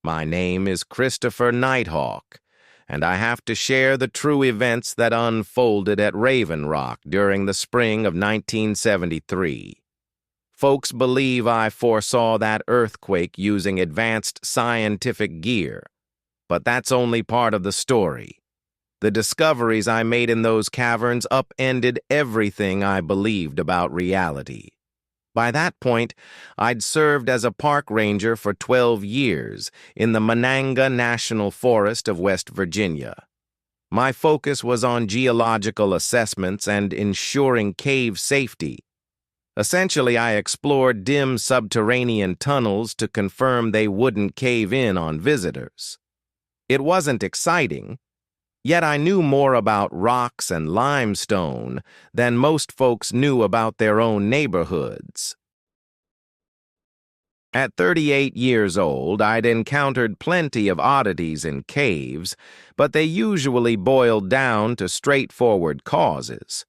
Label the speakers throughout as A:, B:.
A: My name is Christopher Nighthawk, and I have to share the true events that unfolded at Raven Rock during the spring of 1973. Folks believe I foresaw that earthquake using advanced scientific gear, but that's only part of the story. The discoveries I made in those caverns upended everything I believed about reality. By that point, I'd served as a park ranger for 12 years in the Monongah National Forest of West Virginia. My focus was on geological assessments and ensuring cave safety. Essentially, I explored dim subterranean tunnels to confirm they wouldn't cave in on visitors. It wasn't exciting, yet I knew more about rocks and limestone than most folks knew about their own neighborhoods. At 38 years old, I'd encountered plenty of oddities in caves, but they usually boiled down to straightforward causes.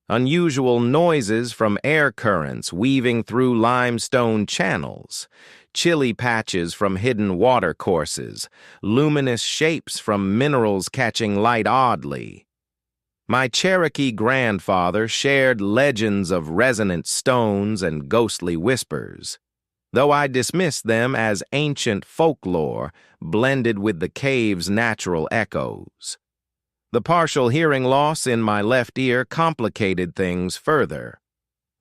A: Unusual noises from air currents weaving through limestone channels, chilly patches from hidden watercourses, luminous shapes from minerals catching light oddly. My Cherokee grandfather shared legends of resonant stones and ghostly whispers, though I dismissed them as ancient folklore blended with the cave's natural echoes. The partial hearing loss in my left ear complicated things further.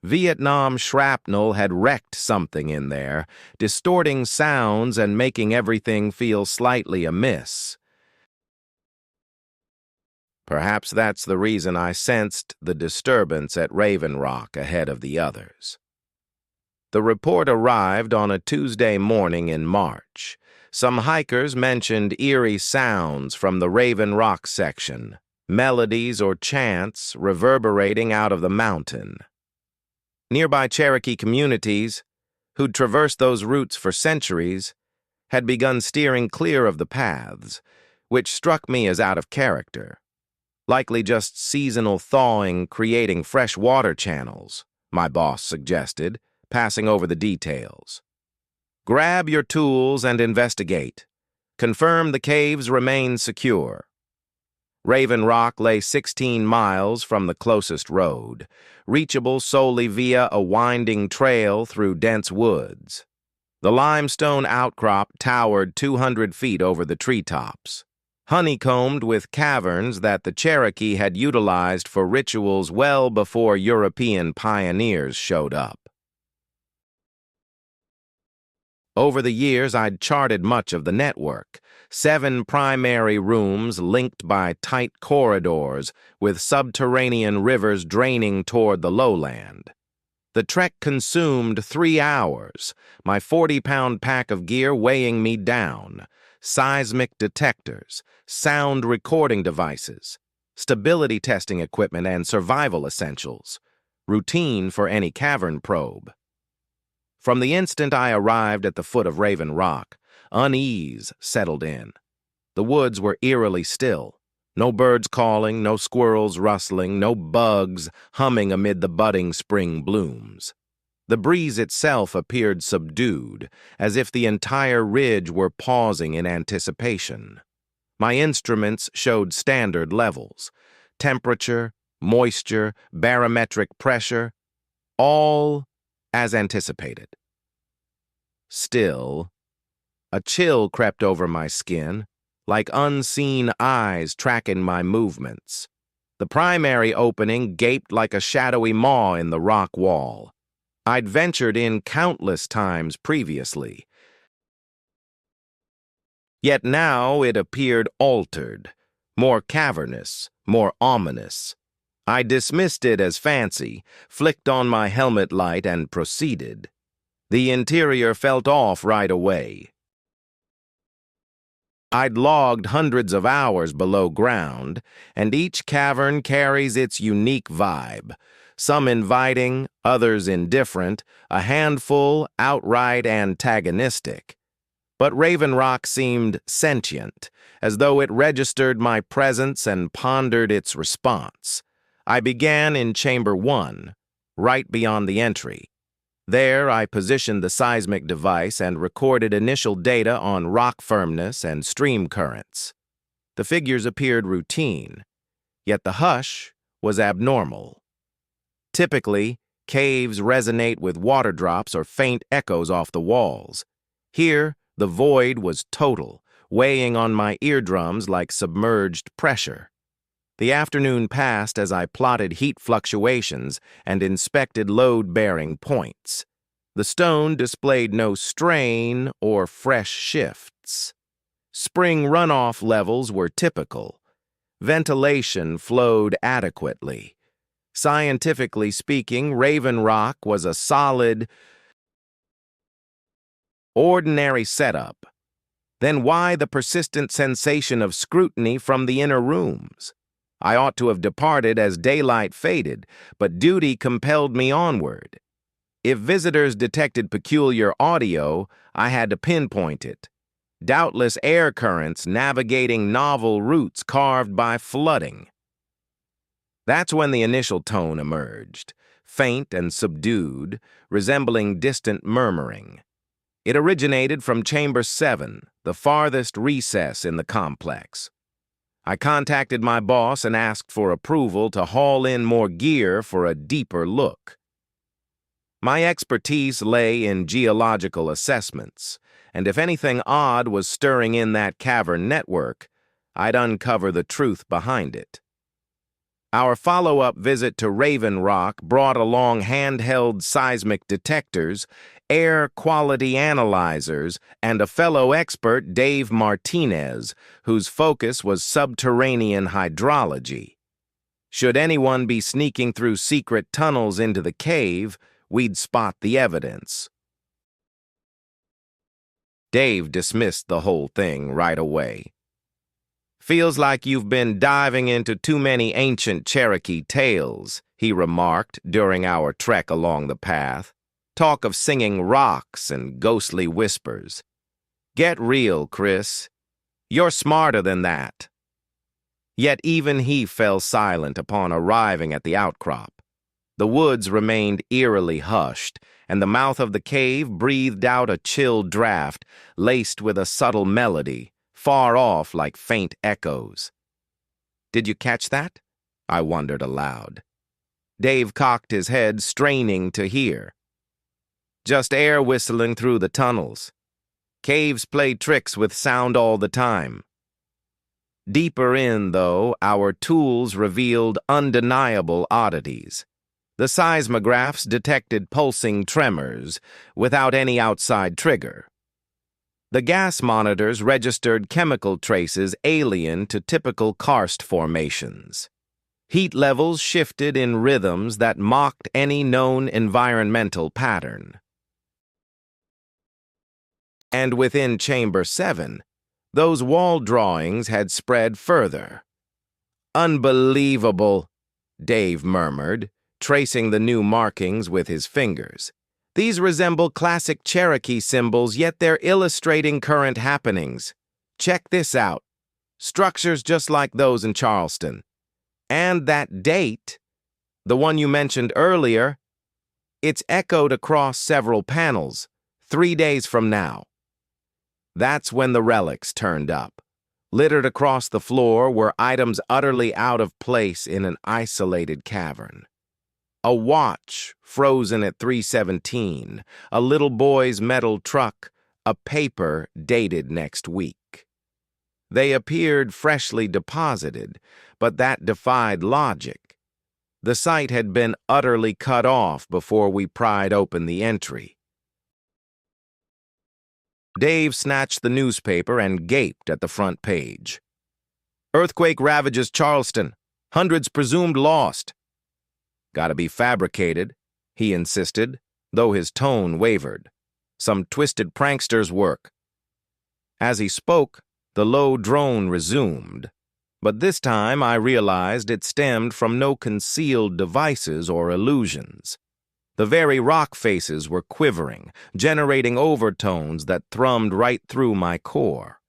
A: Vietnam shrapnel had wrecked something in there, distorting sounds and making everything feel slightly amiss. Perhaps that's the reason I sensed the disturbance at Raven Rock ahead of the others. The report arrived on a Tuesday morning in March. Some hikers mentioned eerie sounds from the Raven Rock section, melodies or chants reverberating out of the mountain. Nearby Cherokee communities, who'd traversed those routes for centuries, had begun steering clear of the paths, which struck me as out of character. Likely just seasonal thawing creating fresh water channels, my boss suggested, passing over the details. Grab your tools and investigate. Confirm the caves remain secure. Raven Rock lay 16 miles from the closest road, reachable solely via a winding trail through dense woods. The limestone outcrop towered 200 feet over the treetops, honeycombed with caverns that the Cherokee had utilized for rituals well before European pioneers showed up. Over the years, I'd charted much of the network, 7 primary rooms linked by tight corridors with subterranean rivers draining toward the lowland. The trek consumed 3 hours, my 40-pound pack of gear weighing me down, seismic detectors, sound recording devices, stability testing equipment, and survival essentials, routine for any cavern probe. From the instant I arrived at the foot of Raven Rock, unease settled in. The woods were eerily still. No birds calling, no squirrels rustling, no bugs humming amid the budding spring blooms. The breeze itself appeared subdued, as if the entire ridge were pausing in anticipation. My instruments showed standard levels: temperature, moisture, barometric pressure, all as anticipated. Still, a chill crept over my skin, like unseen eyes tracking my movements. The primary opening gaped like a shadowy maw in the rock wall. I'd ventured in countless times previously, yet now it appeared altered, more cavernous, more ominous. I dismissed it as fancy, flicked on my helmet light, and proceeded. The interior felt off right away. I'd logged hundreds of hours below ground, and each cavern carries its unique vibe. Some inviting, others indifferent, a handful outright antagonistic. But Raven Rock seemed sentient, as though it registered my presence and pondered its response. I began in Chamber 1, right beyond the entry. There, I positioned the seismic device and recorded initial data on rock firmness and stream currents. The figures appeared routine, yet the hush was abnormal. Typically, caves resonate with water drops or faint echoes off the walls. Here, the void was total, weighing on my eardrums like submerged pressure. The afternoon passed as I plotted heat fluctuations and inspected load-bearing points. The stone displayed no strain or fresh shifts. Spring runoff levels were typical. Ventilation flowed adequately. Scientifically speaking, Raven Rock was a solid, ordinary setup. Then why the persistent sensation of scrutiny from the inner rooms? I ought to have departed as daylight faded, but duty compelled me onward. If visitors detected peculiar audio, I had to pinpoint it. Doubtless air currents navigating novel routes carved by flooding. That's when the initial tone emerged, faint and subdued, resembling distant murmuring. It originated from Chamber 7, the farthest recess in the complex. I contacted my boss and asked for approval to haul in more gear for a deeper look. My expertise lay in geological assessments, and if anything odd was stirring in that cavern network, I'd uncover the truth behind it. Our follow-up visit to Raven Rock brought along handheld seismic detectors, air quality analyzers, and a fellow expert, Dave Martinez, whose focus was subterranean hydrology. Should anyone be sneaking through secret tunnels into the cave, we'd spot the evidence. Dave dismissed the whole thing right away. "Feels like you've been diving into too many ancient Cherokee tales," he remarked during our trek along the path. "Talk of singing rocks and ghostly whispers. Get real, Chris. You're smarter than that." Yet even he fell silent upon arriving at the outcrop. The woods remained eerily hushed, and the mouth of the cave breathed out a chill draft laced with a subtle melody, far off like faint echoes. "Did you catch that?" I wondered aloud. Dave cocked his head, straining to hear. "Just air whistling through the tunnels. Caves play tricks with sound all the time." Deeper in, though, our tools revealed undeniable oddities. The seismographs detected pulsing tremors without any outside trigger. The gas monitors registered chemical traces alien to typical karst formations. Heat levels shifted in rhythms that mocked any known environmental pattern. And within Chamber 7, those wall drawings had spread further. "Unbelievable," Dave murmured, tracing the new markings with his fingers. "These resemble classic Cherokee symbols, yet they're illustrating current happenings. Check this out. Structures just like those in Charleston. And that date, the one you mentioned earlier, it's echoed across several panels, 3 days from now." That's when the relics turned up. Littered across the floor were items utterly out of place in an isolated cavern. A watch frozen at 3:17, a little boy's metal truck, a paper dated next week. They appeared freshly deposited, but that defied logic. The site had been utterly cut off before we pried open the entry. Dave snatched the newspaper and gaped at the front page. "Earthquake ravages Charleston. Hundreds presumed lost." "Gotta be fabricated," he insisted, though his tone wavered. "Some twisted prankster's work." As he spoke, the low drone resumed, but this time I realized it stemmed from no concealed devices or illusions. The very rock faces were quivering, generating overtones that thrummed right through my core.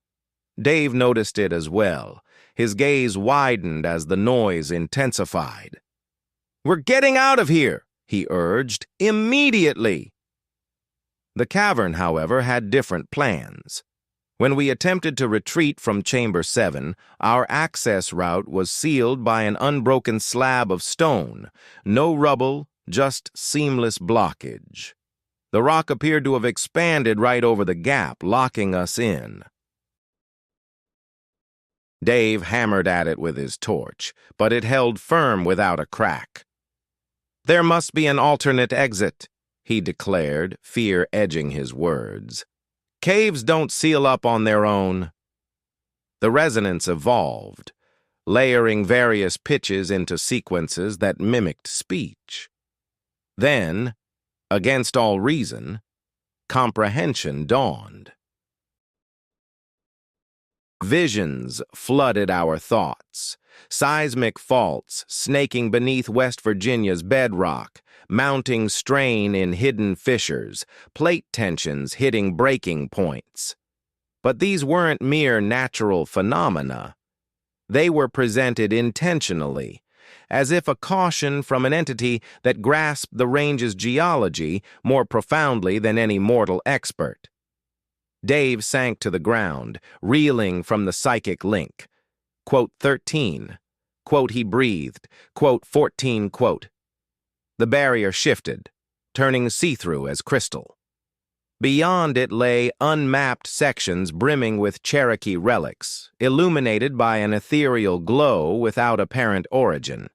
A: Dave noticed it as well. His gaze widened as the noise intensified. "We're getting out of here," he urged, "immediately." The cavern, however, had different plans. When we attempted to retreat from Chamber 7, our access route was sealed by an unbroken slab of stone, no rubble, just seamless blockage. The rock appeared to have expanded right over the gap, locking us in. Dave hammered at it with his torch, but it held firm without a crack. "There must be an alternate exit," he declared, fear edging his words. "Caves don't seal up on their own." The resonance evolved, layering various pitches into sequences that mimicked speech. Then, against all reason, comprehension dawned. Visions flooded our thoughts. Seismic faults snaking beneath West Virginia's bedrock, mounting strain in hidden fissures, plate tensions hitting breaking points. But these weren't mere natural phenomena. They were presented intentionally, as if a caution from an entity that grasped the range's geology more profoundly than any mortal expert. Dave sank to the ground, reeling from the psychic link. Quote 13. Quote he breathed. Quote 14. Quote. The barrier shifted, turning see-through as crystal. Beyond it lay unmapped sections brimming with Cherokee relics, illuminated by an ethereal glow without apparent origin.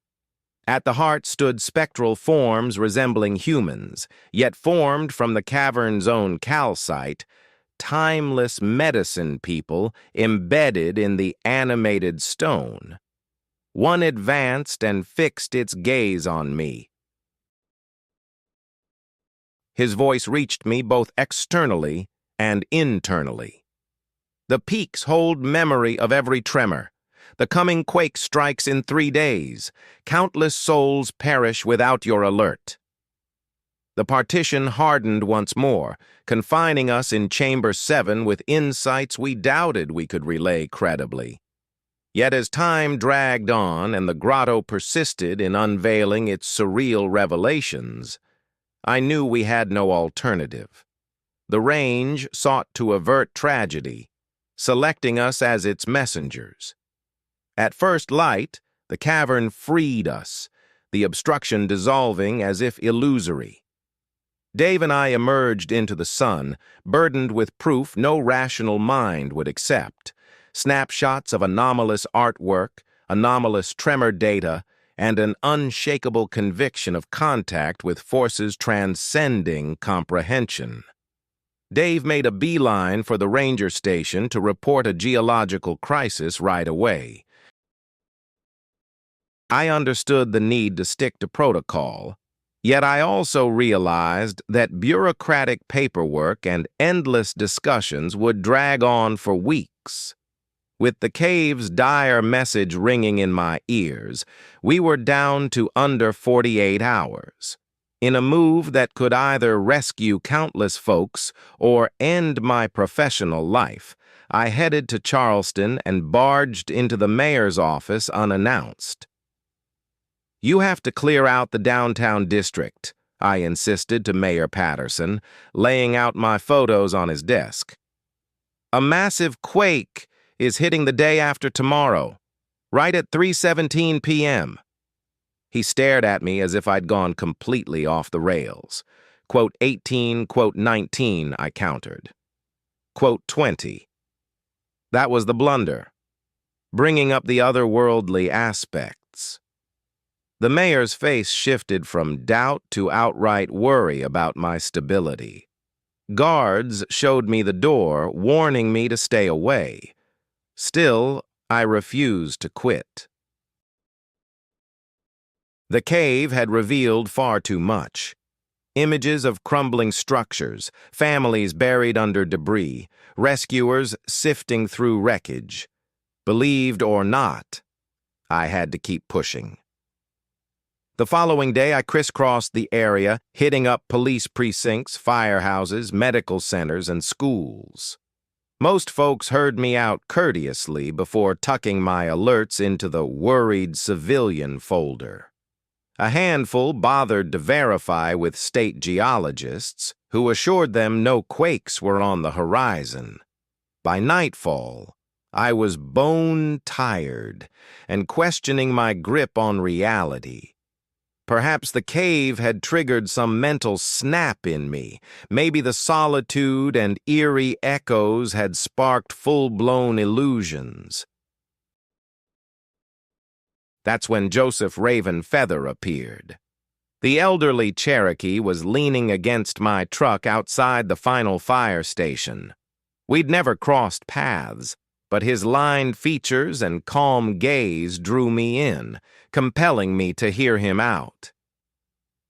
A: At the heart stood spectral forms resembling humans, yet formed from the cavern's own calcite, timeless medicine people embedded in the animated stone. One advanced and fixed its gaze on me. His voice reached me both externally and internally. "The peaks hold memory of every tremor. The coming quake strikes in 3 days. Countless souls perish without your alert." The partition hardened once more, confining us in Chamber 7 with insights we doubted we could relay credibly. Yet as time dragged on and the grotto persisted in unveiling its surreal revelations, I knew we had no alternative. The range sought to avert tragedy, selecting us as its messengers. At first light, the cavern freed us, the obstruction dissolving as if illusory. Dave and I emerged into the sun, burdened with proof no rational mind would accept. Snapshots of anomalous artwork, anomalous tremor data, and an unshakable conviction of contact with forces transcending comprehension. Dave made a beeline for the ranger station to report a geological crisis right away. I understood the need to stick to protocol, yet I also realized that bureaucratic paperwork and endless discussions would drag on for weeks. With the cave's dire message ringing in my ears, we were down to under 48 hours. In a move that could either rescue countless folks or end my professional life, I headed to Charleston and barged into the mayor's office unannounced. "You have to clear out the downtown district," I insisted to Mayor Patterson, laying out my photos on his desk. "A massive quake is hitting the day after tomorrow, right at 3:17 p.m. He stared at me as if I'd gone completely off the rails. Quote 18, quote 19, I countered. Quote 20. That was the blunder, bringing up the otherworldly aspects. The mayor's face shifted from doubt to outright worry about my stability. Guards showed me the door, warning me to stay away. Still, I refused to quit. The cave had revealed far too much. Images of crumbling structures, families buried under debris, rescuers sifting through wreckage. Believed or not, I had to keep pushing. The following day, I crisscrossed the area, hitting up police precincts, firehouses, medical centers, and schools. Most folks heard me out courteously before tucking my alerts into the worried civilian folder. A handful bothered to verify with state geologists, who assured them no quakes were on the horizon. By nightfall, I was bone-tired and questioning my grip on reality. Perhaps the cave had triggered some mental snap in me. Maybe the solitude and eerie echoes had sparked full-blown illusions. That's when Joseph Raven Feather appeared. The elderly Cherokee was leaning against my truck outside the final fire station. We'd never crossed paths, but his lined features and calm gaze drew me in, compelling me to hear him out.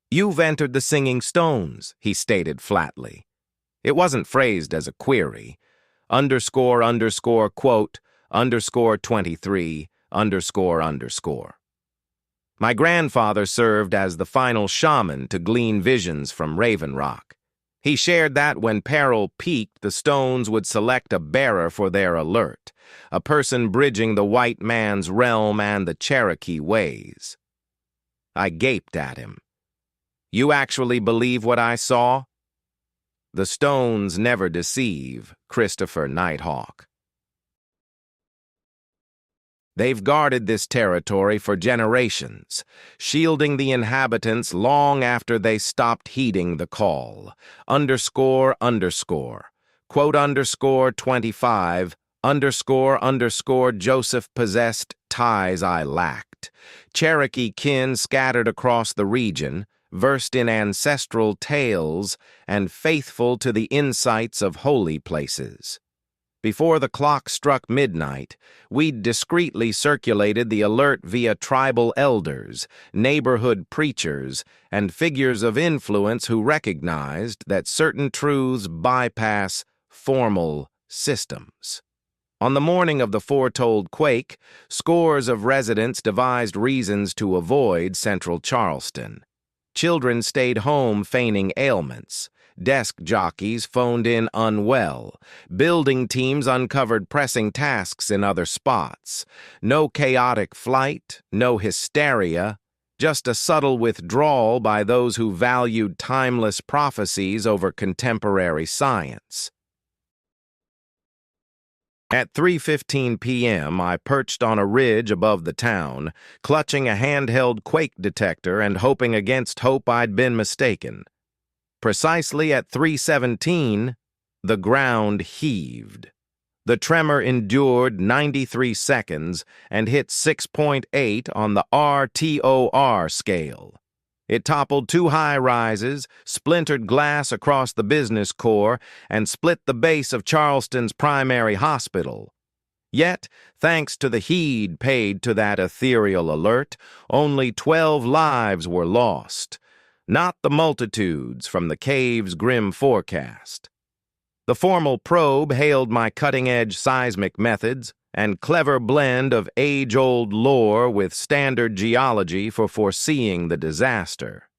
A: "You've entered the Singing Stones," he stated flatly. It wasn't phrased as a query. __, quote, _23, __. My grandfather served as the final shaman to glean visions from Raven Rock. He shared that when peril peaked, the stones would select a bearer for their alert, a person bridging the white man's realm and the Cherokee ways. I gaped at him. "You actually believe what I saw?" "The stones never deceive, Christopher Nighthawk. They've guarded this territory for generations, shielding the inhabitants long after they stopped heeding the call. __, quote _25, __, Joseph possessed ties I lacked. Cherokee kin scattered across the region, versed in ancestral tales and faithful to the insights of holy places. Before the clock struck midnight, we'd discreetly circulated the alert via tribal elders, neighborhood preachers, and figures of influence who recognized that certain truths bypass formal systems. On the morning of the foretold quake, scores of residents devised reasons to avoid central Charleston. Children stayed home feigning ailments. Desk jockeys phoned in unwell. Building teams uncovered pressing tasks in other spots. No chaotic flight, no hysteria, just a subtle withdrawal by those who valued timeless prophecies over contemporary science. At 3:15 p.m., I perched on a ridge above the town, clutching a handheld quake detector and hoping against hope I'd been mistaken. Precisely at 3:17, the ground heaved. The tremor endured 93 seconds and hit 6.8 on the RTOR scale. It toppled two high-rises, splintered glass across the business core, and split the base of Charleston's primary hospital. Yet, thanks to the heed paid to that ethereal alert, only 12 lives were lost. Not the multitudes from the cave's grim forecast. The formal probe hailed my cutting-edge seismic methods and clever blend of age-old lore with standard geology for foreseeing the disaster.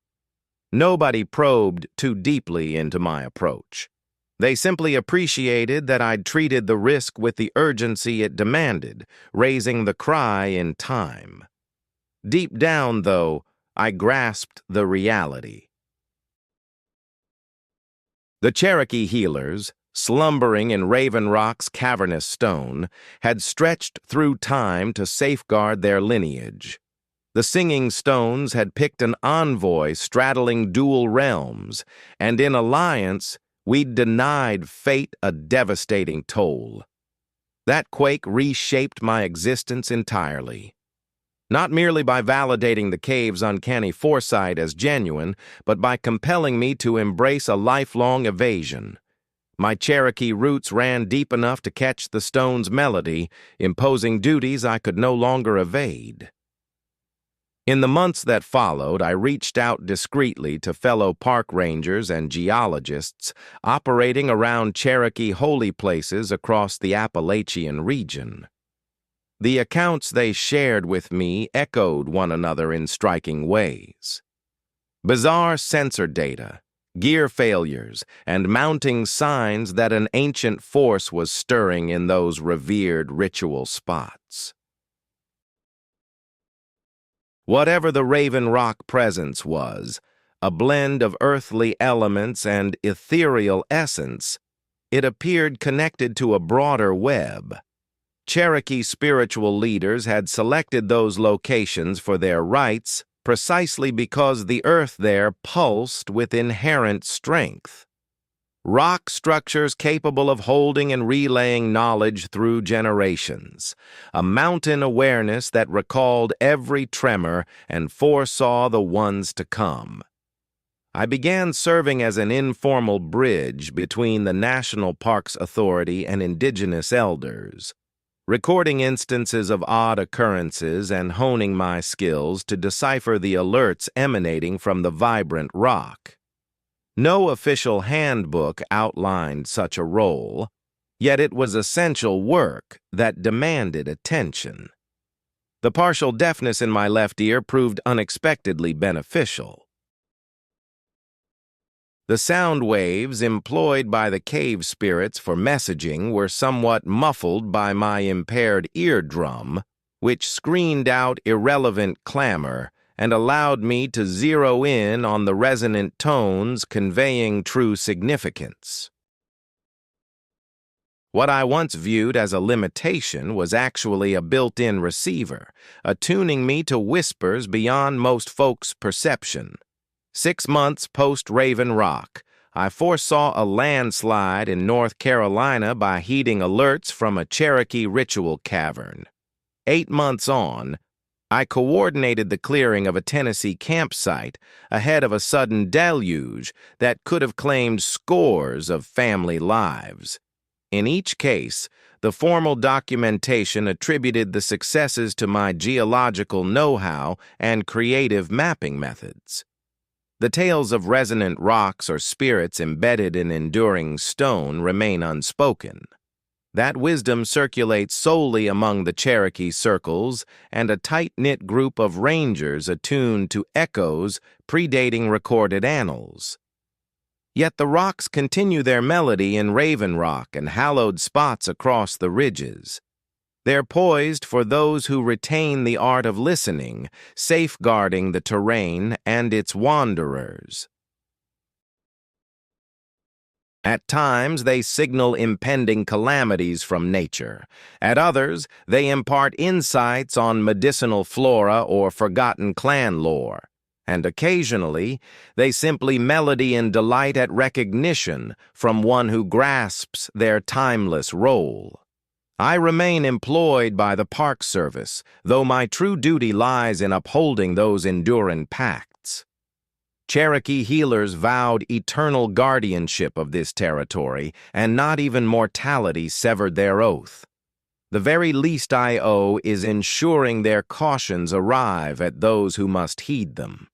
A: Nobody probed too deeply into my approach. They simply appreciated that I'd treated the risk with the urgency it demanded, raising the cry in time. Deep down, though, I grasped the reality. The Cherokee healers, slumbering in Raven Rock's cavernous stone, had stretched through time to safeguard their lineage. The Singing Stones had picked an envoy straddling dual realms, and in alliance, we'd denied fate a devastating toll. That quake reshaped my existence entirely. Not merely by validating the cave's uncanny foresight as genuine, but by compelling me to embrace a lifelong evasion. My Cherokee roots ran deep enough to catch the stone's melody, imposing duties I could no longer evade. In the months that followed, I reached out discreetly to fellow park rangers and geologists operating around Cherokee holy places across the Appalachian region. The accounts they shared with me echoed one another in striking ways. Bizarre sensor data, gear failures, and mounting signs that an ancient force was stirring in those revered ritual spots. Whatever the Raven Rock presence was, a blend of earthly elements and ethereal essence, it appeared connected to a broader web. Cherokee spiritual leaders had selected those locations for their rites precisely because the earth there pulsed with inherent strength. Rock structures capable of holding and relaying knowledge through generations, a mountain awareness that recalled every tremor and foresaw the ones to come. I began serving as an informal bridge between the National Parks Authority and indigenous elders, recording instances of odd occurrences and honing my skills to decipher the alerts emanating from the vibrant rock. No official handbook outlined such a role, yet it was essential work that demanded attention. The partial deafness in my left ear proved unexpectedly beneficial. The sound waves employed by the cave spirits for messaging were somewhat muffled by my impaired eardrum, which screened out irrelevant clamor and allowed me to zero in on the resonant tones conveying true significance. What I once viewed as a limitation was actually a built-in receiver, attuning me to whispers beyond most folks' perception. 6 months post-Raven Rock, I foresaw a landslide in North Carolina by heeding alerts from a Cherokee ritual cavern. 8 months on, I coordinated the clearing of a Tennessee campsite ahead of a sudden deluge that could have claimed scores of family lives. In each case, the formal documentation attributed the successes to my geological know-how and creative mapping methods. The tales of resonant rocks or spirits embedded in enduring stone remain unspoken. That wisdom circulates solely among the Cherokee circles and a tight-knit group of rangers attuned to echoes predating recorded annals. Yet the rocks continue their melody in Raven Rock and hallowed spots across the ridges. They're poised for those who retain the art of listening, safeguarding the terrain and its wanderers. At times, they signal impending calamities from nature. At others, they impart insights on medicinal flora or forgotten clan lore. And occasionally, they simply melody in delight at recognition from one who grasps their timeless role. I remain employed by the Park Service, though my true duty lies in upholding those enduring pacts. Cherokee healers vowed eternal guardianship of this territory, and not even mortality severed their oath. The very least I owe is ensuring their cautions arrive at those who must heed them.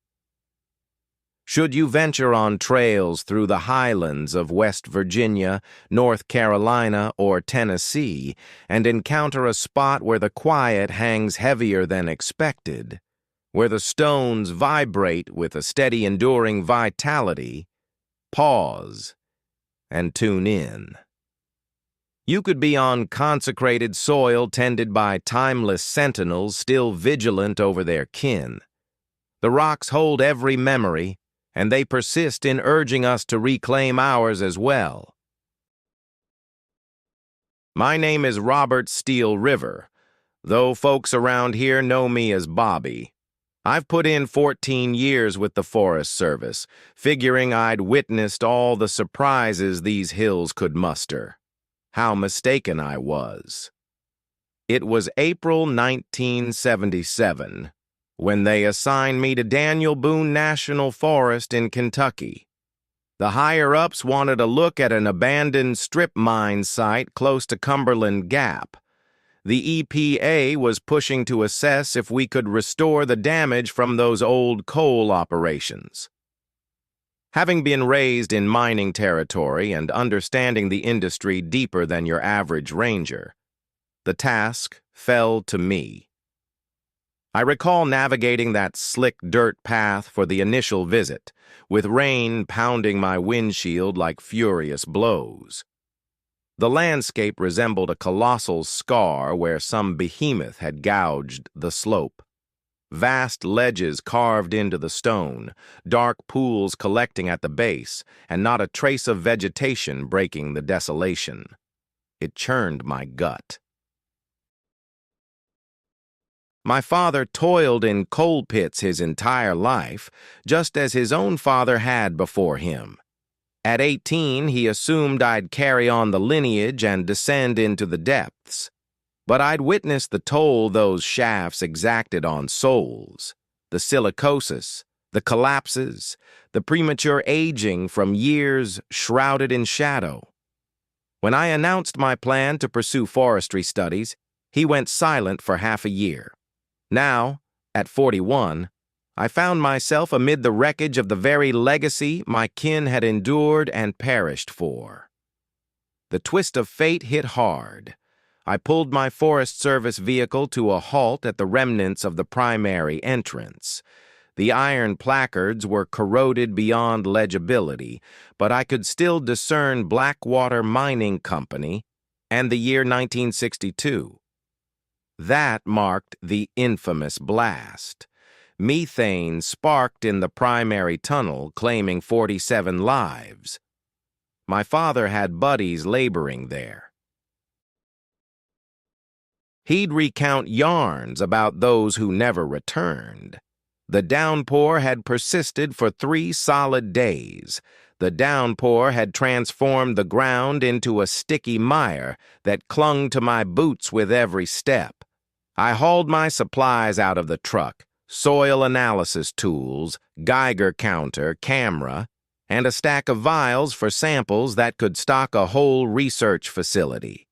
A: Should you venture on trails through the highlands of West Virginia, North Carolina, or Tennessee, and encounter a spot where the quiet hangs heavier than expected, where the stones vibrate with a steady, enduring vitality, pause and tune in. You could be on consecrated soil tended by timeless sentinels still vigilant over their kin. The rocks hold every memory, and they persist in urging us to reclaim ours as well. My name is Robert Steele River, though folks around here know me as Bobby. I've put in 14 years with the Forest Service, figuring I'd witnessed all the surprises these hills could muster. How mistaken I was. It was April 1977 when they assigned me to Daniel Boone National Forest in Kentucky. The higher-ups wanted a look at an abandoned strip mine site close to Cumberland Gap. The EPA was pushing to assess if we could restore the damage from those old coal operations. Having been raised in mining territory and understanding the industry deeper than your average ranger, the task fell to me. I recall navigating that slick dirt path for the initial visit, with rain pounding my windshield like furious blows. The landscape resembled a colossal scar where some behemoth had gouged the slope. Vast ledges carved into the stone, dark pools collecting at the base, and not a trace of vegetation breaking the desolation. It churned my gut. My father toiled in coal pits his entire life, just as his own father had before him. At 18, he assumed I'd carry on the lineage and descend into the depths. But I'd witnessed the toll those shafts exacted on souls, the silicosis, the collapses, the premature aging from years shrouded in shadow. When I announced my plan to pursue forestry studies, he went silent for half a year. Now, at 41, I found myself amid the wreckage of the very legacy my kin had endured and perished for. The twist of fate hit hard. I pulled my Forest Service vehicle to a halt at the remnants of the primary entrance. The iron placards were corroded beyond legibility, but I could still discern Blackwater Mining Company and the year 1962. That marked the infamous blast. Methane sparked in the primary tunnel, claiming 47 lives. My father had buddies laboring there. He'd recount yarns about those who never returned. The downpour had persisted for 3 solid days. The downpour had transformed the ground into a sticky mire that clung to my boots with every step. I hauled my supplies out of the truck, soil analysis tools, Geiger counter, camera, and a stack of vials for samples that could stock a whole research facility.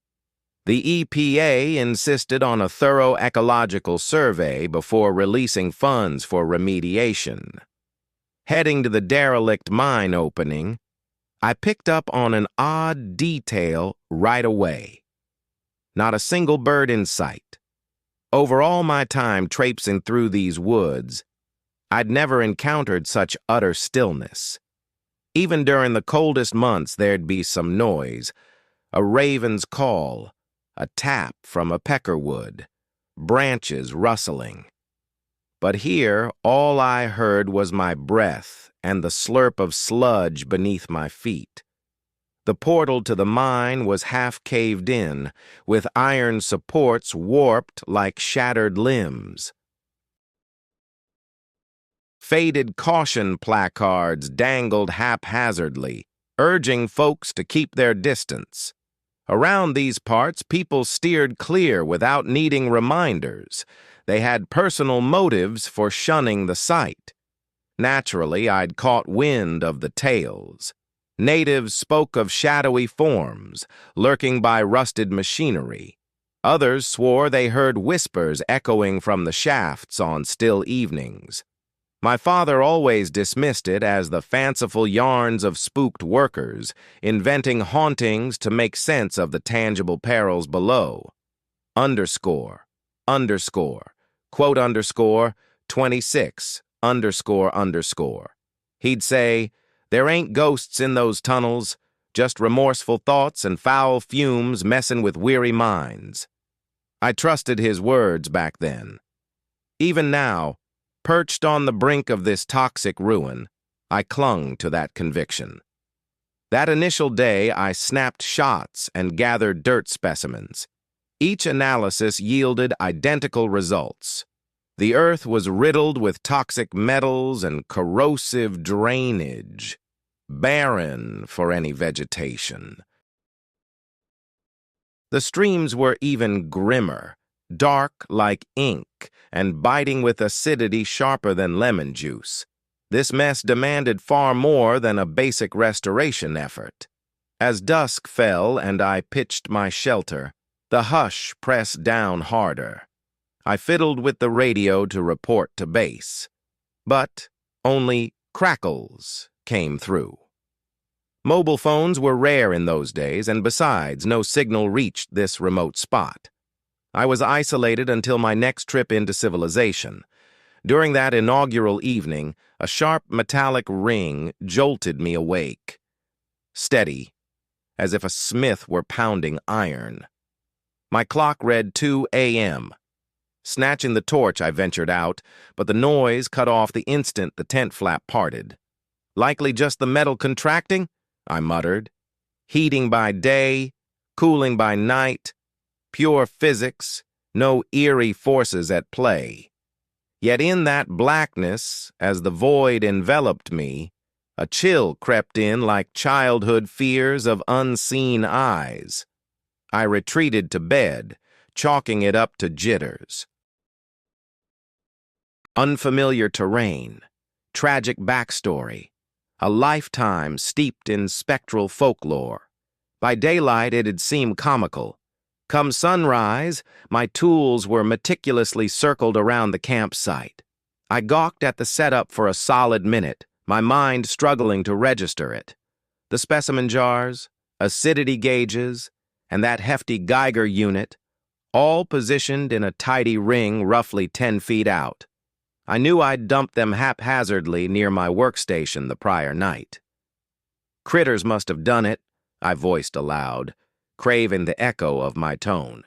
A: The EPA insisted on a thorough ecological survey before releasing funds for remediation. Heading to the derelict mine opening, I picked up on an odd detail right away. Not a single bird in sight. Over all my time traipsing through these woods, I'd never encountered such utter stillness. Even during the coldest months, there'd be some noise, a raven's call, a tap from a peckerwood, branches rustling. But here, all I heard was my breath and the slurp of sludge beneath my feet. The portal to the mine was half caved in, with iron supports warped like shattered limbs. Faded caution placards dangled haphazardly, urging folks to keep their distance. Around these parts, people steered clear without needing reminders. They had personal motives for shunning the site. Naturally, I'd caught wind of the tales. Natives spoke of shadowy forms, lurking by rusted machinery. Others swore they heard whispers echoing from the shafts on still evenings. My father always dismissed it as the fanciful yarns of spooked workers, inventing hauntings to make sense of the tangible perils below. Underscore, quote underscore, 26, underscore. He'd say, "There ain't ghosts in those tunnels, just remorseful thoughts and foul fumes messing with weary minds." I trusted his words back then. Even now, perched on the brink of this toxic ruin, I clung to that conviction. That initial day, I snapped shots and gathered dirt specimens. Each analysis yielded identical results. The earth was riddled with toxic metals and corrosive drainage, barren for any vegetation. The streams were even grimmer, dark like ink and biting with acidity sharper than lemon juice. This mess demanded far more than a basic restoration effort. As dusk fell and I pitched my shelter, the hush pressed down harder. I fiddled with the radio to report to base, but only crackles came through. Mobile phones were rare in those days, and besides, no signal reached this remote spot. I was isolated until my next trip into civilization. During that inaugural evening, a sharp metallic ring jolted me awake. Steady, as if a smith were pounding iron. My clock read 2 a.m. Snatching the torch, I ventured out, but the noise cut off the instant the tent flap parted. Likely just the metal contracting, I muttered. Heating by day, cooling by night, pure physics, no eerie forces at play. Yet in that blackness, as the void enveloped me, a chill crept in like childhood fears of unseen eyes. I retreated to bed, chalking it up to jitters. Unfamiliar terrain, tragic backstory, a lifetime steeped in spectral folklore. By daylight it'd seem comical. Come sunrise, my tools were meticulously circled around the campsite. I gawked at the setup for a solid minute, my mind struggling to register it. The specimen jars, acidity gauges, and that hefty Geiger unit, all positioned in a tidy ring roughly 10 feet out. I knew I'd dumped them haphazardly near my workstation the prior night. Critters must have done it, I voiced aloud, craving the echo of my tone.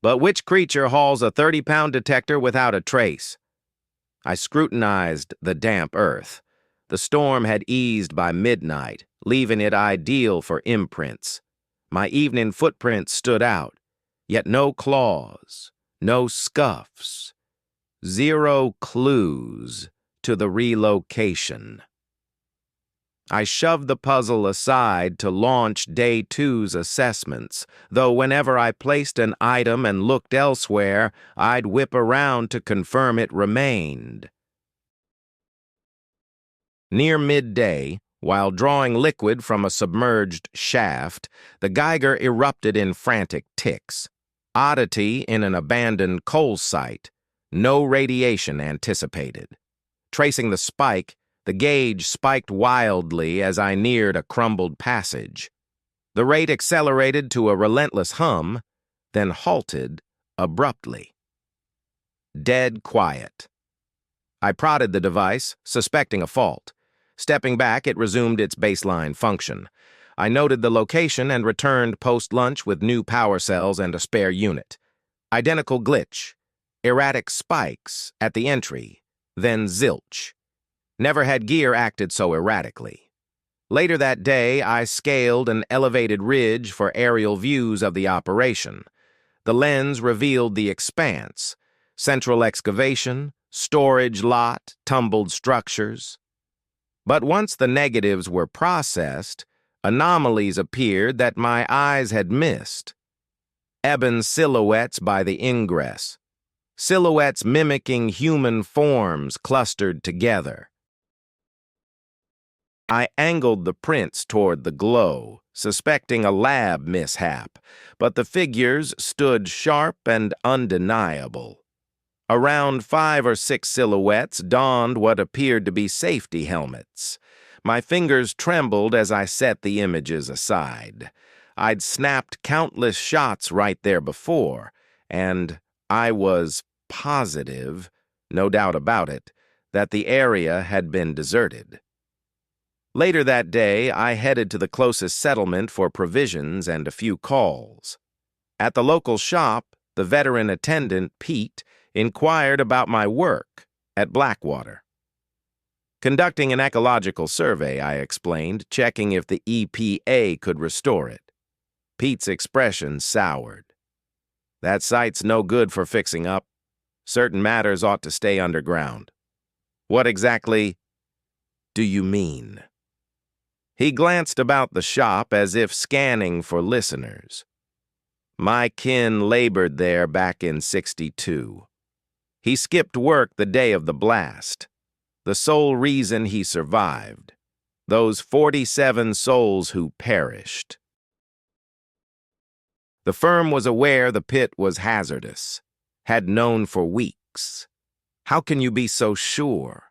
A: But which creature hauls a 30-pound detector without a trace? I scrutinized the damp earth. The storm had eased by midnight, leaving it ideal for imprints. My evening footprints stood out, yet no claws, no scuffs. Zero clues to the relocation. I shoved the puzzle aside to launch Day 2's assessments, though whenever I placed an item and looked elsewhere, I'd whip around to confirm it remained. Near midday, while drawing liquid from a submerged shaft, the Geiger erupted in frantic ticks. Oddity in an abandoned coal site. No radiation anticipated. Tracing the spike, the gauge spiked wildly as I neared a crumbled passage. The rate accelerated to a relentless hum, then halted abruptly. Dead quiet. I prodded the device, suspecting a fault. Stepping back, it resumed its baseline function. I noted the location and returned post-lunch with new power cells and a spare unit. Identical glitch. Erratic spikes at the entry, then zilch. Never had gear acted so erratically. Later that day, I scaled an elevated ridge for aerial views of the operation. The lens revealed the expanse, central excavation, storage lot, tumbled structures. But once the negatives were processed, anomalies appeared that my eyes had missed. Ebon silhouettes by the ingress. Silhouettes mimicking human forms clustered together. I angled the prints toward the glow, suspecting a lab mishap, but the figures stood sharp and undeniable. Around 5 or 6 silhouettes donned what appeared to be safety helmets. My fingers trembled as I set the images aside. I'd snapped countless shots right there before, and I was positive, no doubt about it, that the area had been deserted. Later that day, I headed to the closest settlement for provisions and a few calls. At the local shop, the veteran attendant, Pete, inquired about my work at Blackwater. Conducting an ecological survey, I explained, checking if the EPA could restore it. Pete's expression soured. That site's no good for fixing up. Certain matters ought to stay underground. What exactly do you mean? He glanced about the shop as if scanning for listeners. My kin labored there back in '62. He skipped work the day of the blast. The sole reason he survived. Those 47 souls who perished. The firm was aware the pit was hazardous. Had known for weeks. How can you be so sure?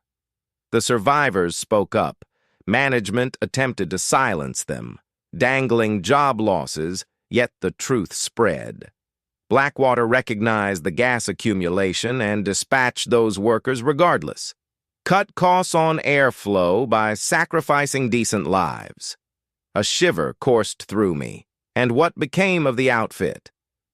A: The survivors spoke up. Management attempted to silence them, dangling job losses, yet the truth spread. Blackwater recognized the gas accumulation and dispatched those workers regardless. Cut costs on airflow by sacrificing decent lives. A shiver coursed through me. And what became of the outfit?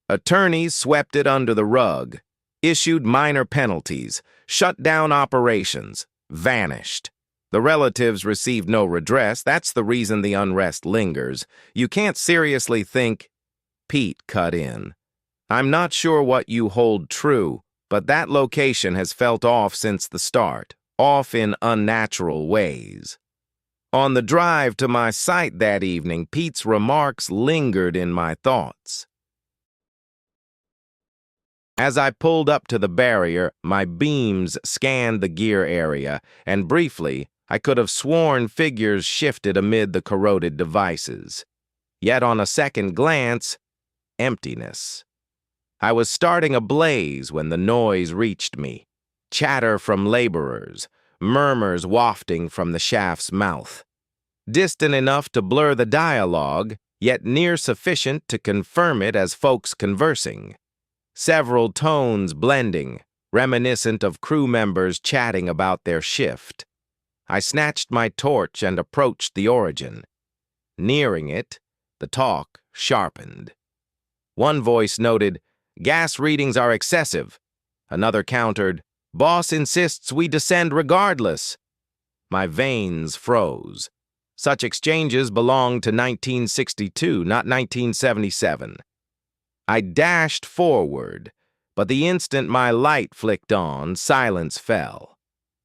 A: Attorneys swept it under the rug. issued minor penalties, shut down operations, vanished. The relatives received no redress. That's the reason the unrest lingers. You can't seriously think. Pete cut in. I'm not sure what you hold true, but that location has felt off since the start, off in unnatural ways. On the drive to my site that evening, Pete's remarks lingered in my thoughts. As I pulled up to the barrier, my beams scanned the gear area, and briefly, I could have sworn figures shifted amid the corroded devices. Yet on a second glance, emptiness. I was starting a blaze when the noise reached me. Chatter from laborers, murmurs wafting from the shaft's mouth. Distant enough to blur the dialogue, yet near sufficient to confirm it as folks conversing. Several tones blending, reminiscent of crew members chatting about their shift. I snatched my torch and approached the origin. Nearing it, the talk sharpened. One voice noted, "Gas readings are excessive." Another countered, "Boss insists we descend regardless." My veins froze. Such exchanges belonged to 1962, not 1977. I dashed forward, but the instant my light flicked on, silence fell.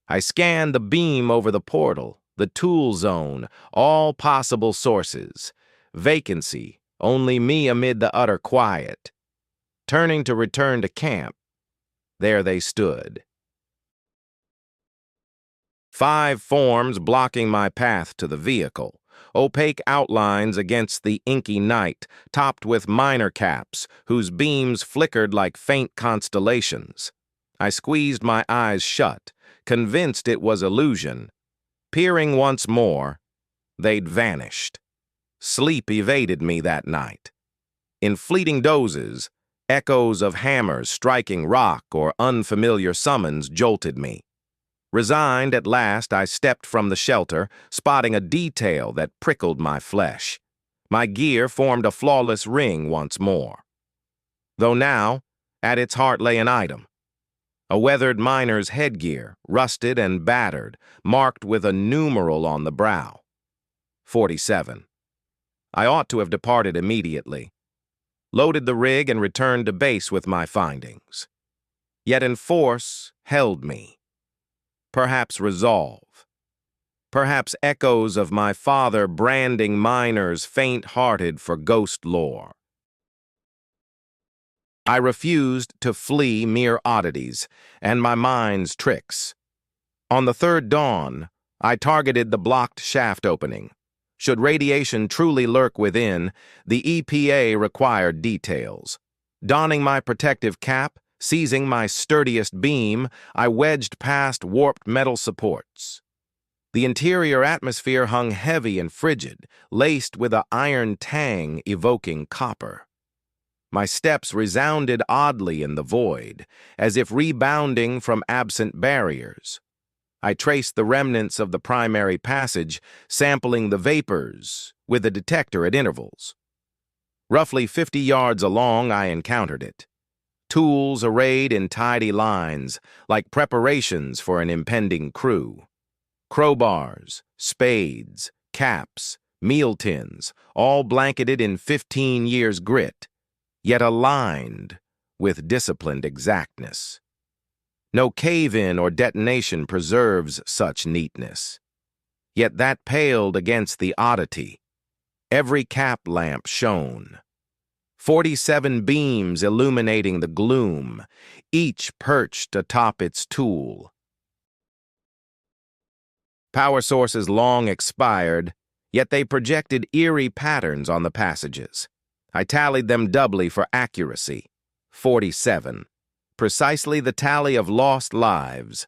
A: I scanned the beam over the portal, the tool zone, all possible sources. Vacancy, only me amid the utter quiet. Turning to return to camp, there they stood. 5 forms blocking my path to the vehicle. Opaque outlines against the inky night, topped with minor caps, whose beams flickered like faint constellations. I squeezed my eyes shut, convinced it was illusion. Peering once more, they'd vanished. Sleep evaded me that night. In fleeting dozes, echoes of hammers striking rock or unfamiliar summons jolted me. Resigned at last, I stepped from the shelter, spotting a detail that prickled my flesh. My gear formed a flawless ring once more. Though now, at its heart lay an item. A weathered miner's headgear, rusted and battered, marked with a numeral on the brow. 47. I ought to have departed immediately. Loaded the rig and returned to base with my findings. Yet force held me. Perhaps resolve. Perhaps echoes of my father branding miners faint-hearted for ghost lore. I refused to flee mere oddities and my mind's tricks. On the third dawn, I targeted the blocked shaft opening. Should radiation truly lurk within, the EPA required details. Donning my protective cap, seizing my sturdiest beam, I wedged past warped metal supports. The interior atmosphere hung heavy and frigid, laced with an iron tang evoking copper. My steps resounded oddly in the void, as if rebounding from absent barriers. I traced the remnants of the primary passage, sampling the vapors with a detector at intervals. Roughly 50 yards along, I encountered it. Tools arrayed in tidy lines, like preparations for an impending crew. Crowbars, spades, caps, meal tins, all blanketed in 15 years' grit, yet aligned with disciplined exactness. No cave-in or detonation preserves such neatness. Yet that paled against the oddity. Every cap lamp shone. 47 beams illuminating the gloom, each perched atop its tool. Power sources long expired, yet they projected eerie patterns on the passages. I tallied them doubly for accuracy. 47. Precisely the tally of lost lives.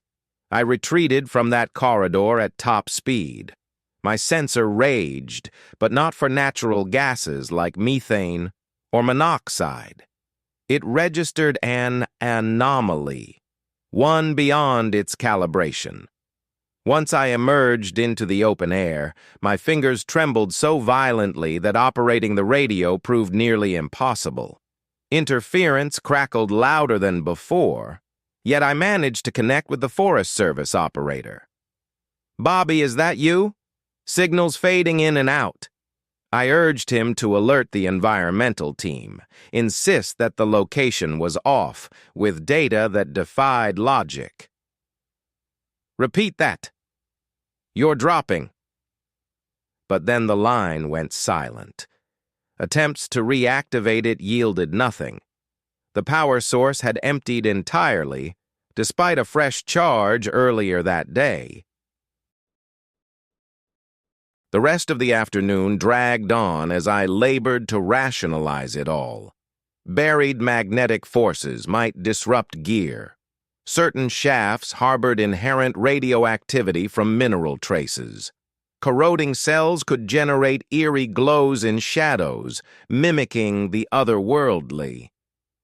A: I retreated from that corridor at top speed. My sensor raged, but not for natural gases like methane or monoxide. It registered an anomaly, one beyond its calibration. Once I emerged into the open air, my fingers trembled so violently that operating the radio proved nearly impossible. Interference crackled louder than before, yet I managed to connect with the Forest Service operator. "Bobby, is that you? Signals fading in and out." I urged him to alert the environmental team, insist that the location was off, with data that defied logic. "Repeat that." "You're dropping." But then the line went silent. Attempts to reactivate it yielded nothing. The power source had emptied entirely, despite a fresh charge earlier that day. The rest of the afternoon dragged on as I labored to rationalize it all. Buried magnetic forces might disrupt gear. Certain shafts harbored inherent radioactivity from mineral traces. Corroding cells could generate eerie glows in shadows, mimicking the otherworldly.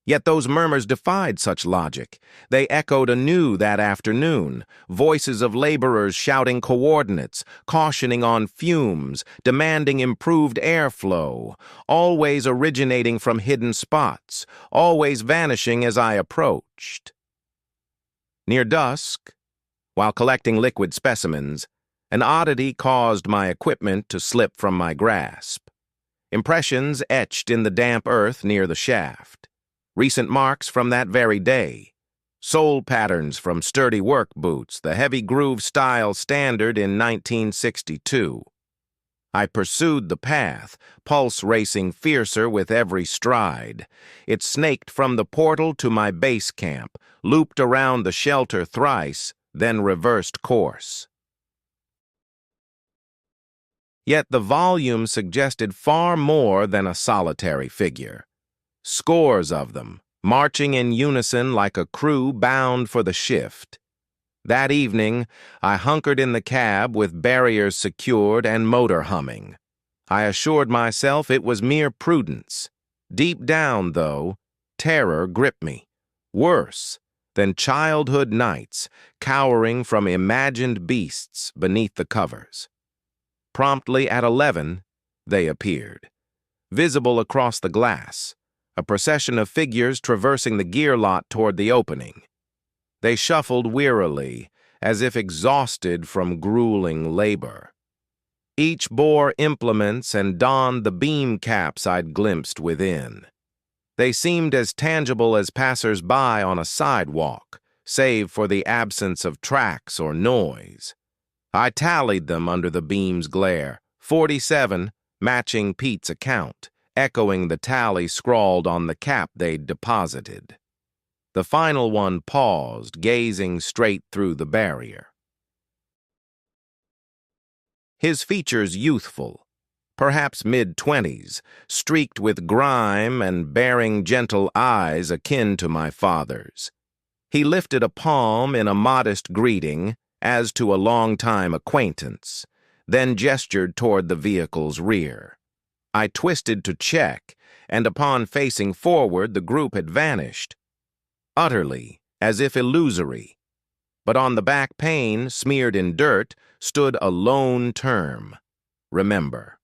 A: Yet those murmurs defied such logic. They echoed anew that afternoon, voices of laborers shouting coordinates, cautioning on fumes, demanding improved airflow, always originating from hidden spots, always vanishing as I approached. Near dusk, while collecting liquid specimens, an oddity caused my equipment to slip from my grasp. Impressions etched in the damp earth near the shaft. Recent marks from that very day. Sole patterns from sturdy work boots, the heavy groove style standard in 1962. I pursued the path, pulse racing fiercer with every stride. It snaked from the portal to my base camp, looped around the shelter thrice, then reversed course. Yet the volume suggested far more than a solitary figure. Scores of them, marching in unison like a crew bound for the shift. That evening, I hunkered in the cab with barriers secured and motor humming. I assured myself it was mere prudence. Deep down, though, terror gripped me. Worse than childhood nights, cowering from imagined beasts beneath the covers. Promptly at 11, they appeared, visible across the glass, a procession of figures traversing the gear lot toward the opening. They shuffled wearily, as if exhausted from grueling labor. Each bore implements and donned the beam caps I'd glimpsed within. They seemed as tangible as passers-by on a sidewalk, save for the absence of tracks or noise. I tallied them under the beam's glare, 47, matching Pete's account, echoing the tally scrawled on the cap they'd deposited. The final one paused, gazing straight through the barrier. His features youthful, perhaps mid-20s, streaked with grime and bearing gentle eyes akin to my father's. He lifted a palm in a modest greeting, as to a long-time acquaintance, then gestured toward the vehicle's rear. I twisted to check, and upon facing forward, the group had vanished. Utterly, as if illusory. But on the back pane, smeared in dirt, stood a lone term: remember.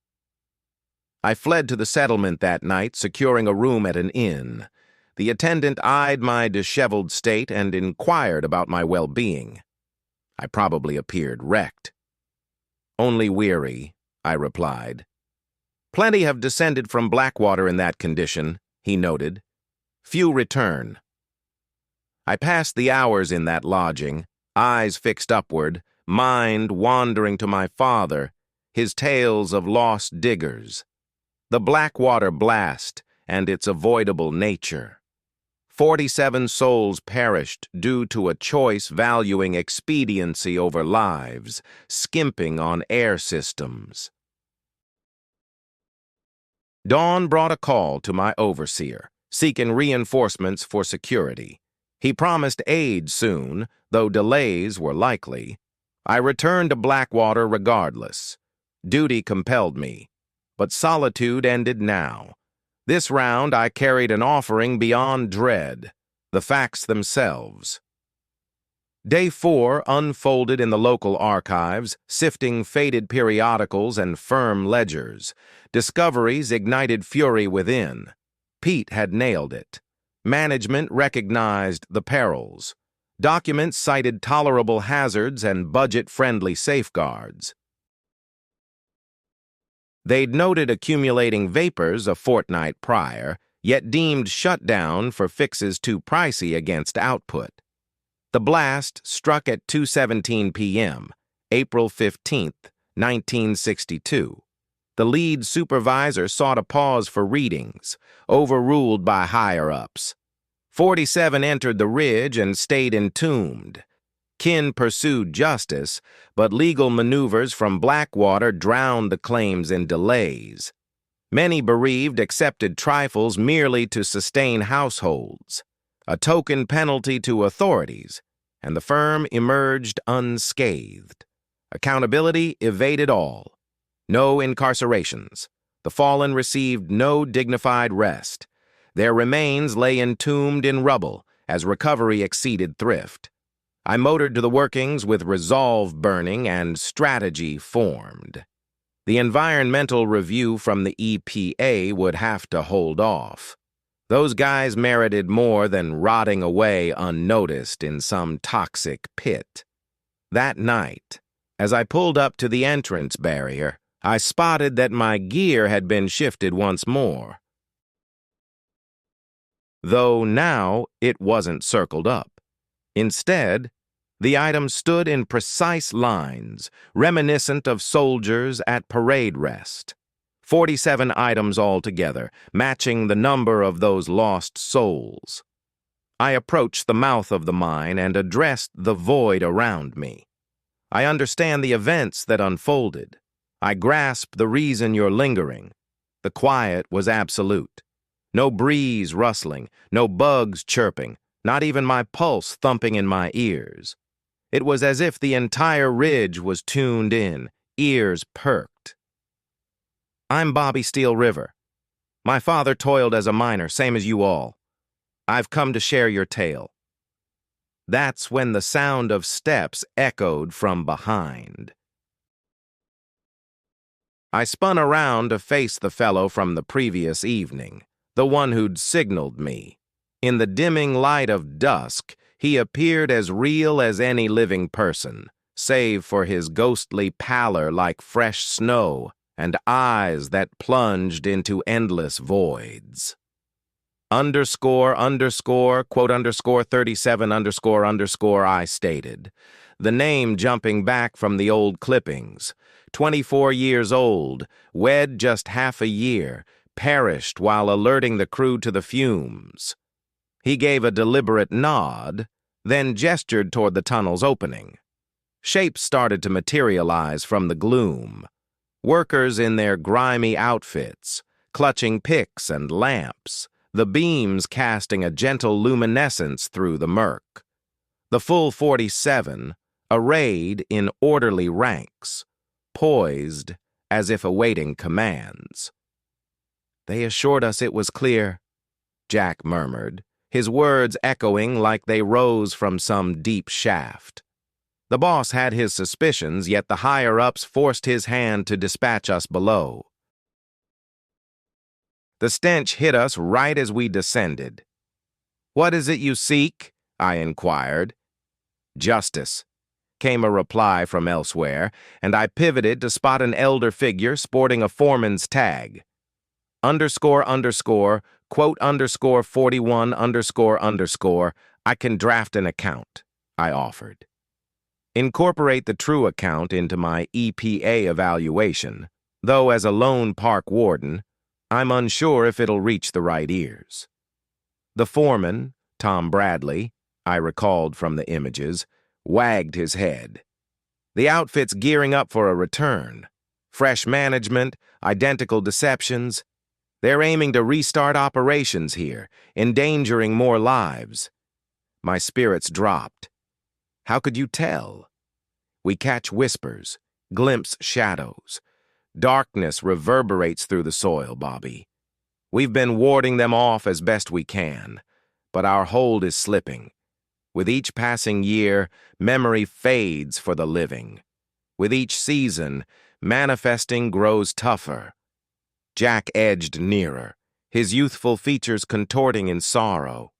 A: I fled to the settlement that night, securing a room at an inn. The attendant eyed my disheveled state and inquired about my well-being. I probably appeared wrecked. "Only weary," I replied. "Plenty have descended from Blackwater in that condition," he noted. "Few return." I passed the hours in that lodging, eyes fixed upward, mind wandering to my father, his tales of lost diggers, the Blackwater blast and its avoidable nature. 47 souls perished due to a choice valuing expediency over lives, skimping on air systems. Dawn brought a call to my overseer, seeking reinforcements for security. He promised aid soon, though delays were likely. I returned to Blackwater regardless. Duty compelled me, but solitude ended now. This round I carried an offering beyond dread, the facts themselves. Day 4 unfolded in the local archives, sifting faded periodicals and firm ledgers. Discoveries ignited fury within. Pete had nailed it. Management recognized the perils. Documents cited tolerable hazards and budget-friendly safeguards. They'd noted accumulating vapors a fortnight prior, yet deemed shutdown for fixes too pricey against output. The blast struck at 2:17 p.m., April 15, 1962. The lead supervisor sought a pause for readings, overruled by higher-ups. 47 entered the ridge and stayed entombed. Kin pursued justice, but legal maneuvers from Blackwater drowned the claims in delays. Many bereaved accepted trifles merely to sustain households, a token penalty to authorities, and the firm emerged unscathed. Accountability evaded all. No incarcerations. The fallen received no dignified rest. Their remains lay entombed in rubble as recovery exceeded thrift. I motored to the workings with resolve burning and strategy formed. The environmental review from the EPA would have to hold off. Those guys merited more than rotting away unnoticed in some toxic pit. That night, as I pulled up to the entrance barrier, I spotted that my gear had been shifted once more. Though now it wasn't circled up. Instead, the items stood in precise lines, reminiscent of soldiers at parade rest. 47 items altogether, matching the number of those lost souls. I approached the mouth of the mine and addressed the void around me. I understand the events that unfolded. I grasp the reason you're lingering. The quiet was absolute. No breeze rustling, no bugs chirping, not even my pulse thumping in my ears. It was as if the entire ridge was tuned in, ears perked. I'm Bobby Steel River. My father toiled as a miner, same as you all. I've come to share your tale. That's when the sound of steps echoed from behind. I spun around to face the fellow from the previous evening, the one who'd signaled me. In the dimming light of dusk, he appeared as real as any living person, save for his ghostly pallor like fresh snow and eyes that plunged into endless voids. Quote underscore 37 underscore, I stated, the name jumping back from the old clippings. 24 years old, wed just half a year, perished while alerting the crew to the fumes. He gave a deliberate nod, then gestured toward the tunnel's opening. Shapes started to materialize from the gloom. Workers in their grimy outfits, clutching picks and lamps, the beams casting a gentle luminescence through the murk. The full 47, arrayed in orderly ranks, poised as if awaiting commands. They assured us it was clear, Jack murmured, his words echoing like they rose from some deep shaft. The boss had his suspicions, yet the higher-ups forced his hand to dispatch us below. The stench hit us right as we descended. "What is it you seek?" I inquired. "Justice," came a reply from elsewhere, and I pivoted to spot an elder figure sporting a foreman's tag. Quote underscore 41 underscore, I can draft an account, I offered. Incorporate the true account into my EPA evaluation, though as a lone park warden, I'm unsure if it'll reach the right ears. The foreman, Tom Bradley, I recalled from the images, wagged his head. The outfit's gearing up for a return. Fresh management, identical deceptions. They're aiming to restart operations here, endangering more lives. My spirits dropped. How could you tell? We catch whispers, glimpse shadows. Darkness reverberates through the soil, Bobby. We've been warding them off as best we can, but our hold is slipping. With each passing year, memory fades for the living. With each season, manifesting grows tougher. Jack edged nearer, his youthful features contorting in sorrow.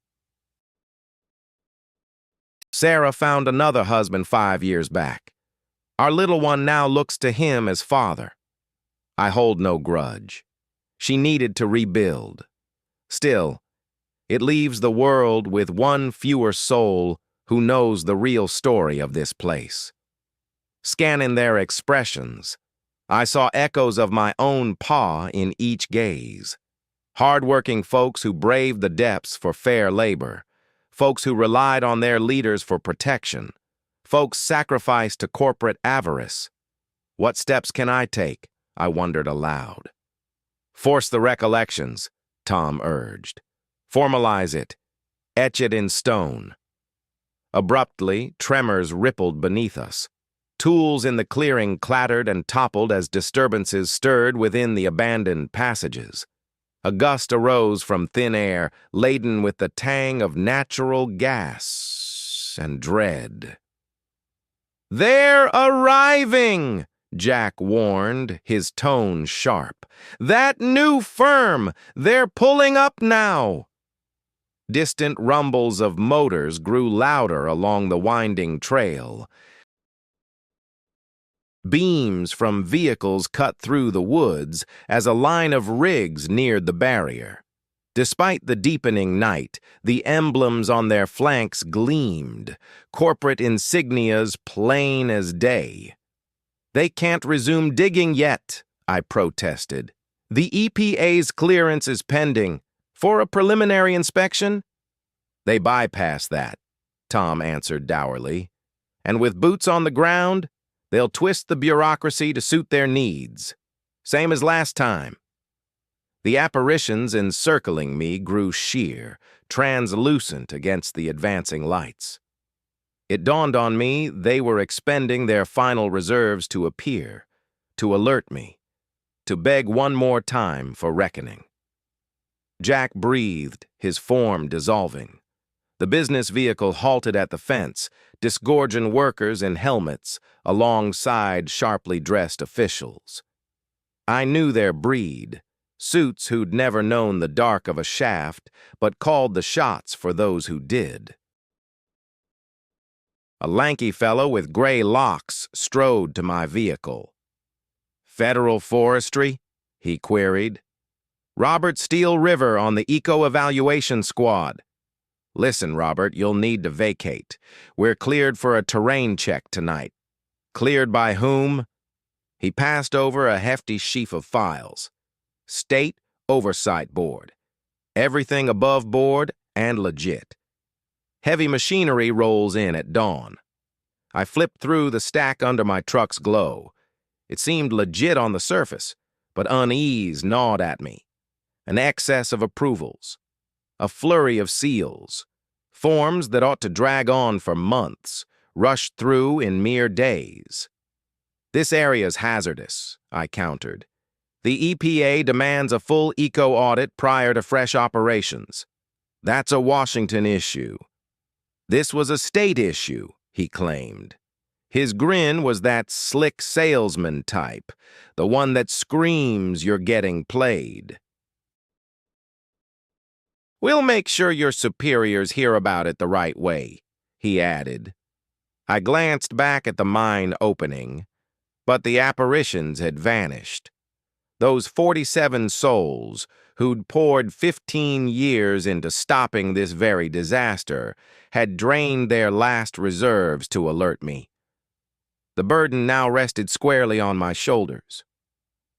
A: Sarah found another husband 5 years back. Our little one now looks to him as father. I hold no grudge. She needed to rebuild. Still, it leaves the world with one fewer soul who knows the real story of this place. Scanning their expressions, I saw echoes of my own paw in each gaze. Hard-working folks who braved the depths for fair labor, folks who relied on their leaders for protection, folks sacrificed to corporate avarice. What steps can I take? I wondered aloud. Force the recollections, Tom urged. Formalize it. Etch it in stone. Abruptly, tremors rippled beneath us. Tools in the clearing clattered and toppled as disturbances stirred within the abandoned passages. A gust arose from thin air, laden with the tang of natural gas and dread. "They're arriving!" Jack warned, his tone sharp. "That new firm! They're pulling up now!" Distant rumbles of motors grew louder along the winding trail. Beams from vehicles cut through the woods as a line of rigs neared the barrier. Despite the deepening night, the emblems on their flanks gleamed, corporate insignias plain as day. "They can't resume digging yet," I protested. "The EPA's clearance is pending. For a preliminary inspection?" "They bypass that," Tom answered dourly. "And with boots on the ground, they'll twist the bureaucracy to suit their needs. Same as last time." The apparitions encircling me grew sheer, translucent against the advancing lights. It dawned on me they were expending their final reserves to appear, to alert me, to beg one more time for reckoning. Jack breathed, his form dissolving. The business vehicle halted at the fence, disgorging workers in helmets alongside sharply dressed officials. I knew their breed, suits who'd never known the dark of a shaft, but called the shots for those who did. A lanky fellow with gray locks strode to my vehicle. "Federal Forestry?" he queried. "Robert Steele River on the Eco-Evaluation Squad." "Listen, Robert, you'll need to vacate. We're cleared for a terrain check tonight." "Cleared by whom?" He passed over a hefty sheaf of files. "State Oversight Board. Everything above board and legit. Heavy machinery rolls in at dawn." I flipped through the stack under my truck's glow. It seemed legit on the surface, but unease gnawed at me. An excess of approvals. A flurry of seals. Forms that ought to drag on for months, rushed through in mere days. "This area's hazardous," I countered. "The EPA demands a full eco-audit prior to fresh operations. That's a Washington issue." "This was a state issue," he claimed. His grin was that slick salesman type, the one that screams you're getting played. "We'll make sure your superiors hear about it the right way," he added. I glanced back at the mine opening, but the apparitions had vanished. Those 47 souls who'd poured 15 years into stopping this very disaster had drained their last reserves to alert me. The burden now rested squarely on my shoulders.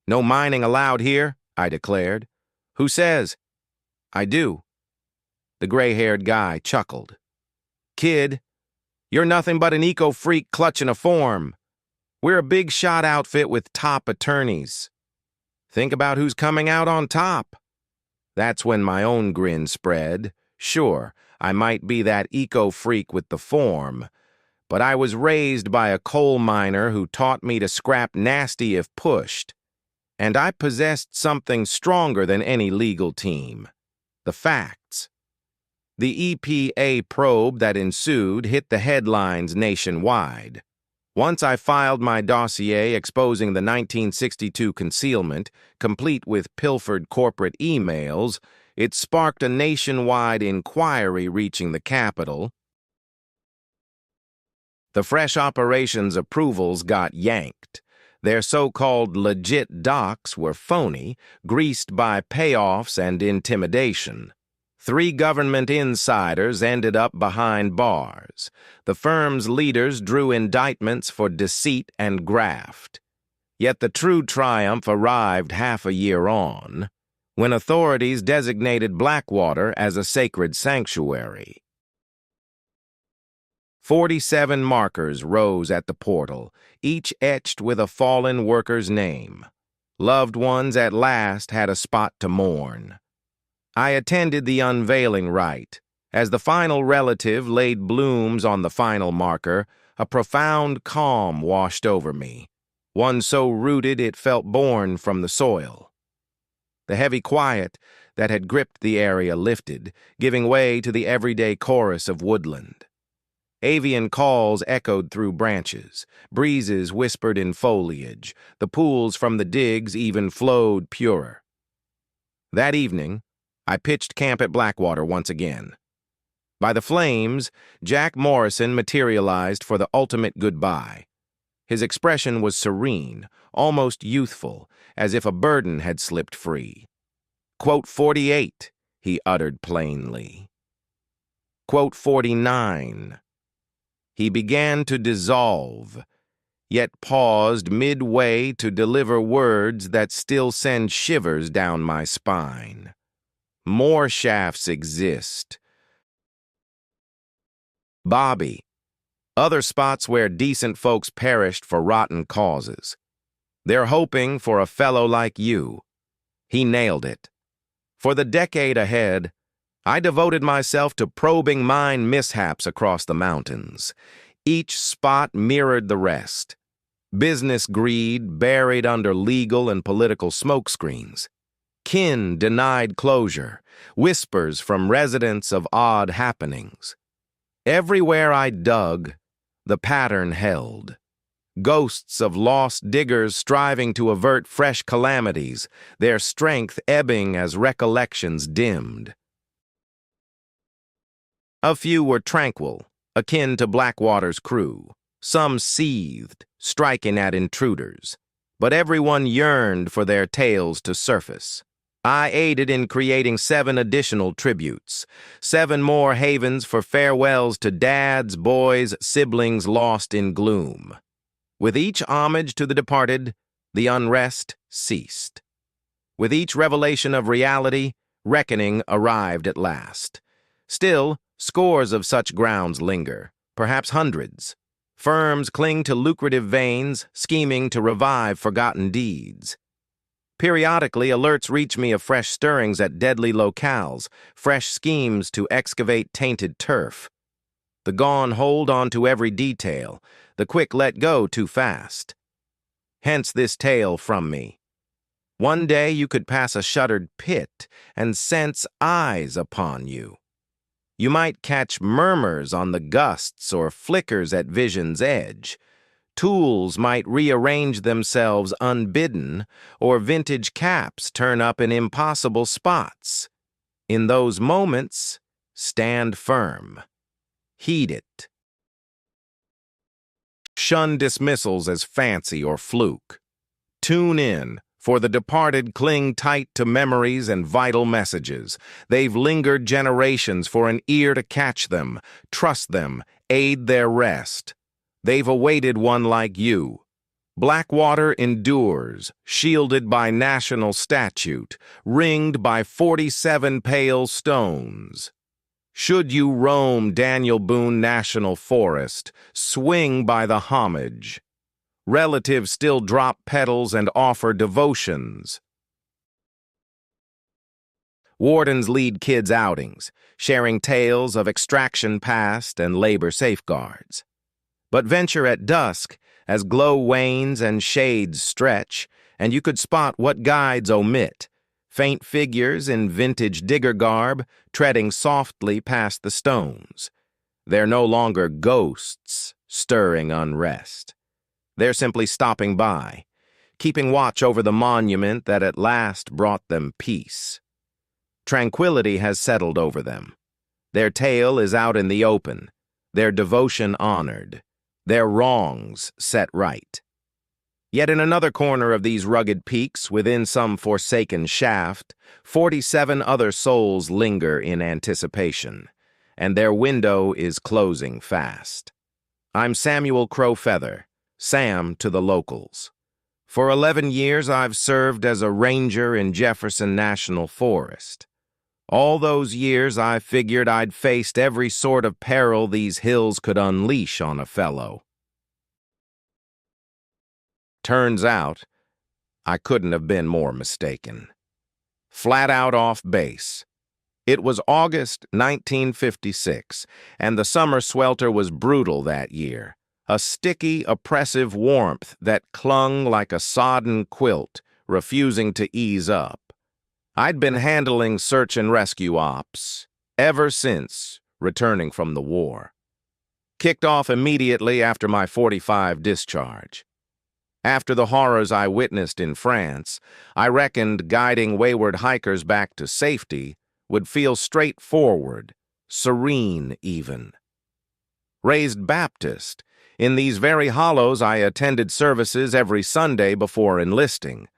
A: "No mining allowed here," I declared. "Who says?" "I do." The gray-haired guy chuckled. "Kid, you're nothing but an eco-freak clutching a form. We're a big-shot outfit with top attorneys. Think about who's coming out on top." That's when my own grin spread. Sure, I might be that eco-freak with the form, but I was raised by a coal miner who taught me to scrap nasty if pushed, and I possessed something stronger than any legal team: the facts. The EPA probe that ensued hit the headlines nationwide. Once I filed my dossier exposing the 1962 concealment, complete with pilfered corporate emails, it sparked a nationwide inquiry reaching the Capitol. The fresh operations approvals got yanked. Their so-called legit docs were phony, greased by payoffs and intimidation. 3 government insiders ended up behind bars. The firm's leaders drew indictments for deceit and graft. Yet the true triumph arrived half a year on, when authorities designated Blackwater as a sacred sanctuary. 47 markers rose at the portal, each etched with a fallen worker's name. Loved ones at last had a spot to mourn. I attended the unveiling rite. As the final relative laid blooms on the final marker, a profound calm washed over me, one so rooted it felt born from the soil. The heavy quiet that had gripped the area lifted, giving way to the everyday chorus of woodland. Avian calls echoed through branches, breezes whispered in foliage, the pools from the digs even flowed purer. That evening, I pitched camp at Blackwater once again. By the flames, Jack Morrison materialized for the ultimate goodbye. His expression was serene, almost youthful, as if a burden had slipped free. Quote 48, he uttered plainly. Quote 49. He began to dissolve, yet paused midway to deliver words that still send shivers down my spine. More shafts exist. Bobby. Other spots where decent folks perished for rotten causes. They're hoping for a fellow like you. He nailed it. For the decade ahead, I devoted myself to probing mine mishaps across the mountains. Each spot mirrored the rest. Business greed buried under legal and political smokescreens. Kin denied closure, whispers from residents of odd happenings. Everywhere I dug, the pattern held. Ghosts of lost diggers striving to avert fresh calamities, their strength ebbing as recollections dimmed. A few were tranquil, akin to Blackwater's crew. Some seethed, striking at intruders. But everyone yearned for their tales to surface. I aided in creating 7 additional tributes, 7 more havens for farewells to dads, boys, siblings lost in gloom. With each homage to the departed, the unrest ceased. With each revelation of reality, reckoning arrived at last. Still, scores of such grounds linger, perhaps hundreds. Firms cling to lucrative veins, scheming to revive forgotten deeds. Periodically, alerts reach me of fresh stirrings at deadly locales, fresh schemes to excavate tainted turf. The gone hold on to every detail, the quick let go too fast. Hence this tale from me. One day you could pass a shuttered pit and sense eyes upon you. You might catch murmurs on the gusts or flickers at vision's edge. Tools might rearrange themselves unbidden, or vintage caps turn up in impossible spots. In those moments, stand firm. Heed it. Shun dismissals as fancy or fluke. Tune in, for the departed cling tight to memories and vital messages. They've lingered generations for an ear to catch them, trust them, aid their rest. They've awaited one like you. Blackwater endures, shielded by national statute, ringed by 47 pale stones. Should you roam Daniel Boone National Forest, swing by the homage. Relatives still drop petals and offer devotions. Wardens lead kids' outings, sharing tales of extraction past and labor safeguards. But venture at dusk as glow wanes and shades stretch, and you could spot what guides omit. Faint figures in vintage digger garb, treading softly past the stones. They're no longer ghosts, stirring unrest. They're simply stopping by, keeping watch over the monument that at last brought them peace. Tranquility has settled over them. Their tale is out in the open, their devotion honored, their wrongs set right. Yet in another corner of these rugged peaks, within some forsaken shaft, 47 other souls linger in anticipation, and their window is closing fast. I'm Samuel Crowfeather, Sam to the locals. For 11 years I've served as a ranger in Jefferson National Forest. All those years I figured I'd faced every sort of peril these hills could unleash on a fellow. Turns out, I couldn't have been more mistaken. Flat out off base. It was August 1956, and the summer swelter was brutal that year. A sticky, oppressive warmth that clung like a sodden quilt, refusing to ease up. I'd been handling search and rescue ops ever since returning from the war. Kicked off immediately after my 45 discharge. After the horrors I witnessed in France, I reckoned guiding wayward hikers back to safety would feel straightforward, serene even. Raised Baptist, in these very hollows I attended services every Sunday before enlisting.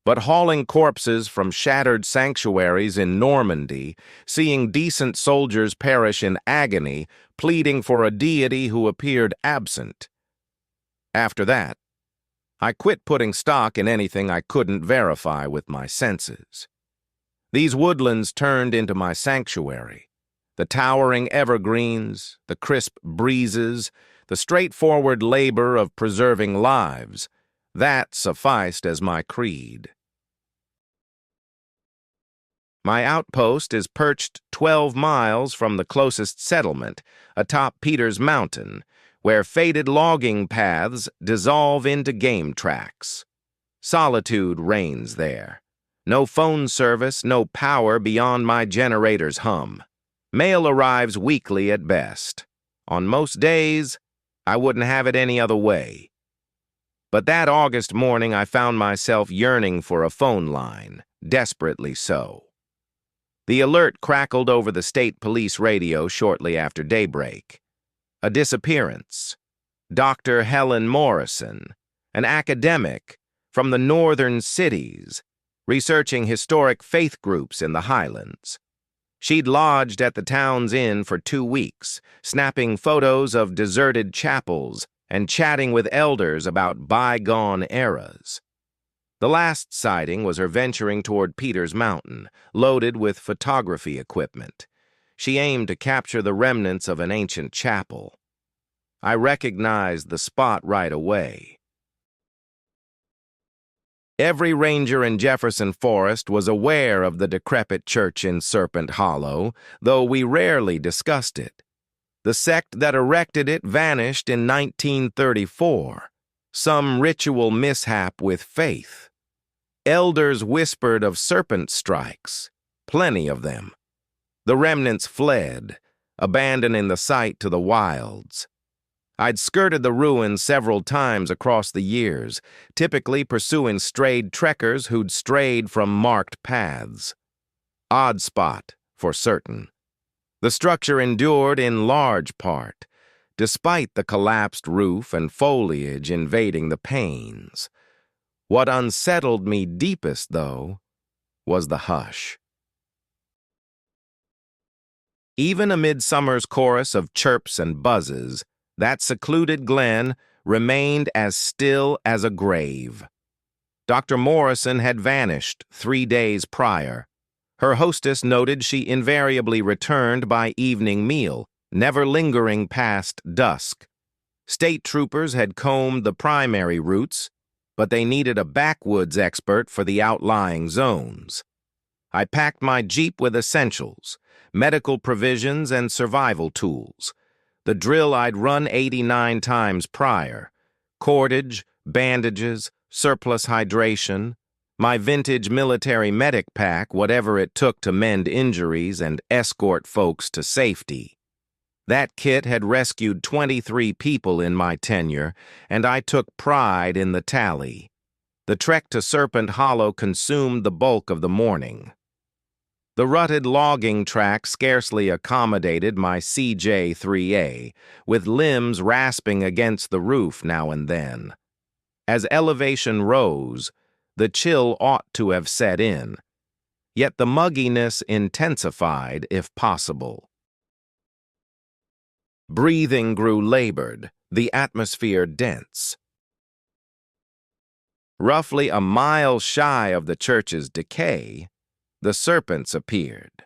A: But hauling corpses from shattered sanctuaries in Normandy, seeing decent soldiers perish in agony, pleading for a deity who appeared absent. After that, I quit putting stock in anything I couldn't verify with my senses. These woodlands turned into my sanctuary. The towering evergreens, the crisp breezes, the straightforward labor of preserving lives, that sufficed as my creed. My outpost is perched 12 miles from the closest settlement, atop Peters Mountain, where faded logging paths dissolve into game tracks. Solitude reigns there. No phone service, no power beyond my generator's hum. Mail arrives weekly at best. On most days, I wouldn't have it any other way. But that August morning I found myself yearning for a phone line, desperately so. The alert crackled over the state police radio shortly after daybreak. A disappearance. Dr. Helen Morrison, an academic from the northern cities, researching historic faith groups in the Highlands. She'd lodged at the town's inn for 2 weeks, snapping photos of deserted chapels and chatting with elders about bygone eras. The last sighting was her venturing toward Peters Mountain, loaded with photography equipment. She aimed to capture the remnants of an ancient chapel. I recognized the spot right away. Every ranger in Jefferson Forest was aware of the decrepit church in Serpent Hollow, though we rarely discussed it. The sect that erected it vanished in 1934, some ritual mishap with faith. Elders whispered of serpent strikes, plenty of them. The remnants fled, abandoning the site to the wilds. I'd skirted the ruins several times across the years, typically pursuing strayed trekkers who'd strayed from marked paths. Odd spot, for certain. The structure endured in large part, despite the collapsed roof and foliage invading the panes. What unsettled me deepest, though, was the hush. Even amid summer's chorus of chirps and buzzes, that secluded glen remained as still as a grave. Dr. Morrison had vanished 3 days prior. Her hostess noted she invariably returned by evening meal, never lingering past dusk. State troopers had combed the primary routes, but they needed a backwoods expert for the outlying zones. I packed my Jeep with essentials, medical provisions, and survival tools. The drill I'd run 89 times prior. Cordage, bandages, surplus hydration, my vintage military medic pack, whatever it took to mend injuries and escort folks to safety. That kit had rescued 23 people in my tenure, and I took pride in the tally. The trek to Serpent Hollow consumed the bulk of the morning. The rutted logging track scarcely accommodated my CJ-3A, with limbs rasping against the roof now and then. As elevation rose, the chill ought to have set in, yet the mugginess intensified if possible. Breathing grew labored, the atmosphere dense. Roughly a mile shy of the church's decay, the serpents appeared.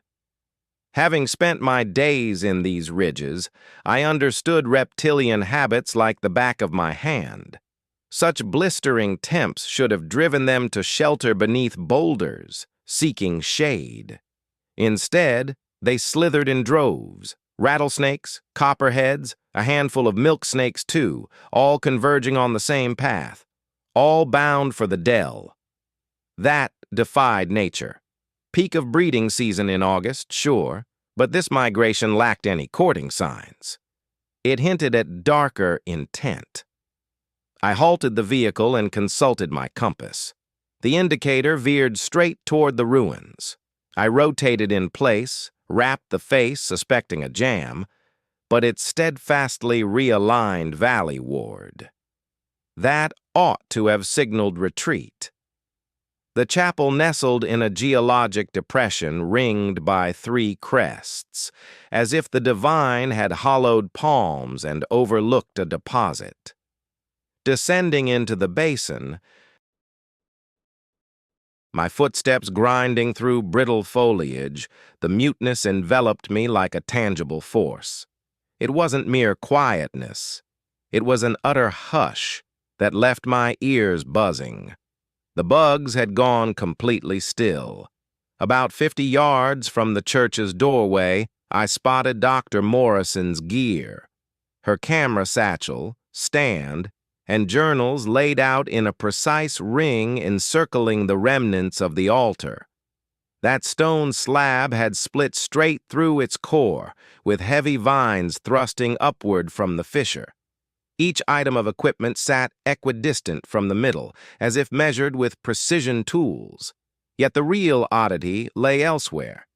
A: Having spent my days in these ridges, I understood reptilian habits like the back of my hand. Such blistering temps should have driven them to shelter beneath boulders, seeking shade. Instead, they slithered in droves. Rattlesnakes, copperheads, a handful of milk snakes too, all converging on the same path, all bound for the dell. That defied nature. Peak of breeding season in August, sure, but this migration lacked any courting signs. It hinted at darker intent. I halted the vehicle and consulted my compass. The indicator veered straight toward the ruins. I rotated in place, rapped the face, suspecting a jam, but it steadfastly realigned valley-ward. That ought to have signaled retreat. The chapel nestled in a geologic depression ringed by 3 crests, as if the divine had hollowed palms and overlooked a deposit. Descending into the basin, my footsteps grinding through brittle foliage, the muteness enveloped me like a tangible force. It wasn't mere quietness. It was an utter hush that left my ears buzzing. The bugs had gone completely still. About 50 yards from the church's doorway, I spotted Dr. Morrison's gear. Her camera satchel, stand, and journals laid out in a precise ring encircling the remnants of the altar. That stone slab had split straight through its core, with heavy vines thrusting upward from the fissure. Each item of equipment sat equidistant from the middle, as if measured with precision tools. Yet the real oddity lay elsewhere.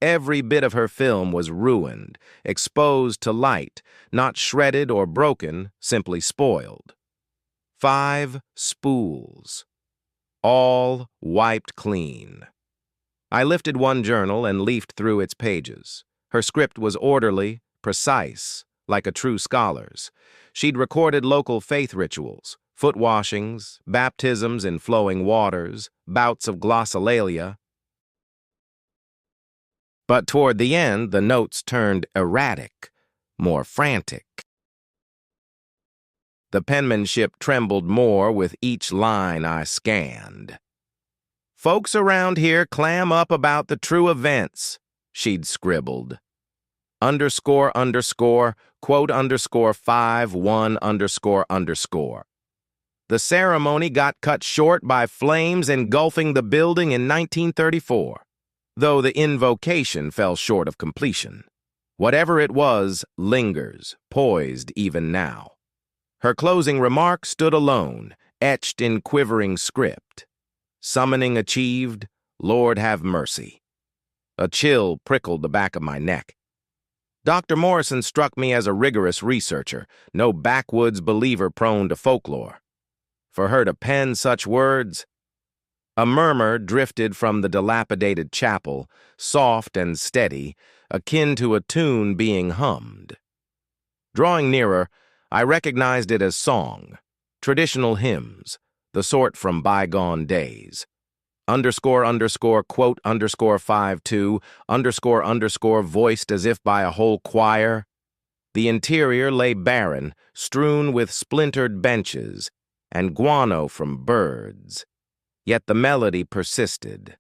A: Every bit of her film was ruined, exposed to light, not shredded or broken, simply spoiled. 5 spools, all wiped clean. I lifted one journal and leafed through its pages. Her script was orderly, precise, like a true scholar's. She'd recorded local faith rituals, foot washings, baptisms in flowing waters, bouts of glossolalia. But toward the end, the notes turned erratic, more frantic. The penmanship trembled more with each line I scanned. "Folks around here clam up about the true events," she'd scribbled. ___, quote _51__. The ceremony got cut short by flames engulfing the building in 1934, though the invocation fell short of completion. Whatever it was lingers, poised even now. Her closing remark stood alone, etched in quivering script. Summoning achieved, Lord have mercy. A chill prickled the back of my neck. Dr. Morrison struck me as a rigorous researcher, no backwoods believer prone to folklore. For her to pen such words, a murmur drifted from the dilapidated chapel, soft and steady, akin to a tune being hummed. Drawing nearer, I recognized it as song, traditional hymns, the sort from bygone days. __, quote _52, __, voiced as if by a whole choir. The interior lay barren, strewn with splintered benches and guano from birds. Yet the melody persisted.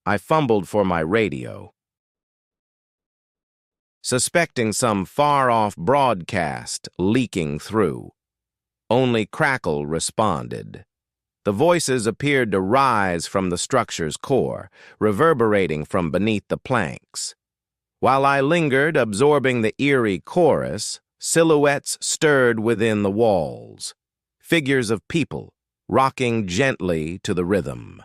A: I fumbled for my radio, suspecting some far-off broadcast leaking through. Only crackle responded. The voices appeared to rise from the structure's core, reverberating from beneath the planks. While I lingered, absorbing the eerie chorus, silhouettes stirred within the walls, figures of people rocking gently to the rhythm.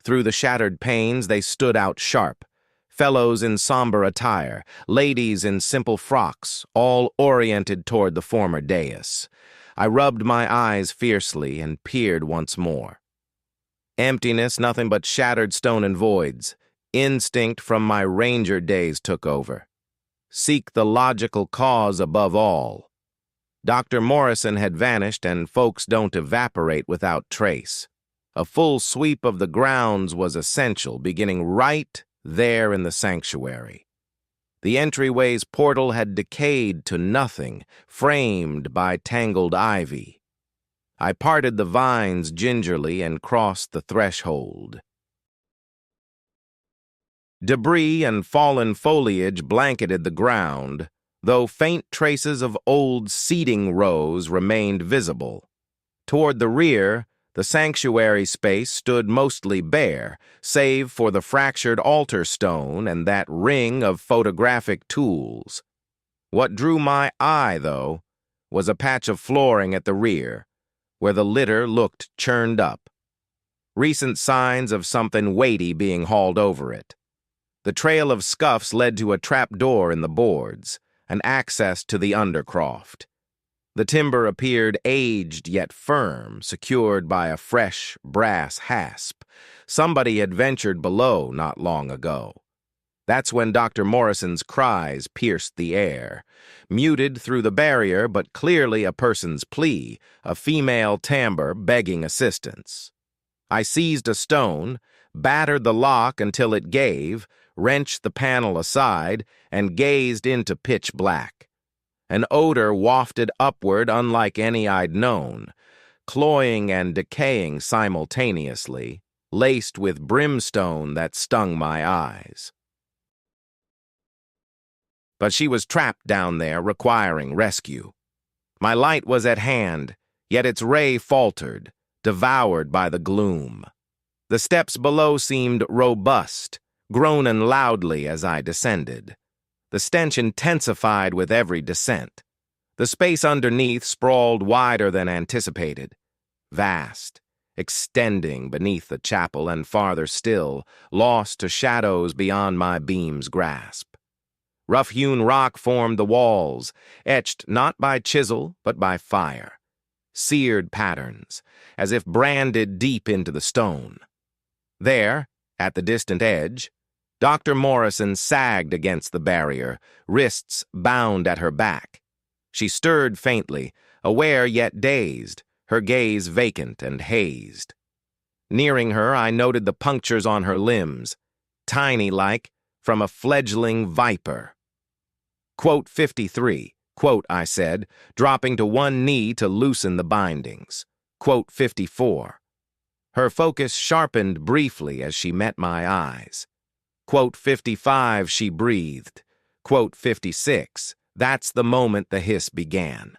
A: Through the shattered panes they stood out sharp, fellows in somber attire, ladies in simple frocks, all oriented toward the former dais. I rubbed my eyes fiercely and peered once more. Emptiness, nothing but shattered stone and voids. Instinct from my ranger days took over. Seek the logical cause above all. Dr. Morrison had vanished, and folks don't evaporate without trace. A full sweep of the grounds was essential, beginning right there in the sanctuary. The entryway's portal had decayed to nothing, framed by tangled ivy. I parted the vines gingerly and crossed the threshold. Debris and fallen foliage blanketed the ground, though faint traces of old seating rows remained visible. Toward the rear, the sanctuary space stood mostly bare, save for the fractured altar stone and that ring of photographic tools. What drew my eye, though, was a patch of flooring at the rear, where the litter looked churned up. Recent signs of something weighty being hauled over it. The trail of scuffs led to a trap door in the boards, an access to the undercroft. The timber appeared aged yet firm, secured by a fresh brass hasp. Somebody had ventured below not long ago. That's when Dr. Morrison's cries pierced the air, muted through the barrier, but clearly a person's plea, a female timbre begging assistance. I seized a stone, battered the lock until it gave, wrenched the panel aside, and gazed into pitch black. An odor wafted upward unlike any I'd known, cloying and decaying simultaneously, laced with brimstone that stung my eyes. But she was trapped down there, requiring rescue. My light was at hand, yet its ray faltered, devoured by the gloom. The steps below seemed robust, groaning loudly as I descended. The stench intensified with every descent. The space underneath sprawled wider than anticipated. Vast, extending beneath the chapel and farther still, lost to shadows beyond my beam's grasp. Rough-hewn rock formed the walls, etched not by chisel but by fire. Seared patterns, as if branded deep into the stone. There, at the distant edge, Dr. Morrison sagged against the barrier, wrists bound at her back. She stirred faintly, aware yet dazed, her gaze vacant and hazed. Nearing her, I noted the punctures on her limbs, tiny-like, from a fledgling viper. Quote 53, quote, I said, dropping to one knee to loosen the bindings. Quote 54. Her focus sharpened briefly as she met my eyes. Quote 55, she breathed. Quote 56, that's the moment the hiss began.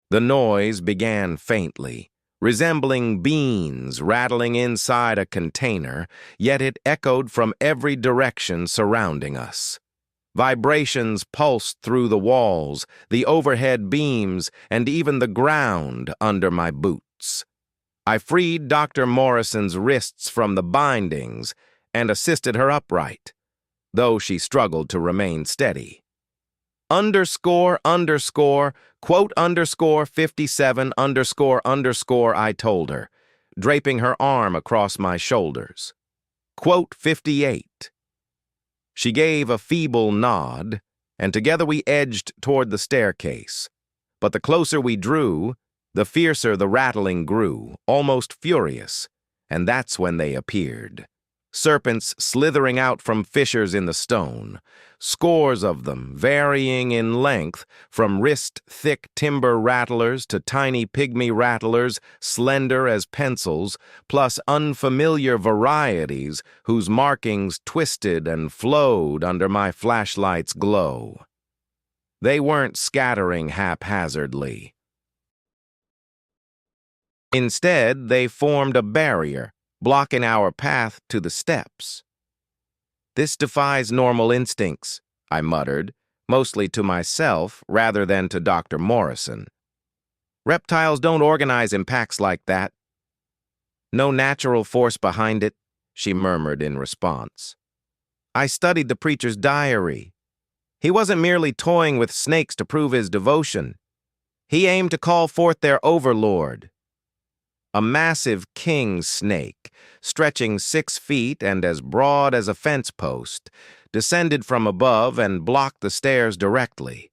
A: The noise began faintly, resembling beans rattling inside a container, yet it echoed from every direction surrounding us. Vibrations pulsed through the walls, the overhead beams, and even the ground under my boots. I freed Dr. Morrison's wrists from the bindings and assisted her upright, though she struggled to remain steady. Underscore, quote underscore 57 underscore, I told her, draping her arm across my shoulders. Quote 58. She gave a feeble nod, and together we edged toward the staircase. But the closer we drew, the fiercer the rattling grew, almost furious, and that's when they appeared. Serpents slithering out from fissures in the stone, scores of them varying in length from wrist-thick timber rattlers to tiny pygmy rattlers slender as pencils, plus unfamiliar varieties whose markings twisted and flowed under my flashlight's glow. They weren't scattering haphazardly. Instead, they formed a barrier, blocking our path to the steps. "This defies normal instincts," I muttered, mostly to myself rather than to Dr. Morrison. "Reptiles don't organize in packs like that." "No natural force behind it," she murmured in response. I studied the preacher's diary. He wasn't merely toying with snakes to prove his devotion. He aimed to call forth their overlord. A massive king snake, stretching 6 feet and as broad as a fence post, descended from above and blocked the stairs directly.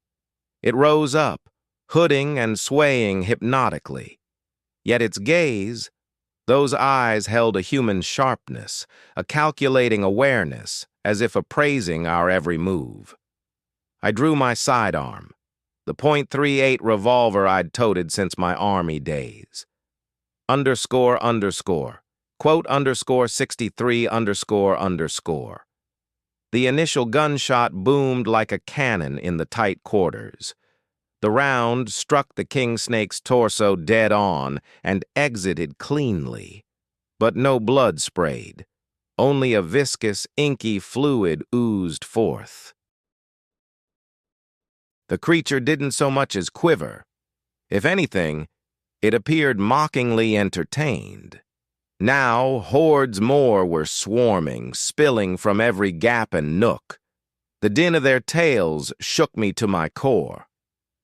A: It rose up, hooding and swaying hypnotically. Yet its gaze, those eyes held a human sharpness, a calculating awareness, as if appraising our every move. I drew my sidearm, the .38 revolver I'd toted since my Army days. Quote underscore 63 underscore. The initial gunshot boomed like a cannon in the tight quarters. The round struck the king snake's torso dead on and exited cleanly. But no blood sprayed. Only a viscous, inky fluid oozed forth. The creature didn't so much as quiver. If anything, it appeared mockingly entertained. Now hordes more were swarming, spilling from every gap and nook. The din of their tails shook me to my core.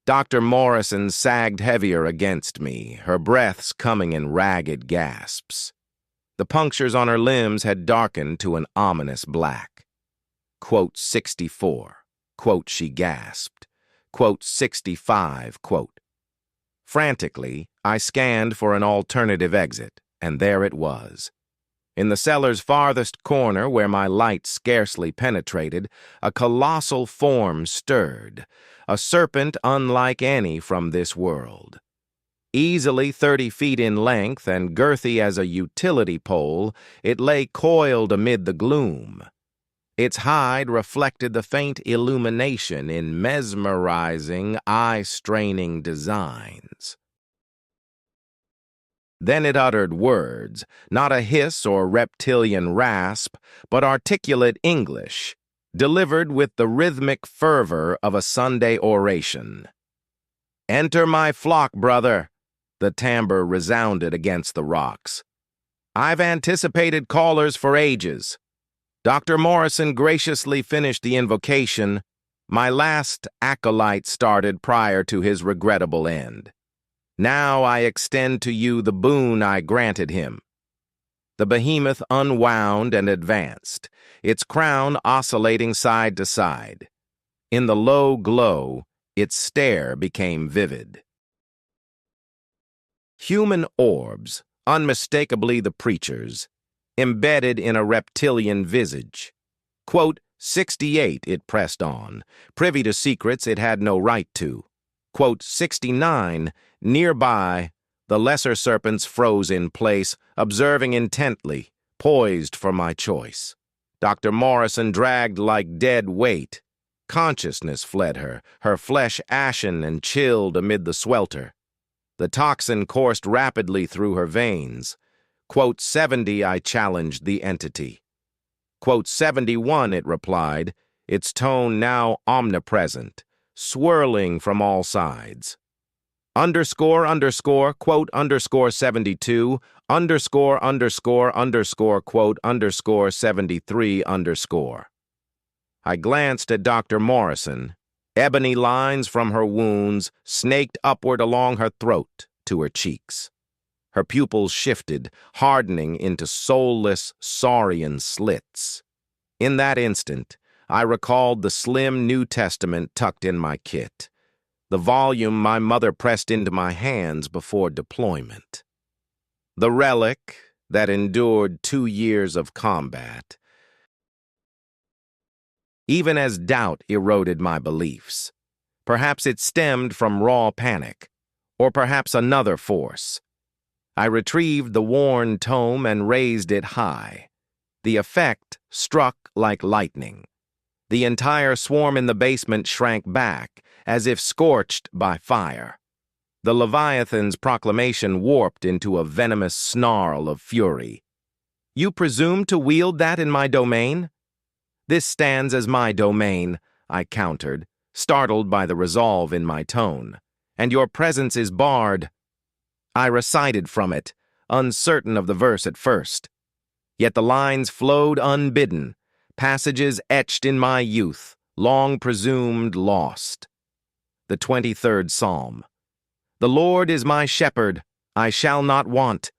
A: Dr. Morrison sagged heavier against me, her breaths coming in ragged gasps. The punctures on her limbs had darkened to an ominous black. Quote 64, quote she gasped, quote 65, quote. Frantically, I scanned for an alternative exit, and there it was. In the cellar's farthest corner, where my light scarcely penetrated, a colossal form stirred, a serpent unlike any from this world. Easily 30 feet in length and girthy as a utility pole, it lay coiled amid the gloom. Its hide reflected the faint illumination in mesmerizing, eye-straining designs. Then it uttered words, not a hiss or reptilian rasp, but articulate English, delivered with the rhythmic fervor of a Sunday oration. "Enter my flock, brother," the timbre resounded against the rocks. "I've anticipated callers for ages." Dr. Morrison graciously finished the invocation. My last acolyte started prior to his regrettable end. Now I extend to you the boon I granted him. The behemoth unwound and advanced, its crown oscillating side to side. In the low glow, its stare became vivid. Human orbs, unmistakably the preacher's, embedded in a reptilian visage. Quote 68, it pressed on, privy to secrets it had no right to. Quote 69, nearby, the lesser serpents froze in place, observing intently, poised for my choice. Dr. Morrison dragged like dead weight. Consciousness fled her, her flesh ashen and chilled amid the swelter. The toxin coursed rapidly through her veins. Quote 70, I challenged the entity. Quote 71, it replied, its tone now omnipresent, swirling from all sides. Underscore, quote, underscore 72, underscore, quote, underscore 73, underscore. I glanced at Dr. Morrison. Ebony lines from her wounds snaked upward along her throat to her cheeks. Her pupils shifted, hardening into soulless, saurian slits. In that instant, I recalled the slim New Testament tucked in my kit, the volume my mother pressed into my hands before deployment. The relic that endured 2 years of combat. Even as doubt eroded my beliefs. Perhaps it stemmed from raw panic, or perhaps another force. I retrieved the worn tome and raised it high. The effect struck like lightning. The entire swarm in the basement shrank back, as if scorched by fire. The Leviathan's proclamation warped into a venomous snarl of fury. "You presume to wield that in my domain?" This stands as my domain, I countered, startled by the resolve in my tone. And your presence is barred. I recited from it, uncertain of the verse at first. Yet the lines flowed unbidden, passages etched in my youth, long presumed lost. The 23rd Psalm. The Lord is my shepherd, I shall not want.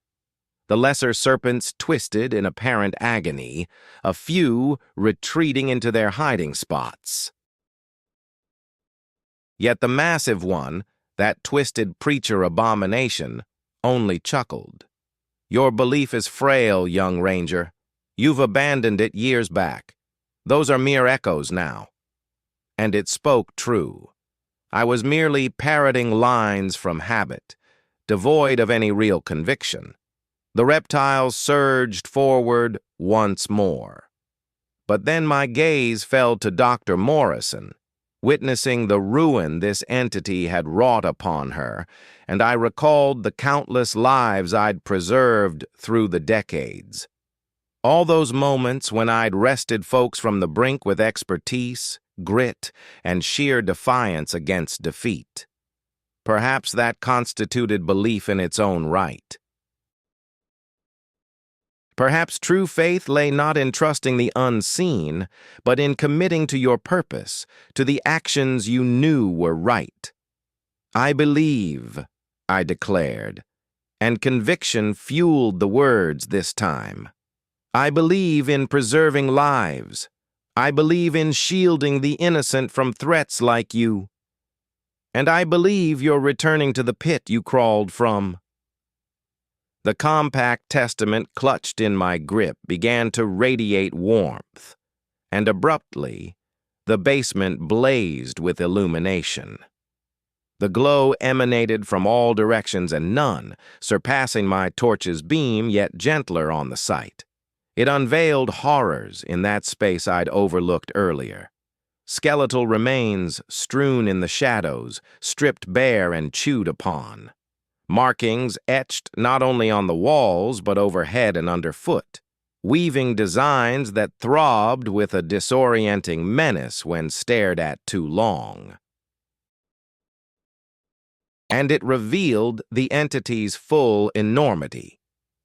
A: The lesser serpents twisted in apparent agony, a few retreating into their hiding spots. Yet the massive one, that twisted preacher abomination, only chuckled. Your belief is frail, young ranger. You've abandoned it years back. Those are mere echoes now. And it spoke true. I was merely parroting lines from habit, devoid of any real conviction. The reptiles surged forward once more. But then my gaze fell to Dr. Morrison, witnessing the ruin this entity had wrought upon her, and I recalled the countless lives I'd preserved through the decades. All those moments when I'd wrested folks from the brink with expertise, grit, and sheer defiance against defeat. Perhaps that constituted belief in its own right. Perhaps true faith lay not in trusting the unseen, but in committing to your purpose, to the actions you knew were right. I believe, I declared, and conviction fueled the words this time. I believe in preserving lives. I believe in shielding the innocent from threats like you. And I believe you're returning to the pit you crawled from. The compact testament clutched in my grip began to radiate warmth, and abruptly, the basement blazed with illumination. The glow emanated from all directions and none, surpassing my torch's beam, yet gentler on the sight. It unveiled horrors in that space I'd overlooked earlier. Skeletal remains strewn in the shadows, stripped bare and chewed upon. Markings etched not only on the walls but overhead and underfoot, weaving designs that throbbed with a disorienting menace when stared at too long. And it revealed the entity's full enormity.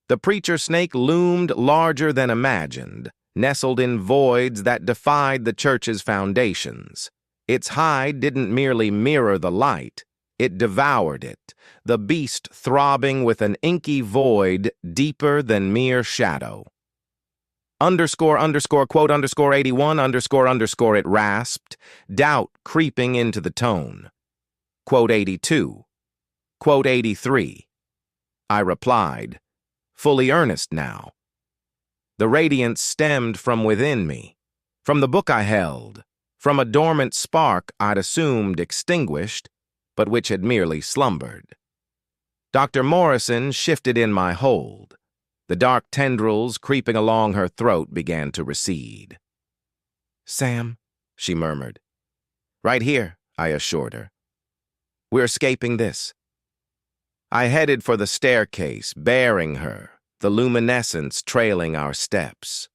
A: The preacher snake loomed larger than imagined, nestled in voids that defied the church's foundations. Its hide didn't merely mirror the light, it devoured it, the beast throbbing with an inky void deeper than mere shadow. Quote 81 it rasped, doubt creeping into the tone. Quote 82. Quote 83. I replied, fully earnest now. The radiance stemmed from within me, from the book I held, from a dormant spark I'd assumed extinguished, but which had merely slumbered. Dr. Morrison shifted in my hold. The dark tendrils creeping along her throat began to recede. "Sam," she murmured. "Right here," I assured her. "We're escaping this." I headed for the staircase, bearing her, the luminescence trailing our steps.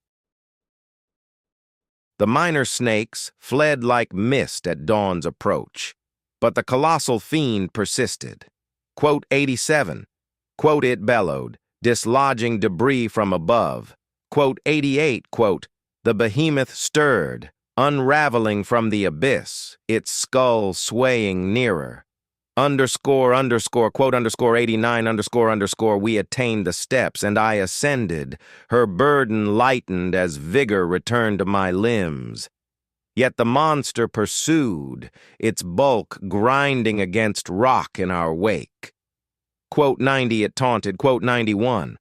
A: The minor snakes fled like mist at dawn's approach, but the colossal fiend persisted. Quote 87. Quote it bellowed, dislodging debris from above. Quote 88. Quote, the behemoth stirred, unraveling from the abyss, its skull swaying nearer. Quote 89 we attained the steps, and I ascended, her burden lightened as vigor returned to my limbs. Yet the monster pursued, its bulk grinding against rock in our wake. Quote 90 it taunted, quote 91.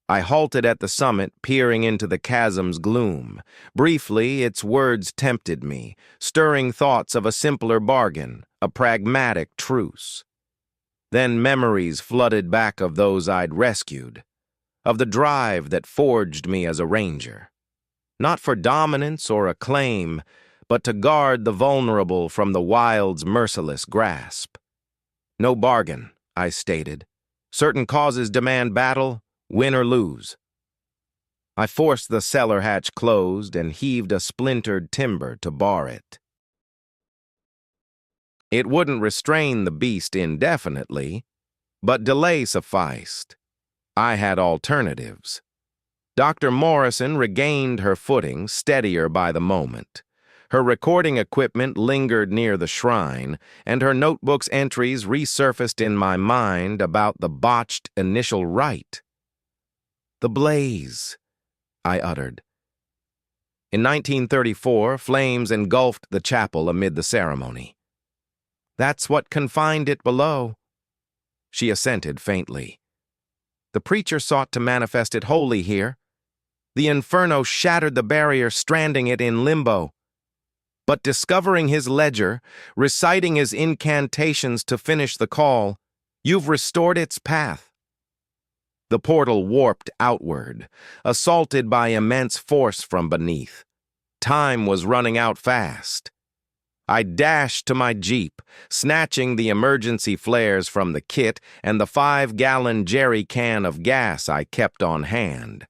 A: I halted at the summit, peering into the chasm's gloom. Briefly, its words tempted me, stirring thoughts of a simpler bargain, a pragmatic truce. Then memories flooded back of those I'd rescued, of the drive that forged me as a ranger. Not for dominance or acclaim, but to guard the vulnerable from the wild's merciless grasp. No bargain, I stated. Certain causes demand battle, win or lose. I forced the cellar hatch closed and heaved a splintered timber to bar it. It wouldn't restrain the beast indefinitely, but delay sufficed. I had alternatives. Dr. Morrison regained her footing, steadier by the moment. Her recording equipment lingered near the shrine, and her notebook's entries resurfaced in my mind about the botched initial rite. "The blaze," I uttered. In 1934, flames engulfed the chapel amid the ceremony. "That's what confined it below." She assented faintly. "The preacher sought to manifest it wholly here. The inferno shattered the barrier, stranding it in limbo. But discovering his ledger, reciting his incantations to finish the call, you've restored its path." The portal warped outward, assaulted by immense force from beneath. Time was running out fast. I dashed to my Jeep, snatching the emergency flares from the kit and the 5-gallon jerry can of gas I kept on hand.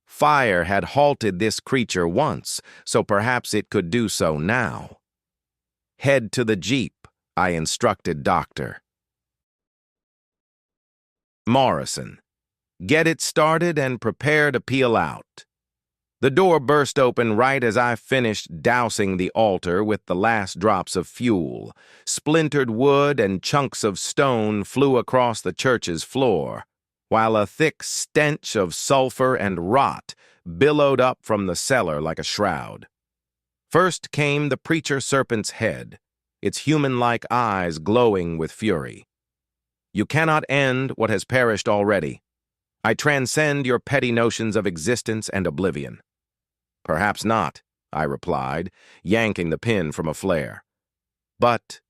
A: Fire had halted this creature once, so perhaps it could do so now. "Head to the Jeep," I instructed Dr. Morrison. "Get it started and prepare to peel out." The door burst open right as I finished dousing the altar with the last drops of fuel. Splintered wood and chunks of stone flew across the church's floor, while a thick stench of sulfur and rot billowed up from the cellar like a shroud. First came the preacher serpent's head, its human-like eyes glowing with fury. "You cannot end what has perished already. I transcend your petty notions of existence and oblivion." "Perhaps not," I replied, yanking the pin from a flare. "But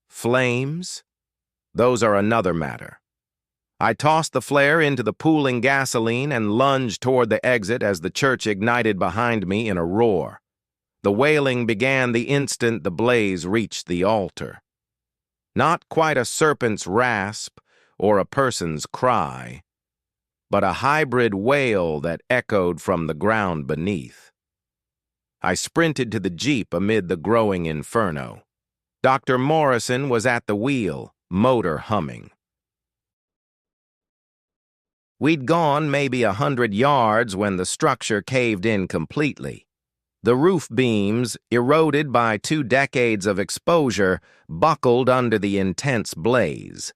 A: flames? Those are another matter." I tossed the flare into the pooling gasoline and lunged toward the exit as the church ignited behind me in a roar. The wailing began the instant the blaze reached the altar. Not quite a serpent's rasp or a person's cry, but a hybrid wail that echoed from the ground beneath. I sprinted to the Jeep amid the growing inferno. Dr. Morrison was at the wheel, motor humming. We'd gone maybe 100 yards when the structure caved in completely. The roof beams, eroded by 2 decades of exposure, buckled under the intense blaze.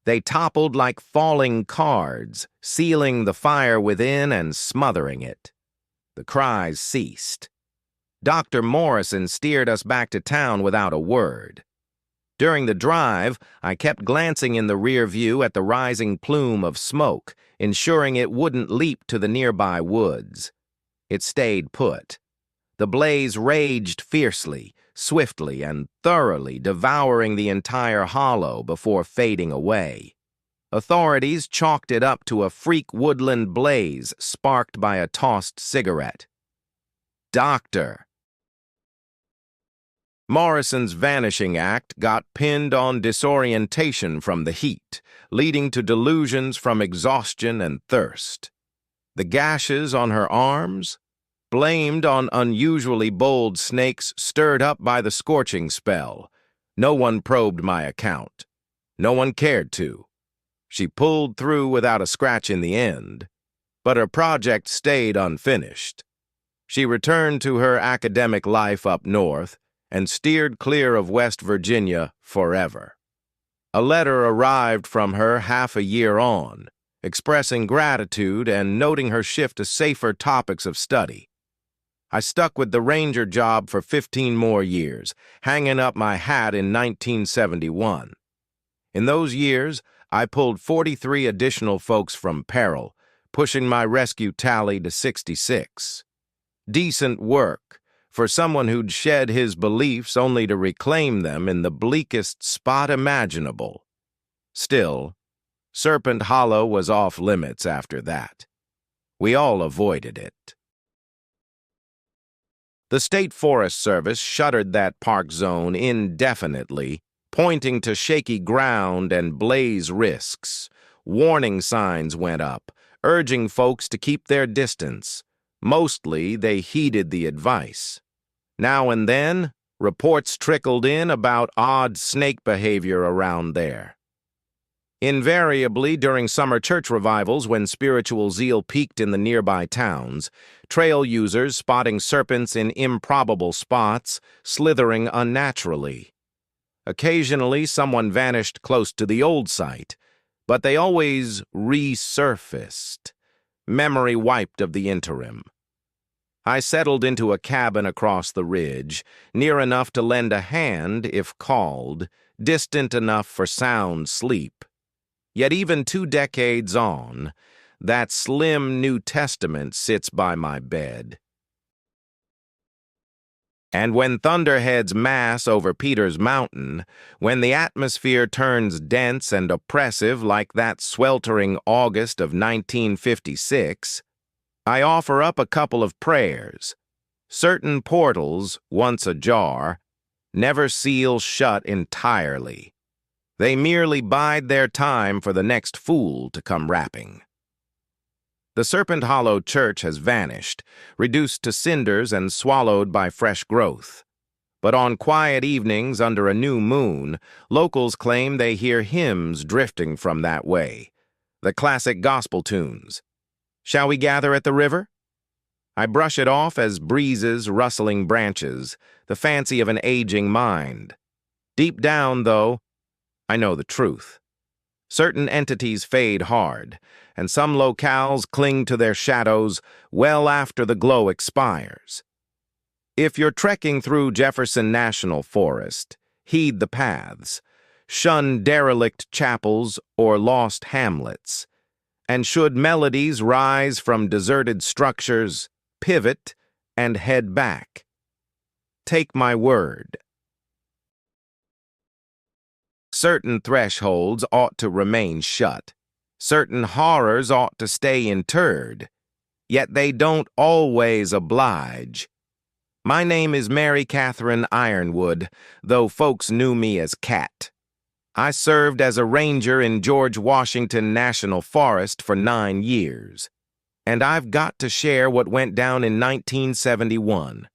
A: They toppled like falling cards, sealing the fire within and smothering it. The cries ceased. Dr. Morrison steered us back to town without a word. During the drive, I kept glancing in the rear view at the rising plume of smoke, ensuring it wouldn't leap to the nearby woods. It stayed put. The blaze raged fiercely, swiftly, and thoroughly, devouring the entire hollow before fading away. Authorities chalked it up to a freak woodland blaze sparked by a tossed cigarette. Dr. Morrison's vanishing act got pinned on disorientation from the heat, leading to delusions from exhaustion and thirst. The gashes on her arms, blamed on unusually bold snakes stirred up by the scorching spell. No one probed my account. No one cared to. She pulled through without a scratch in the end, but her project stayed unfinished. She returned to her academic life up north and steered clear of West Virginia forever. A letter arrived from her half a year on, expressing gratitude and noting her shift to safer topics of study. I stuck with the ranger job for 15 more years, hanging up my hat in 1971. In those years, I pulled 43 additional folks from peril, pushing my rescue tally to 66. Decent work for someone who'd shed his beliefs only to reclaim them in the bleakest spot imaginable. Still, Serpent Hollow was off limits after that. We all avoided it. The State Forest Service shuttered that park zone indefinitely, pointing to shaky ground and blaze risks. Warning signs went up, urging folks to keep their distance. Mostly, they heeded the advice. Now and then, reports trickled in about odd snake behavior around there. Invariably, during summer church revivals when spiritual zeal peaked in the nearby towns, trail users spotting serpents in improbable spots, slithering unnaturally. Occasionally, someone vanished close to the old site, but they always resurfaced, memory wiped of the interim. I settled into a cabin across the ridge, near enough to lend a hand if called, distant enough for sound sleep. Yet even 2 decades on, that slim New Testament sits by my bed. And when thunderheads mass over Peter's Mountain, when the atmosphere turns dense and oppressive like that sweltering August of 1956, I offer up a couple of prayers. Certain portals, once ajar, never seal shut entirely. They merely bide their time for the next fool to come rapping. The Serpent Hollow Church has vanished, reduced to cinders and swallowed by fresh growth. But on quiet evenings under a new moon, locals claim they hear hymns drifting from that way, the classic gospel tunes. Shall we gather at the river? I brush it off as breezes rustling branches, the fancy of an aging mind. Deep down, though, I know the truth. Certain entities fade hard, and some locales cling to their shadows well after the glow expires. If you're trekking through Jefferson National Forest, heed the paths, shun derelict chapels or lost hamlets, and should melodies rise from deserted structures, pivot and head back. Take my word. Certain thresholds ought to remain shut. Certain horrors ought to stay interred. Yet they don't always oblige. My name is Mary Catherine Ironwood, though folks knew me as Cat. I served as a ranger in George Washington National Forest for 9 years. And I've got to share what went down in 1971.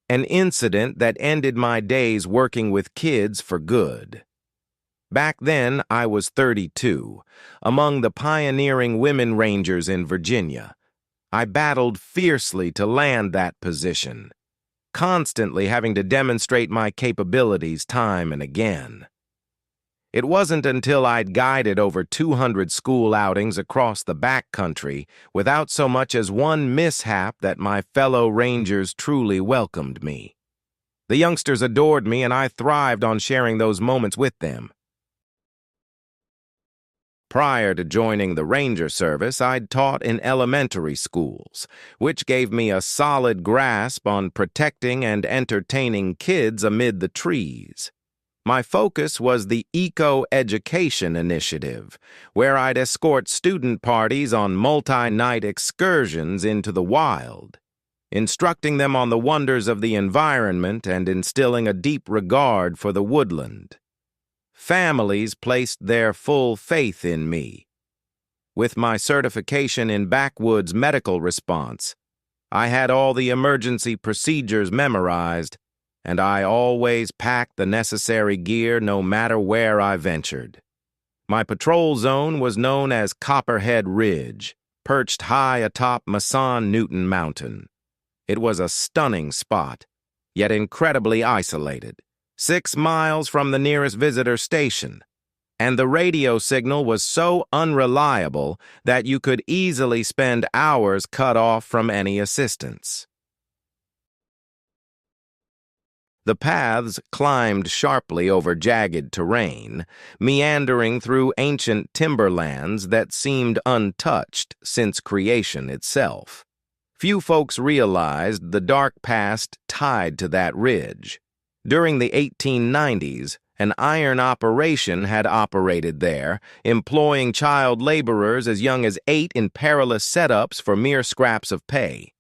A: An incident that ended my days working with kids for good. Back then, I was 32, among the pioneering women rangers in Virginia. I battled fiercely to land that position, constantly having to demonstrate my capabilities time and again. It wasn't until I'd guided over 200 school outings across the backcountry without so much as one mishap that my fellow rangers truly welcomed me. The youngsters adored me, and I thrived on sharing those moments with them. Prior to joining the Ranger Service, I'd taught in elementary schools, which gave me a solid grasp on protecting and entertaining kids amid the trees. My focus was the Eco-Education Initiative, where I'd escort student parties on multi-night excursions into the wild, instructing them on the wonders of the environment and instilling a deep regard for the woodland. Families placed their full faith in me. With my certification in backwoods medical response, I had all the emergency procedures memorized, and I always packed the necessary gear no matter where I ventured. My patrol zone was known as Copperhead Ridge, perched high atop Masson-Newton Mountain. It was a stunning spot, yet incredibly isolated. 6 miles from the nearest visitor station, and the radio signal was so unreliable that you could easily spend hours cut off from any assistance. The paths climbed sharply over jagged terrain, meandering through ancient timberlands that seemed untouched since creation itself. Few folks realized the dark past tied to that ridge. During the 1890s, an iron operation had operated there, employing child laborers as young as 8 in perilous setups for mere scraps of pay.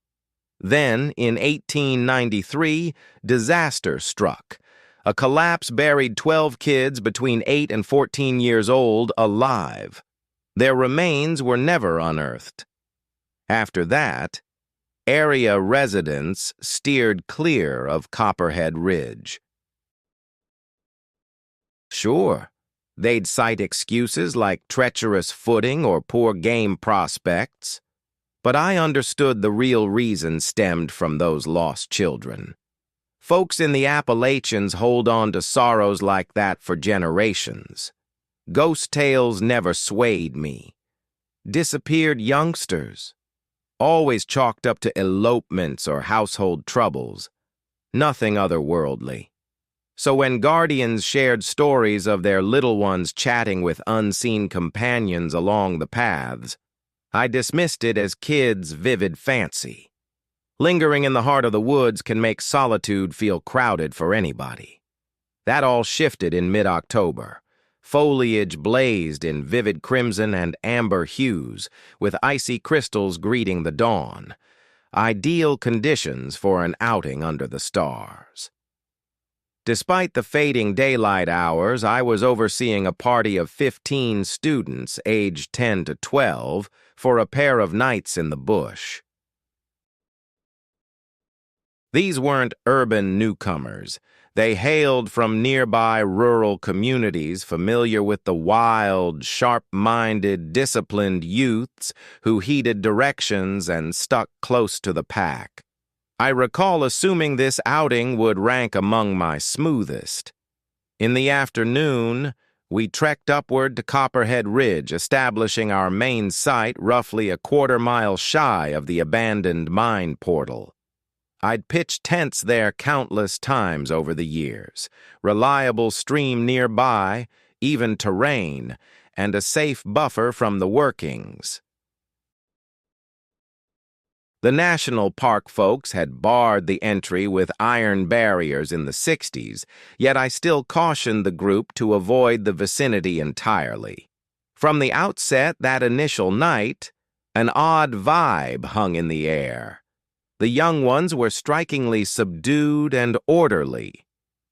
A: Then, in 1893, disaster struck. A collapse buried 12 kids between 8 and 14 years old alive. Their remains were never unearthed. After that, area residents steered clear of Copperhead Ridge. Sure, they'd cite excuses like treacherous footing or poor game prospects, but I understood the real reason stemmed from those lost children. Folks in the Appalachians hold on to sorrows like that for generations. Ghost tales never swayed me. Disappeared youngsters, always chalked up to elopements or household troubles, nothing otherworldly. So when guardians shared stories of their little ones chatting with unseen companions along the paths, I dismissed it as kids' vivid fancy. Lingering in the heart of the woods can make solitude feel crowded for anybody. That all shifted in mid-October. Foliage blazed in vivid crimson and amber hues, with icy crystals greeting the dawn. Ideal conditions for an outing under the stars. Despite the fading daylight hours, I was overseeing a party of 15 students aged 10 to 12 for a pair of nights in the bush. These weren't urban newcomers. They hailed from nearby rural communities familiar with the wild, sharp-minded, disciplined youths who heeded directions and stuck close to the pack. I recall assuming this outing would rank among my smoothest. In the afternoon, we trekked upward to Copperhead Ridge, establishing our main site roughly a quarter-mile shy of the abandoned mine portal. I'd pitched tents there countless times over the years, reliable stream nearby, even terrain, and a safe buffer from the workings. The national park folks had barred the entry with iron barriers in the 60s, yet I still cautioned the group to avoid the vicinity entirely. From the outset that initial night, an odd vibe hung in the air. The young ones were strikingly subdued and orderly.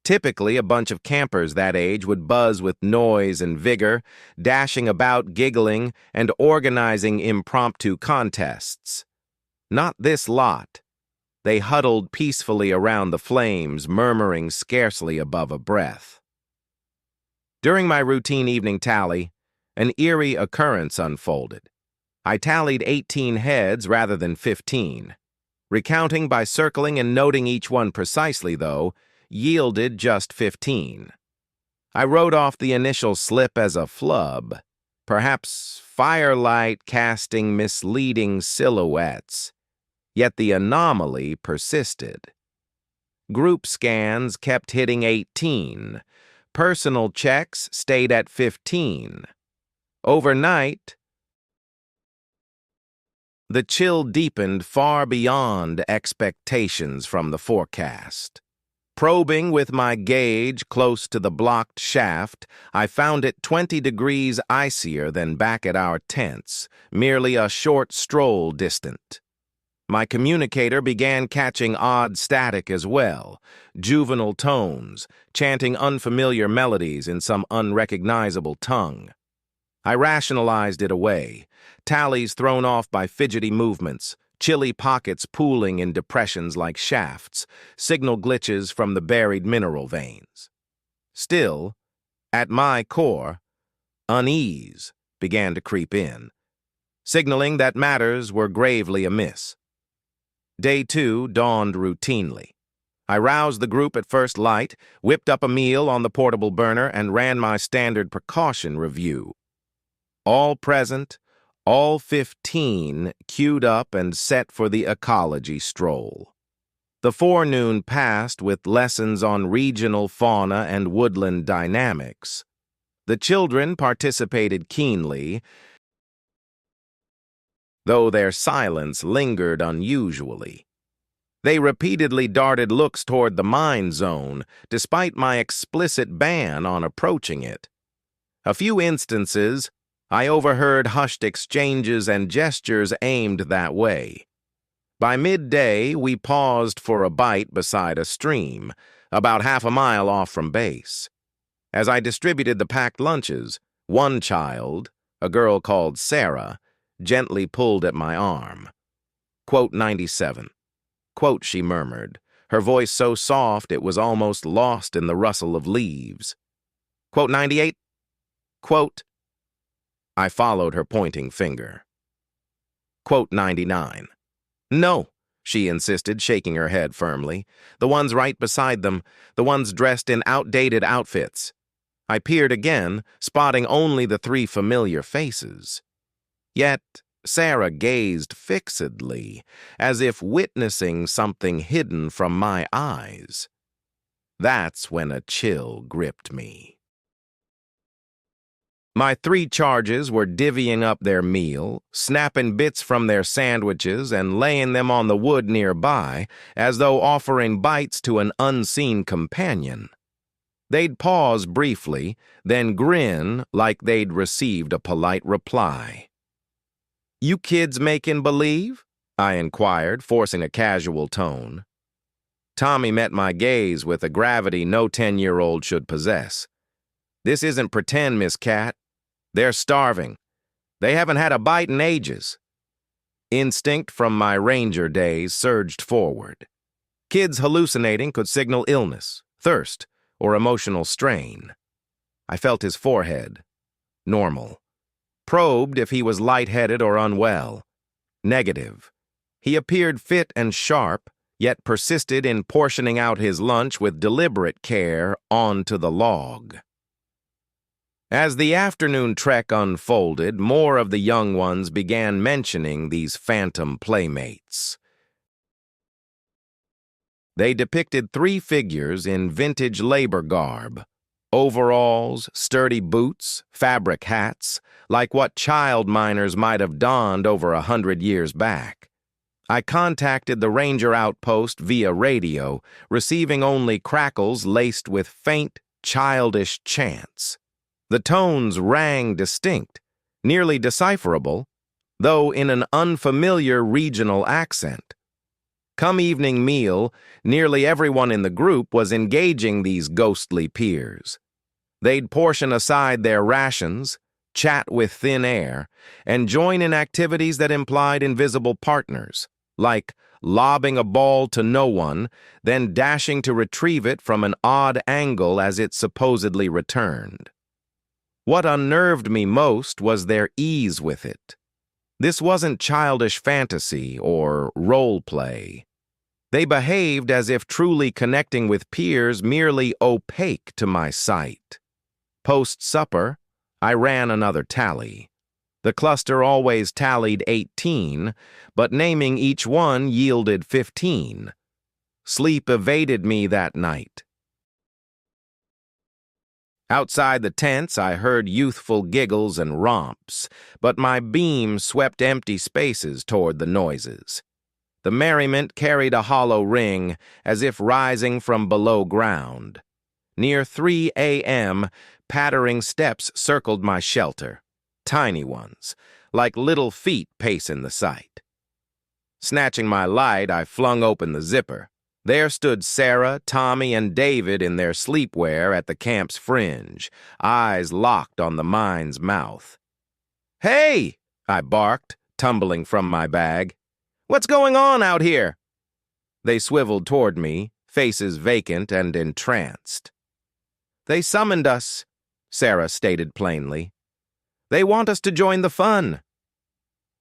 A: Typically, a bunch of campers that age would buzz with noise and vigor, dashing about, giggling, and organizing impromptu contests. Not this lot. They huddled peacefully around the flames, murmuring scarcely above a breath. During my routine evening tally, an eerie occurrence unfolded. I tallied 18 heads rather than 15. Recounting by circling and noting each one precisely, though, yielded just 15. I wrote off the initial slip as a flub, perhaps firelight casting misleading silhouettes. Yet the anomaly persisted. Group scans kept hitting 18. Personal checks stayed at 15. Overnight, the chill deepened far beyond expectations from the forecast. Probing with my gauge close to the blocked shaft, I found it 20 degrees icier than back at our tents, merely a short stroll distant. My communicator began catching odd static as well, juvenile tones, chanting unfamiliar melodies in some unrecognizable tongue. I rationalized it away, tallies thrown off by fidgety movements, chilly pockets pooling in depressions like shafts, signal glitches from the buried mineral veins. Still, at my core, unease began to creep in, signaling that matters were gravely amiss. Day 2 dawned routinely. I roused the group at first light, whipped up a meal on the portable burner, and ran my standard precaution review. All present, all 15 queued up and set for the ecology stroll. The forenoon passed with lessons on regional fauna and woodland dynamics. The children participated keenly, though their silence lingered unusually. They repeatedly darted looks toward the mine zone, despite my explicit ban on approaching it. A few instances, I overheard hushed exchanges and gestures aimed that way. By midday, we paused for a bite beside a stream, about half a mile off from base. As I distributed the packed lunches, one child, a girl called Sarah, gently pulled at my arm. Quote 97. Quote, she murmured, her voice so soft it was almost lost in the rustle of leaves. Quote 98. Quote. I followed her pointing finger. Quote 99. No, she insisted, shaking her head firmly. The ones right beside them, the ones dressed in outdated outfits. I peered again, spotting only the three familiar faces. Yet Sarah gazed fixedly, as if witnessing something hidden from my eyes. That's when a chill gripped me. My three charges were divvying up their meal, snapping bits from their sandwiches and laying them on the wood nearby, as though offering bites to an unseen companion. They'd pause briefly, then grin like they'd received a polite reply. "You kids making believe?" I inquired, forcing a casual tone. Tommy met my gaze with a gravity no 10-year-old should possess. "This isn't pretend, Miss Cat. They're starving. They haven't had a bite in ages." Instinct from my ranger days surged forward. Kids hallucinating could signal illness, thirst, or emotional strain. I felt his forehead. Normal. Probed if he was lightheaded or unwell. Negative. He appeared fit and sharp, yet persisted in portioning out his lunch with deliberate care onto the log. As the afternoon trek unfolded, more of the young ones began mentioning these phantom playmates. They depicted three figures in vintage labor garb, overalls, sturdy boots, fabric hats, like what child miners might have donned over 100 years back. I contacted the ranger outpost via radio, receiving only crackles laced with faint, childish chants. The tones rang distinct, nearly decipherable, though in an unfamiliar regional accent. Come evening meal, nearly everyone in the group was engaging these ghostly peers. They'd portion aside their rations, chat with thin air, and join in activities that implied invisible partners, like lobbing a ball to no one, then dashing to retrieve it from an odd angle as it supposedly returned. What unnerved me most was their ease with it. This wasn't childish fantasy or role play. They behaved as if truly connecting with peers merely opaque to my sight. Post-supper, I ran another tally. The cluster always tallied 18, but naming each one yielded 15. Sleep evaded me that night. Outside the tents, I heard youthful giggles and romps, but my beam swept empty spaces toward the noises. The merriment carried a hollow ring, as if rising from below ground. Near 3 a.m., pattering steps circled my shelter, tiny ones, like little feet pacing the site. Snatching my light, I flung open the zipper. There stood Sarah, Tommy, and David in their sleepwear at the camp's fringe, eyes locked on the mine's mouth. "Hey!" I barked, tumbling from my bag. "What's going on out here?" They swiveled toward me, faces vacant and entranced. "They summoned us," Sarah stated plainly. "They want us to join the fun."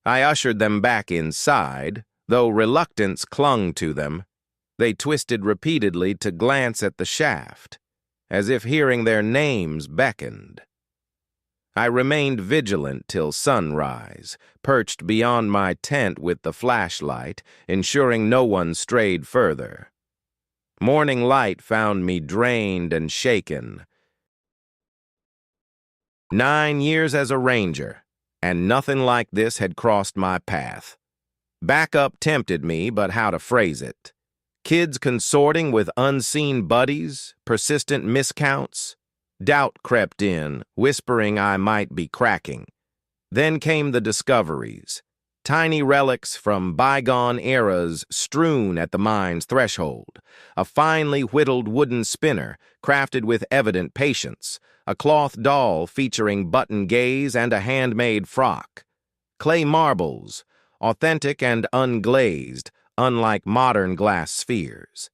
A: I ushered them back inside, though reluctance clung to them. They twisted repeatedly to glance at the shaft, as if hearing their names beckoned. I remained vigilant till sunrise, perched beyond my tent with the flashlight, ensuring no one strayed further. Morning light found me drained and shaken. 9 years as a ranger, and nothing like this had crossed my path. Backup tempted me, but how to phrase it? Kids consorting with unseen buddies, persistent miscounts. Doubt crept in, whispering I might be cracking. Then came the discoveries. Tiny relics from bygone eras strewn at the mine's threshold. A finely whittled wooden spinner, crafted with evident patience. A cloth doll featuring button gaze and a handmade frock. Clay marbles, authentic and unglazed, unlike modern glass spheres.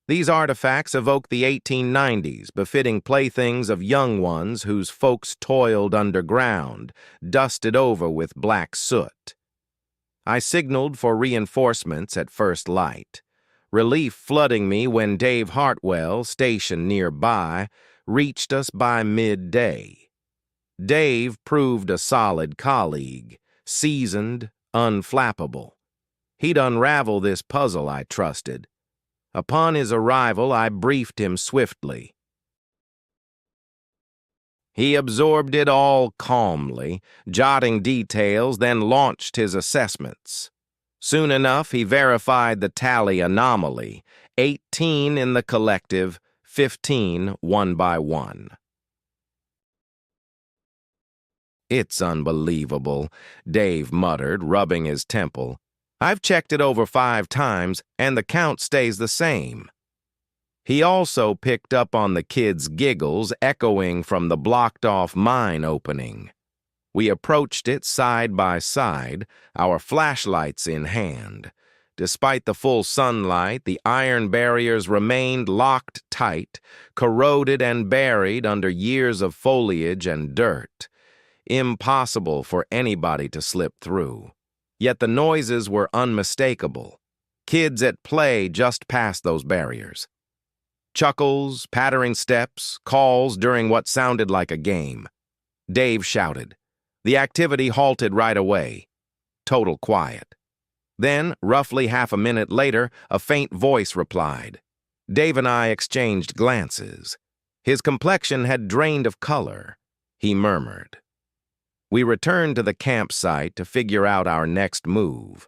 A: These artifacts evoke the 1890s, befitting playthings of young ones whose folks toiled underground, dusted over with black soot. I signaled for reinforcements at first light, relief flooding me when Dave Hartwell, stationed nearby, reached us by midday. Dave proved a solid colleague, seasoned, unflappable. He'd unravel this puzzle, I trusted. Upon his arrival, I briefed him swiftly. He absorbed it all calmly, jotting details, then launched his assessments. Soon enough, he verified the tally anomaly, 18 in the collective, 15 one by one. "It's unbelievable," Dave muttered, rubbing his temple. "I've checked it over 5 times, and the count stays the same." He also picked up on the kids' giggles echoing from the blocked-off mine opening. We approached it side by side, our flashlights in hand. Despite the full sunlight, the iron barriers remained locked tight, corroded and buried under years of foliage and dirt. Impossible for anybody to slip through. Yet the noises were unmistakable. Kids at play just past those barriers. Chuckles, pattering steps, calls during what sounded like a game. Dave shouted. The activity halted right away. Total quiet. Then, roughly half a minute later, a faint voice replied. Dave and I exchanged glances. His complexion had drained of color. He murmured. We returned to the campsite to figure out our next move,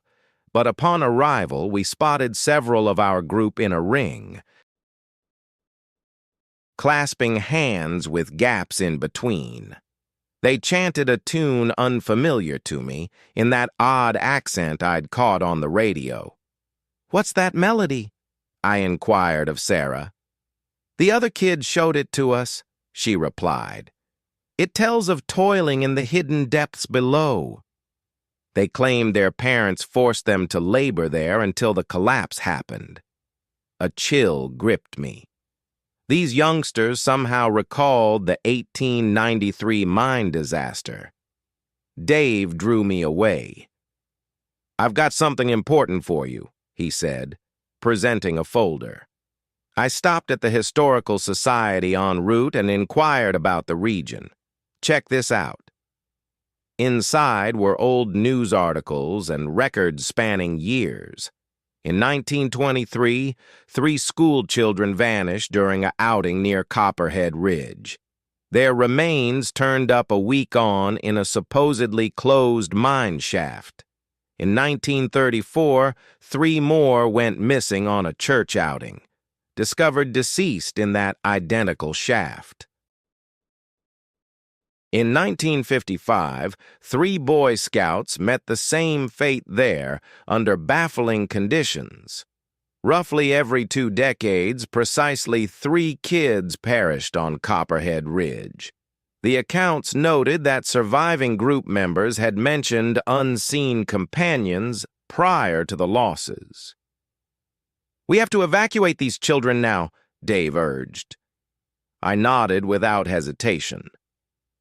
A: but upon arrival we spotted several of our group in a ring, clasping hands with gaps in between. They chanted a tune unfamiliar to me, in that odd accent I'd caught on the radio. "What's that melody?" I inquired of Sarah. "The other kids showed it to us," she replied. "It tells of toiling in the hidden depths below." They claimed their parents forced them to labor there until the collapse happened. A chill gripped me. These youngsters somehow recalled the 1893 mine disaster. Dave drew me away. "I've got something important for you," he said, presenting a folder. I stopped at the Historical Society en route and inquired about the region. Check this out. Inside were old news articles and records spanning years. In 1923, 3 school children vanished during an outing near Copperhead Ridge. Their remains turned up a week on in a supposedly closed mine shaft. In 1934, 3 more went missing on a church outing, discovered deceased in that identical shaft. In 1955, 3 Boy Scouts met the same fate there under baffling conditions. Roughly every 2 decades, precisely 3 kids perished on Copperhead Ridge. The accounts noted that surviving group members had mentioned unseen companions prior to the losses. "We have to evacuate these children now," Dave urged. I nodded without hesitation.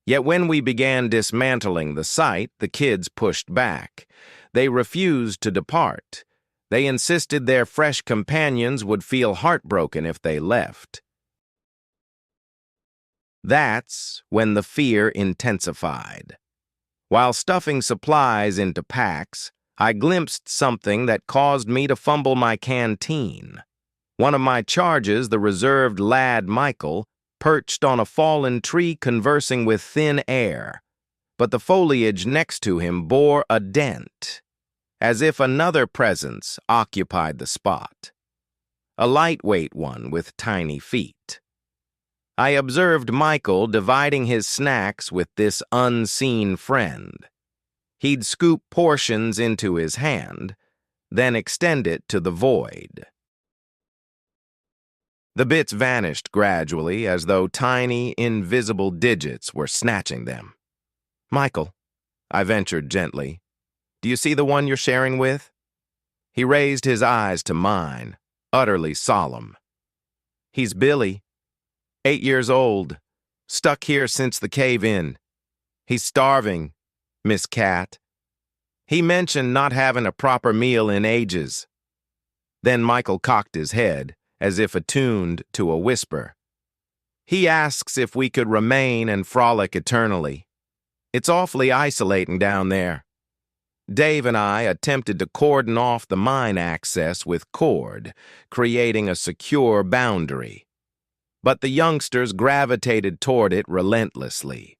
A: Yet when we began dismantling the site, the kids pushed back. They refused to depart. They insisted their fresh companions would feel heartbroken if they left. That's when the fear intensified. While stuffing supplies into packs, I glimpsed something that caused me to fumble my canteen. One of my charges, the reserved lad Michael, perched on a fallen tree conversing with thin air, but the foliage next to him bore a dent, as if another presence occupied the spot. A lightweight one with tiny feet. I observed Michael dividing his snacks with this unseen friend. He'd scoop portions into his hand, then extend it to the void. The bits vanished gradually, as though tiny, invisible digits were snatching them. "Michael," I ventured gently, Do you see the one you're sharing with? He raised his eyes to mine, utterly solemn. He's Billy, 8 years old, stuck here since the cave-in. He's starving, Miss Cat. He mentioned not having a proper meal in ages. Then Michael cocked his head, as if attuned to a whisper. He asks if we could remain and frolic eternally. It's awfully isolating down there. Dave and I attempted to cordon off the mine access with cord, creating a secure boundary. But the youngsters gravitated toward it relentlessly.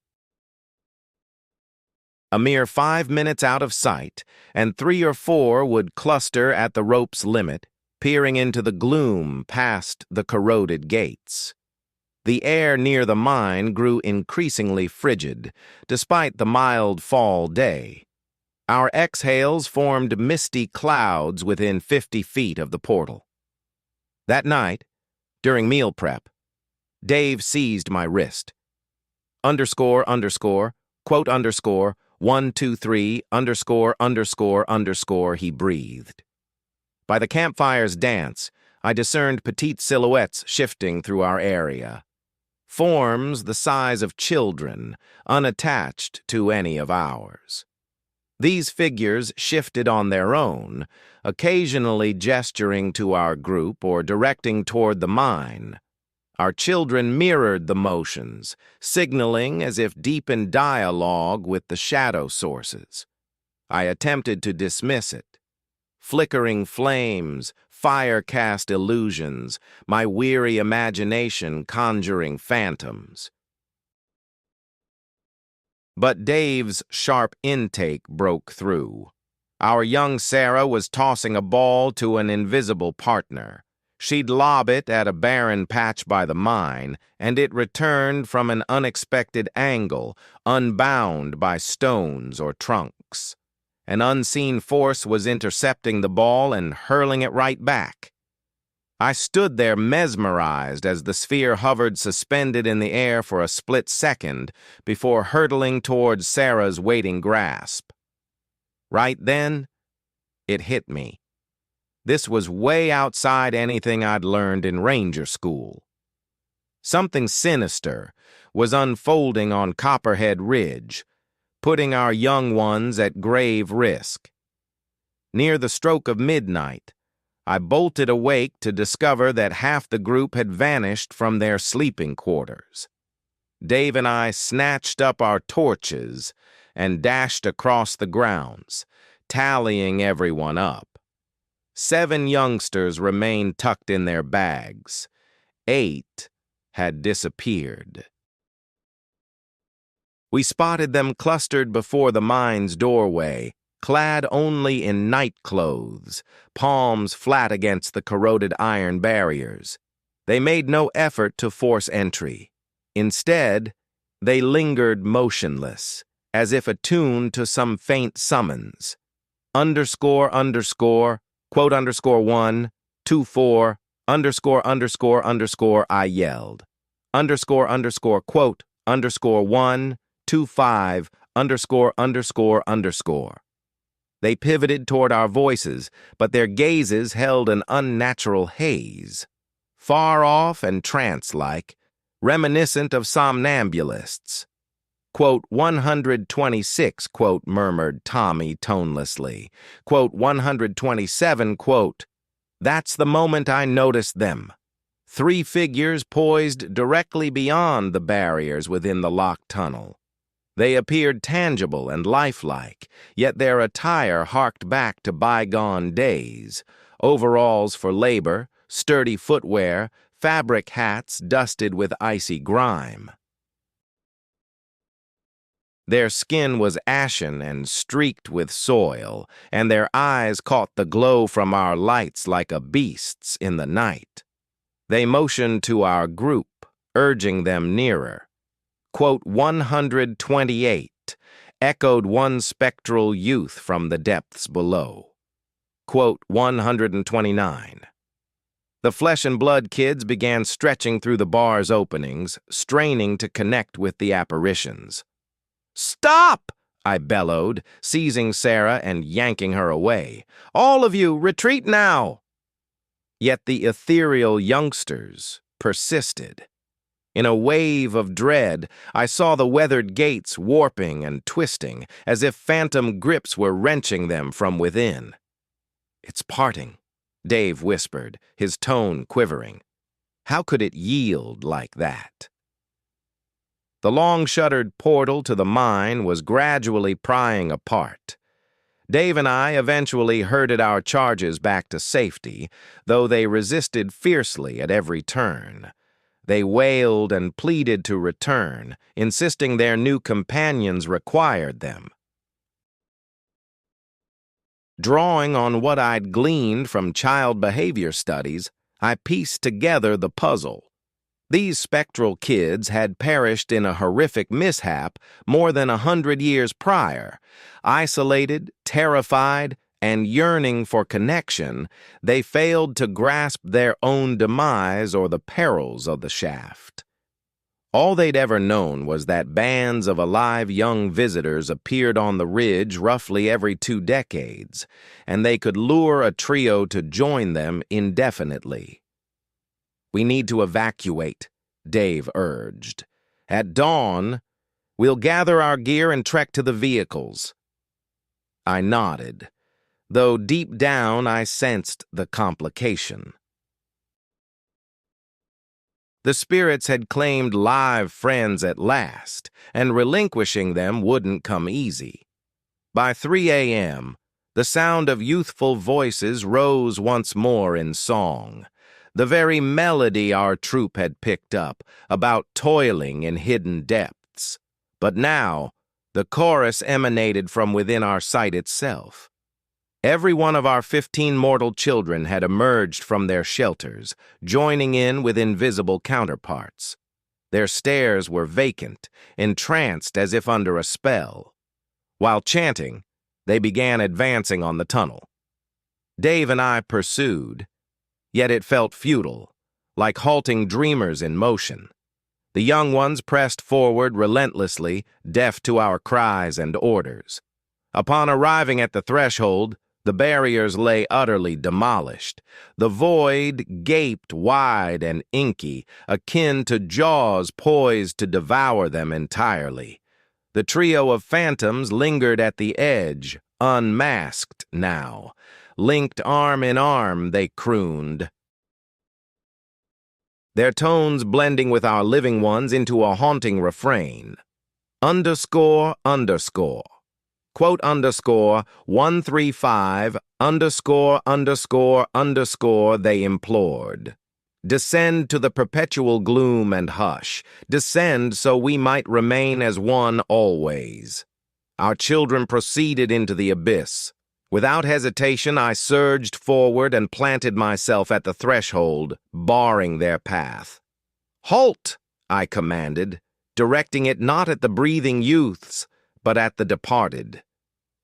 A: A mere 5 minutes out of sight, and 3 or 4 would cluster at the rope's limit, peering into the gloom past the corroded gates. The air near the mine grew increasingly frigid, despite the mild fall day. Our exhales formed misty clouds within 50 feet of the portal. That night, during meal prep, Dave seized my wrist. Underscore, underscore, quote underscore, 123, underscore, underscore, underscore, he breathed. By the campfire's dance, I discerned petite silhouettes shifting through our area. Forms the size of children, unattached to any of ours. These figures shifted on their own, occasionally gesturing to our group or directing toward the mine. Our children mirrored the motions, signaling as if deep in dialogue with the shadow sources. I attempted to dismiss it. Flickering flames, fire-cast illusions, my weary imagination conjuring phantoms. But Dave's sharp intake broke through. Our young Sarah was tossing a ball to an invisible partner. She'd lob it at a barren patch by the mine, and it returned from an unexpected angle, unbound by stones or trunks. An unseen force was intercepting the ball and hurling it right back. I stood there mesmerized as the sphere hovered suspended in the air for a split second before hurtling towards Sarah's waiting grasp. Right then, it hit me. This was way outside anything I'd learned in ranger school. Something sinister was unfolding on Copperhead Ridge, putting our young ones at grave risk. Near the stroke of midnight, I bolted awake to discover that half the group had vanished from their sleeping quarters. Dave and I snatched up our torches and dashed across the grounds, tallying everyone up. 7 youngsters remained tucked in their bags. 8 had disappeared. We spotted them clustered before the mine's doorway, clad only in night clothes, palms flat against the corroded iron barriers. They made no effort to force entry. Instead, they lingered motionless, as if attuned to some faint summons. Underscore, underscore, quote underscore 1, 24, underscore, underscore, underscore, I yelled. Underscore, underscore, quote, underscore 1, 25, underscore, underscore, underscore. They pivoted toward our voices, but their gazes held an unnatural haze. Far off and trance-like, reminiscent of somnambulists. Quote, 126, quote, murmured Tommy tonelessly. Quote, 127, quote, that's the moment I noticed them. 3 figures poised directly beyond the barriers within the locked tunnel. They appeared tangible and lifelike, yet their attire harked back to bygone days. Overalls for labor, sturdy footwear, fabric hats dusted with icy grime. Their skin was ashen and streaked with soil, and their eyes caught the glow from our lights like a beast's in the night. They motioned to our group, urging them nearer. Quote, 128, echoed one spectral youth from the depths below. Quote, 129. The flesh and blood kids began stretching through the bar's openings, straining to connect with the apparitions. Stop! I bellowed, seizing Sarah and yanking her away. "All of you, retreat now!" Yet the ethereal youngsters persisted. In a wave of dread, I saw the weathered gates warping and twisting, as if phantom grips were wrenching them from within. "It's parting," Dave whispered, his tone quivering. How could it yield like that? The long-shuttered portal to the mine was gradually prying apart. Dave and I eventually herded our charges back to safety, though they resisted fiercely at every turn. They wailed and pleaded to return, insisting their new companions required them. Drawing on what I'd gleaned from child behavior studies, I pieced together the puzzle. These spectral kids had perished in a horrific mishap more than 100 years prior. Isolated, terrified, and yearning for connection, they failed to grasp their own demise or the perils of the shaft. All they'd ever known was that bands of alive young visitors appeared on the ridge roughly every 2 decades, and they could lure a trio to join them indefinitely. "We need to evacuate," Dave urged. "At dawn, we'll gather our gear and trek to the vehicles." I nodded, though deep down I sensed the complication. The spirits had claimed live friends at last, and relinquishing them wouldn't come easy. By 3 a.m., the sound of youthful voices rose once more in song. The very melody our troop had picked up, about toiling in hidden depths. But now, the chorus emanated from within our sight itself. Every one of our 15 mortal children had emerged from their shelters, joining in with invisible counterparts. Their stares were vacant, entranced as if under a spell. While chanting, they began advancing on the tunnel. Dave and I pursued, yet it felt futile, like halting dreamers in motion. The young ones pressed forward relentlessly, deaf to our cries and orders. Upon arriving at the threshold, the barriers lay utterly demolished. The void gaped wide and inky, akin to jaws poised to devour them entirely. The trio of phantoms lingered at the edge, unmasked now. Linked arm in arm, they crooned, their tones blending with our living ones into a haunting refrain. Underscore, underscore. Quote underscore 135 underscore underscore underscore, they implored. Descend to the perpetual gloom and hush. Descend so we might remain as one always. Our children proceeded into the abyss. Without hesitation, I surged forward and planted myself at the threshold, barring their path. "Halt!" I commanded, directing it not at the breathing youths, but at the departed.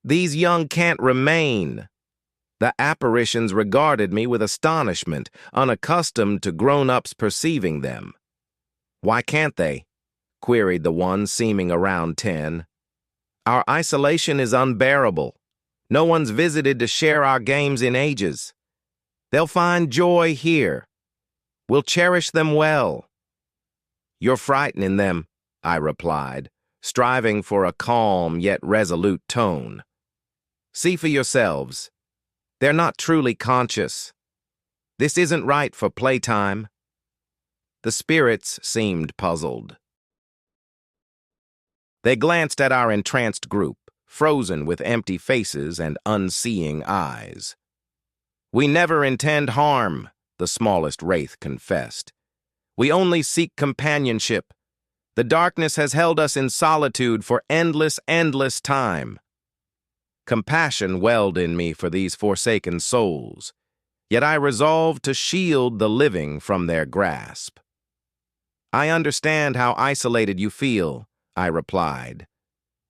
A: "These young can't remain." The apparitions regarded me with astonishment, unaccustomed to grown-ups perceiving them. "Why can't they?" queried the one seeming around 10. "Our isolation is unbearable. No one's visited to share our games in ages. They'll find joy here. We'll cherish them well." "You're frightening them," I replied, striving for a calm yet resolute tone. "See for yourselves. They're not truly conscious. This isn't right for playtime." The spirits seemed puzzled. They glanced at our entranced group, frozen with empty faces and unseeing eyes. "We never intend harm," the smallest wraith confessed. "We only seek companionship. The darkness has held us in solitude for endless time." Compassion welled in me for these forsaken souls, yet I resolved to shield the living from their grasp. "I understand how isolated you feel," I replied.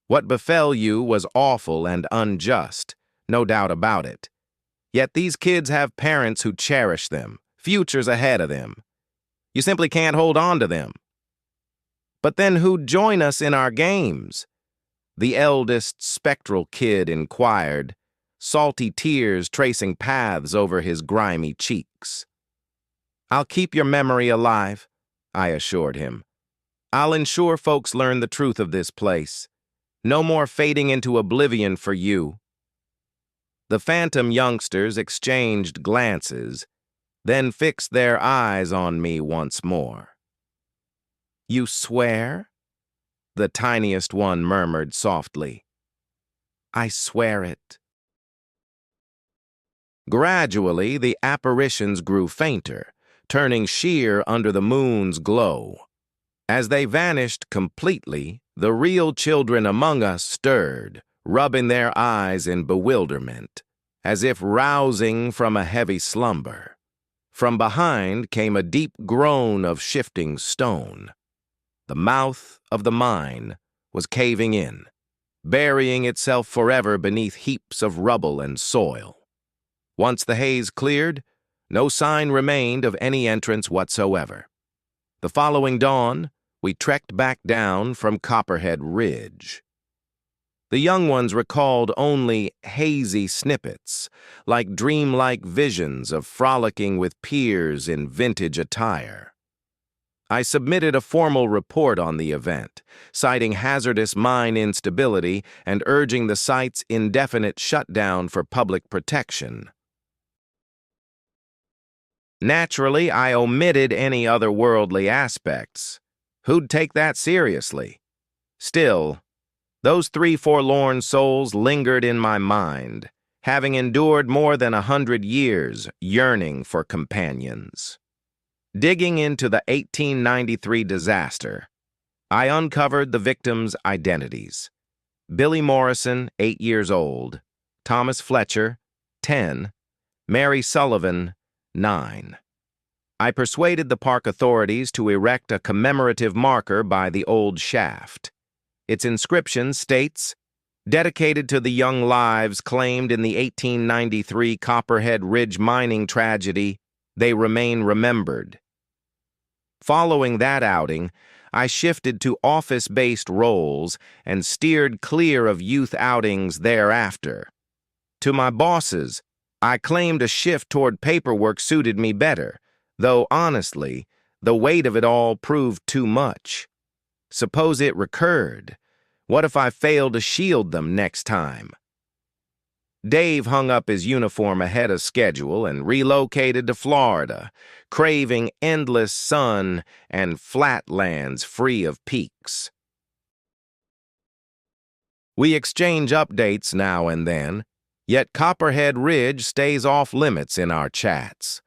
A: "What befell you was awful and unjust, no doubt about it. Yet these kids have parents who cherish them, futures ahead of them. You simply can't hold on to them." "But then who'd join us in our games?" The eldest spectral kid inquired, salty tears tracing paths over his grimy cheeks. "I'll keep your memory alive," I assured him. "I'll ensure folks learn the truth of this place. No more fading into oblivion for you." The phantom youngsters exchanged glances, then fixed their eyes on me once more. "You swear?" the tiniest one murmured softly. "I swear it." Gradually, the apparitions grew fainter, turning sheer under the moon's glow. As they vanished completely, the real children among us stirred, rubbing their eyes in bewilderment, as if rousing from a heavy slumber. From behind came a deep groan of shifting stone. The mouth of the mine was caving in, burying itself forever beneath heaps of rubble and soil. Once the haze cleared, no sign remained of any entrance whatsoever. The following dawn, we trekked back down from Copperhead Ridge. The young ones recalled only hazy snippets, like dreamlike visions of frolicking with peers in vintage attire. I submitted a formal report on the event, citing hazardous mine instability and urging the site's indefinite shutdown for public protection. Naturally, I omitted any otherworldly aspects. Who'd take that seriously? Still, those 3 forlorn souls lingered in my mind, having endured more than 100 years yearning for companions. Digging into the 1893 disaster, I uncovered the victims' identities. Billy Morrison, 8 years old, Thomas Fletcher, 10, Mary Sullivan, 9. I persuaded the park authorities to erect a commemorative marker by the old shaft. Its inscription states, "Dedicated to the young lives claimed in the 1893 Copperhead Ridge mining tragedy, they remain remembered." Following that outing, I shifted to office-based roles and steered clear of youth outings thereafter. To my bosses, I claimed a shift toward paperwork suited me better, though honestly, the weight of it all proved too much. Suppose it recurred. What if I failed to shield them next time? Dave hung up his uniform ahead of schedule and relocated to Florida, craving endless sun and flatlands free of peaks. We exchange updates now and then, yet Copperhead Ridge stays off limits in our chats.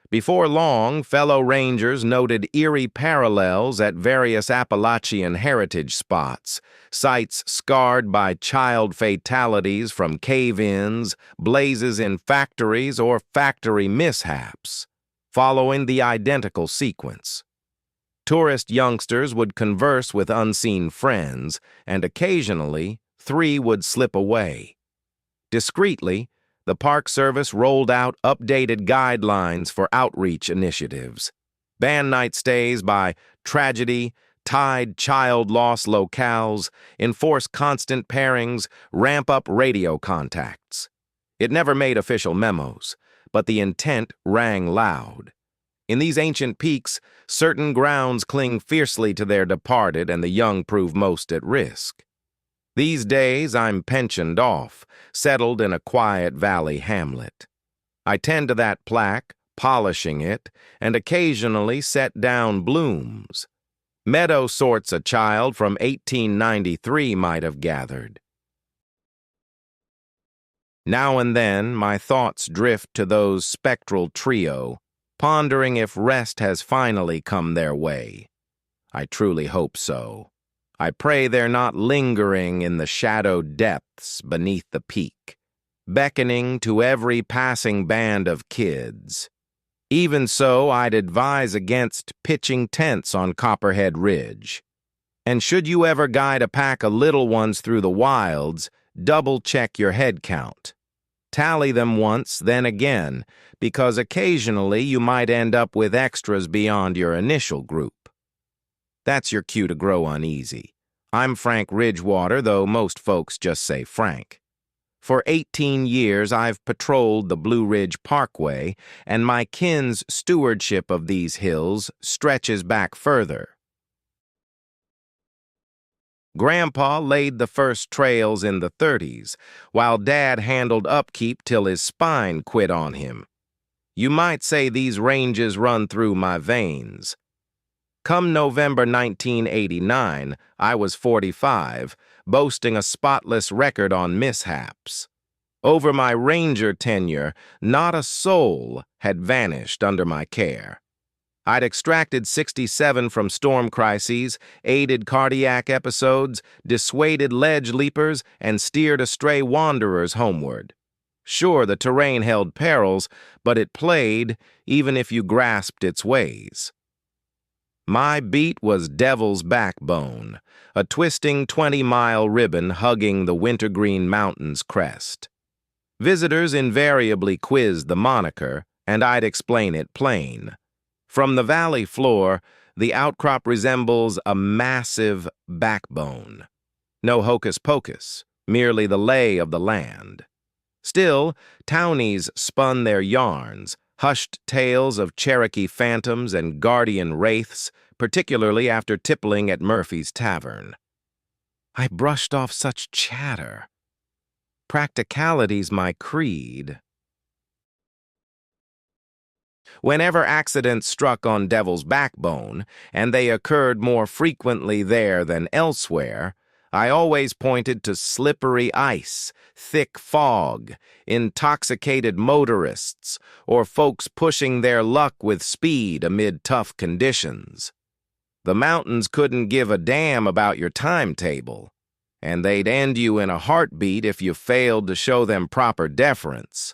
A: Before long, fellow rangers noted eerie parallels at various Appalachian heritage spots, sites scarred by child fatalities from cave-ins, blazes in factories, or factory mishaps, following the identical sequence. Tourist youngsters would converse with unseen friends, and occasionally, 3 would slip away. Discreetly, the Park Service rolled out updated guidelines for outreach initiatives. Band night stays by tragedy, tied child loss locales, enforce constant pairings, ramp up radio contacts. It never made official memos, but the intent rang loud. In these ancient peaks, certain grounds cling fiercely to their departed and the young prove most at risk. These days, I'm pensioned off, settled in a quiet valley hamlet. I tend to that plaque, polishing it, and occasionally set down blooms. Meadow sorts a child from 1893 might have gathered. Now and then, my thoughts drift to those spectral trio, pondering if rest has finally come their way. I truly hope so. I pray they're not lingering in the shadowed depths beneath the peak, beckoning to every passing band of kids. Even so, I'd advise against pitching tents on Copperhead Ridge. And should you ever guide a pack of little ones through the wilds, double-check your head count. Tally them once, then again, because occasionally you might end up with extras beyond your initial group. That's your cue to grow uneasy. I'm Frank Ridgewater, though most folks just say Frank. For 18 years, I've patrolled the Blue Ridge Parkway, and my kin's stewardship of these hills stretches back further. Grandpa laid the first trails in the 30s, while Dad handled upkeep till his spine quit on him. You might say these ranges run through my veins. Come November 1989, I was 45, boasting a spotless record on mishaps. Over my ranger tenure, not a soul had vanished under my care. I'd extracted 67 from storm crises, aided cardiac episodes, dissuaded ledge leapers, and steered astray wanderers homeward. Sure, the terrain held perils, but it played even if you grasped its ways. My beat was Devil's Backbone, a twisting 20-mile ribbon hugging the wintergreen mountain's crest. Visitors invariably quizzed the moniker, and I'd explain it plain. From the valley floor, the outcrop resembles a massive backbone. No hocus pocus, merely the lay of the land. Still, townies spun their yarns, hushed tales of Cherokee phantoms and guardian wraiths, particularly after tippling at Murphy's Tavern. I brushed off such chatter. Practicality's my creed. Whenever accidents struck on Devil's Backbone, and they occurred more frequently there than elsewhere, I always pointed to slippery ice, thick fog, intoxicated motorists, or folks pushing their luck with speed amid tough conditions. The mountains couldn't give a damn about your timetable, and they'd end you in a heartbeat if you failed to show them proper deference.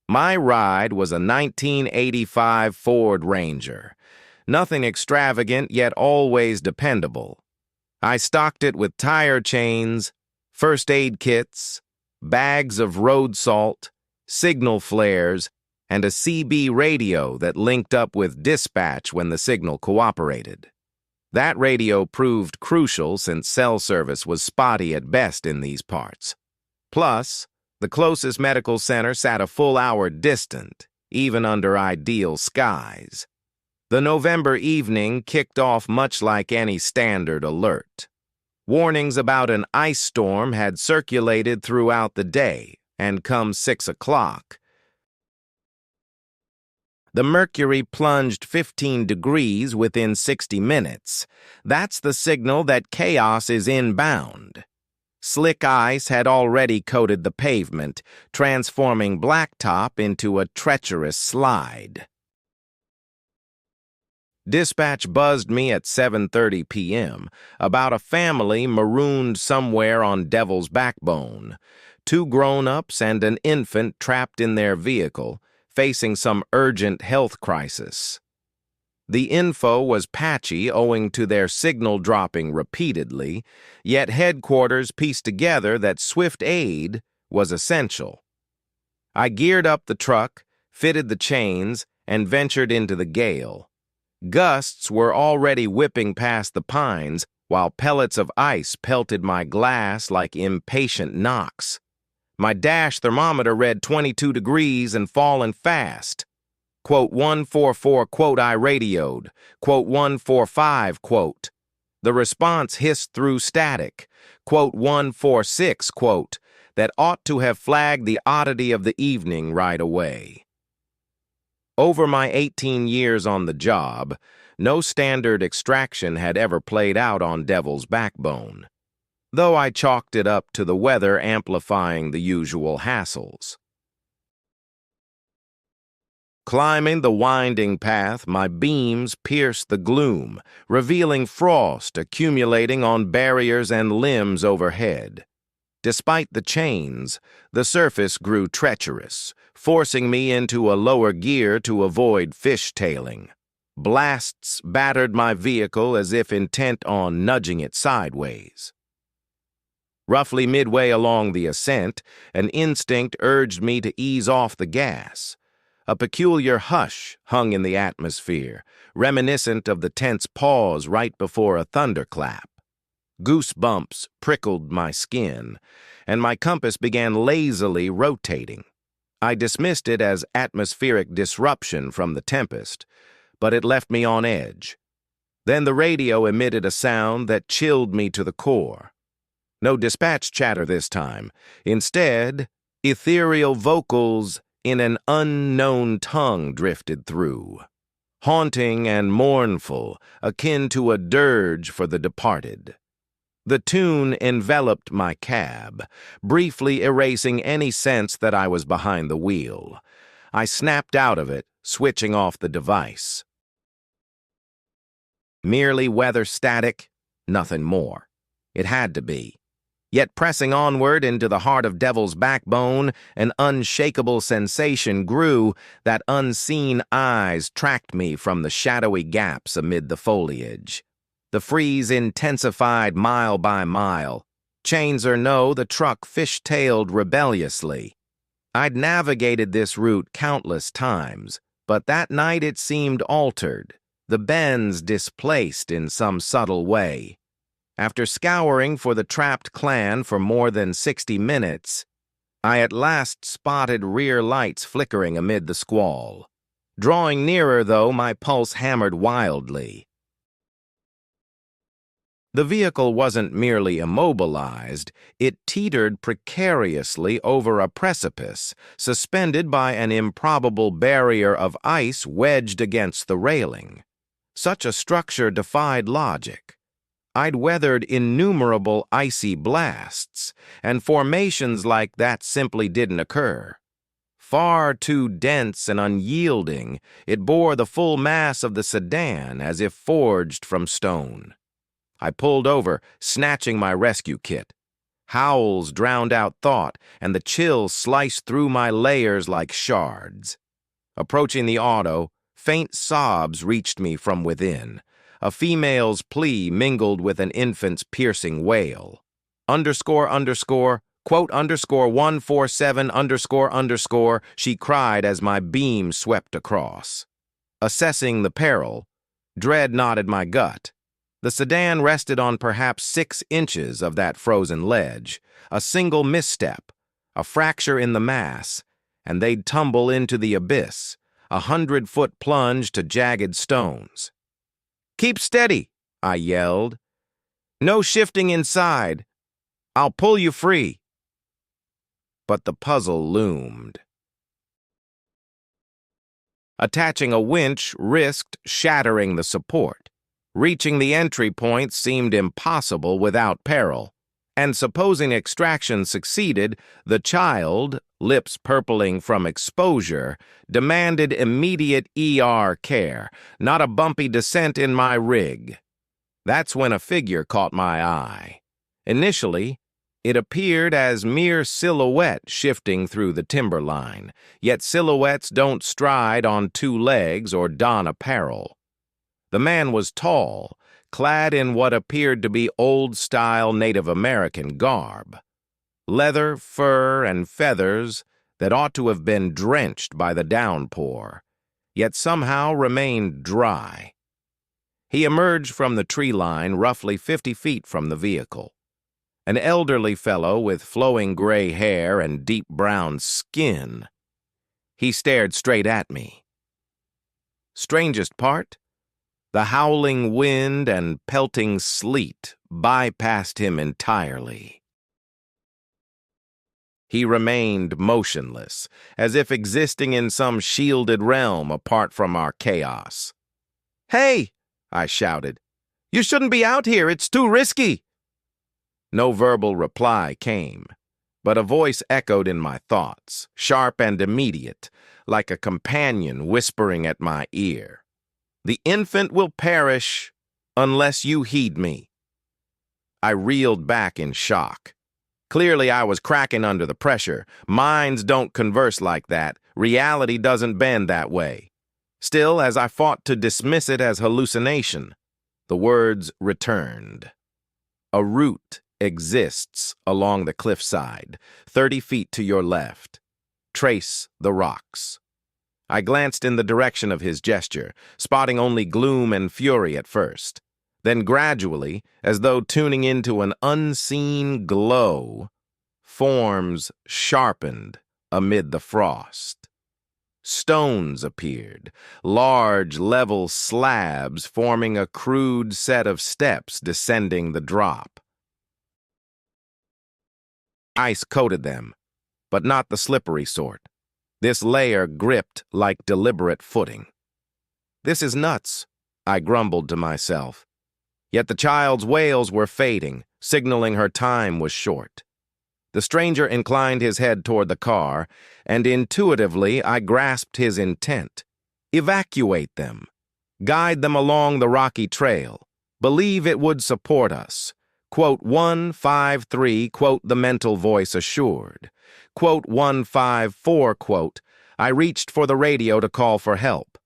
A: My ride was a 1985 Ford Ranger. Nothing extravagant, yet always dependable. I stocked it with tire chains, first aid kits, bags of road salt, signal flares, and a CB radio that linked up with dispatch when the signal cooperated. That radio proved crucial since cell service was spotty at best in these parts. Plus, the closest medical center sat a full hour distant, even under ideal skies. The November evening kicked off much like any standard alert. Warnings about an ice storm had circulated throughout the day, and come 6 o'clock, the mercury plunged 15 degrees within 60 minutes. That's the signal that chaos is inbound. Slick ice had already coated the pavement, transforming blacktop into a treacherous slide. Dispatch buzzed me at 7:30 p.m. about a family marooned somewhere on Devil's Backbone, 2 grown-ups and an infant trapped in their vehicle, facing some urgent health crisis. The info was patchy owing to their signal dropping repeatedly, yet headquarters pieced together that swift aid was essential. I geared up the truck, fitted the chains, and ventured into the gale. Gusts were already whipping past the pines, while pellets of ice pelted my glass like impatient knocks. My dash thermometer read 22 degrees and falling fast. Quote 144, quote, I radioed. Quote 145, quote. The response hissed through static. Quote 146, quote, that ought to have flagged the oddity of the evening right away. Over my 18 years on the job, no standard extraction had ever played out on Devil's Backbone, though I chalked it up to the weather amplifying the usual hassles. Climbing the winding path, my beams pierced the gloom, revealing frost accumulating on barriers and limbs overhead. Despite the chains, the surface grew treacherous, forcing me into a lower gear to avoid fishtailing. Blasts battered my vehicle as if intent on nudging it sideways. Roughly midway along the ascent, an instinct urged me to ease off the gas. A peculiar hush hung in the atmosphere, reminiscent of the tense pause right before a thunderclap. Goosebumps prickled my skin, and my compass began lazily rotating. I dismissed it as atmospheric disruption from the tempest, but it left me on edge. Then the radio emitted a sound that chilled me to the core. No dispatch chatter this time. Instead, ethereal vocals in an unknown tongue drifted through, haunting and mournful, akin to a dirge for the departed. The tune enveloped my cab, briefly erasing any sense that I was behind the wheel. I snapped out of it, switching off the device. Merely weather static, nothing more. It had to be. Yet pressing onward into the heart of Devil's Backbone, an unshakable sensation grew that unseen eyes tracked me from the shadowy gaps amid the foliage. The freeze intensified mile by mile. Chains or no, the truck fish-tailed rebelliously. I'd navigated this route countless times, but that night it seemed altered, the bends displaced in some subtle way. After scouring for the trapped clan for more than 60 minutes, I at last spotted rear lights flickering amid the squall. Drawing nearer, though, my pulse hammered wildly. The vehicle wasn't merely immobilized, it teetered precariously over a precipice, suspended by an improbable barrier of ice wedged against the railing. Such a structure defied logic. I'd weathered innumerable icy blasts, and formations like that simply didn't occur. Far too dense and unyielding, it bore the full mass of the sedan as if forged from stone. I pulled over, snatching my rescue kit. Howls drowned out thought, and the chill sliced through my layers like shards. Approaching the auto, faint sobs reached me from within. A female's plea mingled with an infant's piercing wail. Quote 147 she cried as my beam swept across. Assessing the peril, dread knotted my gut. The sedan rested on perhaps 6 inches of that frozen ledge. A single misstep, a fracture in the mass, and they'd tumble into the abyss, a 100-foot plunge to jagged stones. "Keep steady," I yelled. "No shifting inside. I'll pull you free." But the puzzle loomed. Attaching a winch risked shattering the support. Reaching the entry point seemed impossible without peril, and supposing extraction succeeded, the child, lips purpling from exposure, demanded immediate ER care, not a bumpy descent in my rig. That's when a figure caught my eye. Initially, it appeared as mere silhouette shifting through the timberline, yet silhouettes don't stride on 2 legs or don apparel. The man was tall, clad in what appeared to be old-style Native American garb. Leather, fur, and feathers that ought to have been drenched by the downpour, yet somehow remained dry. He emerged from the tree line roughly 50 feet from the vehicle. An elderly fellow with flowing gray hair and deep brown skin. He stared straight at me. Strangest part? The howling wind and pelting sleet bypassed him entirely. He remained motionless, as if existing in some shielded realm apart from our chaos. "Hey!" I shouted. "You shouldn't be out here, it's too risky!" No verbal reply came, but a voice echoed in my thoughts, sharp and immediate, like a companion whispering at my ear. "The infant will perish unless you heed me." I reeled back in shock. Clearly I was cracking under the pressure. Minds don't converse like that. Reality doesn't bend that way. Still, as I fought to dismiss it as hallucination, the words returned. "A route exists along the cliffside, 30 feet to your left. Trace the rocks." I glanced in the direction of his gesture, spotting only gloom and fury at first. Then gradually, as though tuning into an unseen glow, forms sharpened amid the frost. Stones appeared, large level slabs forming a crude set of steps descending the drop. Ice coated them, but not the slippery sort. This layer gripped like deliberate footing. "This is nuts," I grumbled to myself. Yet the child's wails were fading, signaling her time was short. The stranger inclined his head toward the car, and intuitively I grasped his intent. Evacuate them. Guide them along the rocky trail. Believe it would support us. Quote 153, quote the mental voice assured. Quote 154, quote, I reached for the radio to call for help,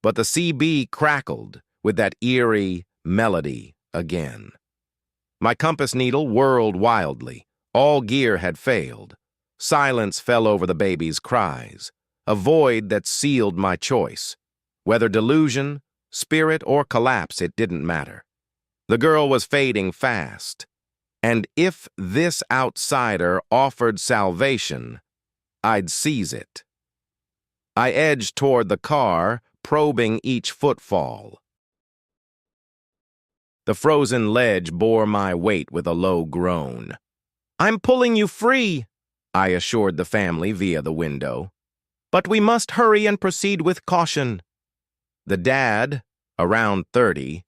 A: but the CB crackled with that eerie melody again. My compass needle whirled wildly. All gear had failed. Silence fell over the baby's cries, a void that sealed my choice. Whether delusion, spirit, or collapse, it didn't matter. The girl was fading fast, and if this outsider offered salvation, I'd seize it. I edged toward the car, probing each footfall. The frozen ledge bore my weight with a low groan. "I'm pulling you free," I assured the family via the window. "But we must hurry and proceed with caution." The dad, around 30,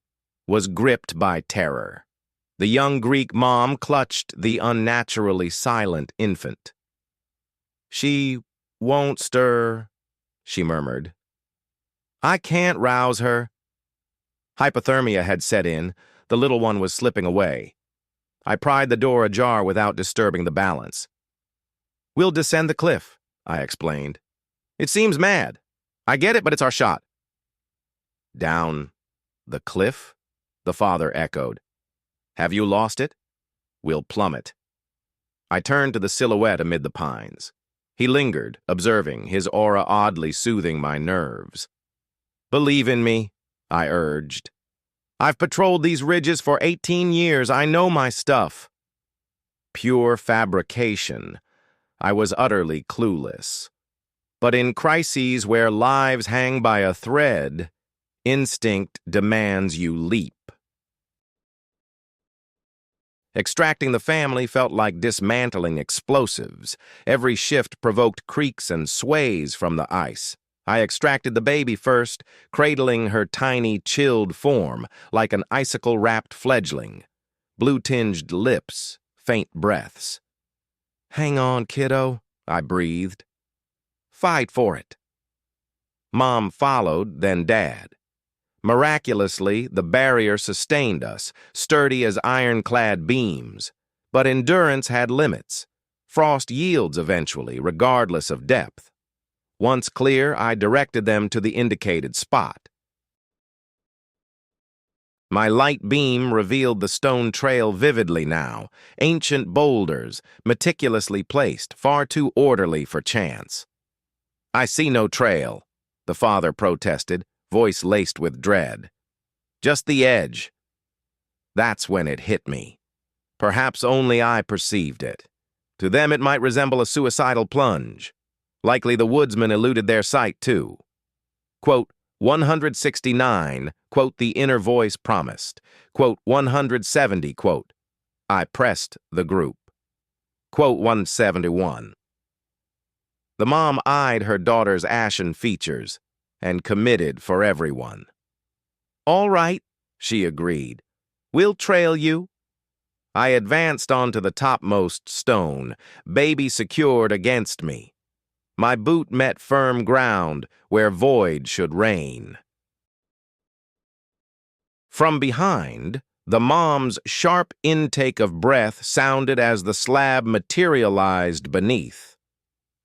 A: was gripped by terror. The young Greek mom clutched the unnaturally silent infant. "She won't stir," she murmured. "I can't rouse her." Hypothermia had set in. The little one was slipping away. I pried the door ajar without disturbing the balance. "We'll descend the cliff," I explained. "It seems mad. I get it, but it's our shot." "Down the cliff?" the father echoed. "Have you lost it? We'll plummet." I turned to the silhouette amid the pines. He lingered, observing, his aura oddly soothing my nerves. "Believe in me," I urged. "I've patrolled these ridges for 18 years. I know my stuff." Pure fabrication. I was utterly clueless. But in crises where lives hang by a thread, instinct demands you leap. Extracting the family felt like dismantling explosives. Every shift provoked creaks and sways from the ice. I extracted the baby first, cradling her tiny, chilled form like an icicle-wrapped fledgling. Blue-tinged lips, faint breaths. "Hang on, kiddo," I breathed. "Fight for it." Mom followed, then Dad. Miraculously, the barrier sustained us, sturdy as ironclad beams. But endurance had limits. Frost yields eventually, regardless of depth. Once clear, I directed them to the indicated spot. My light beam revealed the stone trail vividly now, ancient boulders, meticulously placed, far too orderly for chance. "I see no trail," the father protested, voice laced with dread. "Just the edge." That's when it hit me. Perhaps only I perceived it. To them it might resemble a suicidal plunge. Likely the woodsman eluded their sight, too. Quote, 169, quote, the inner voice promised. Quote, 170, quote. I pressed the group. Quote, 171. The mom eyed her daughter's ashen features and committed for everyone. "All right," she agreed. "We'll trail you." I advanced onto the topmost stone, baby secured against me. My boot met firm ground where void should reign. From behind, the mom's sharp intake of breath sounded as the slab materialized beneath.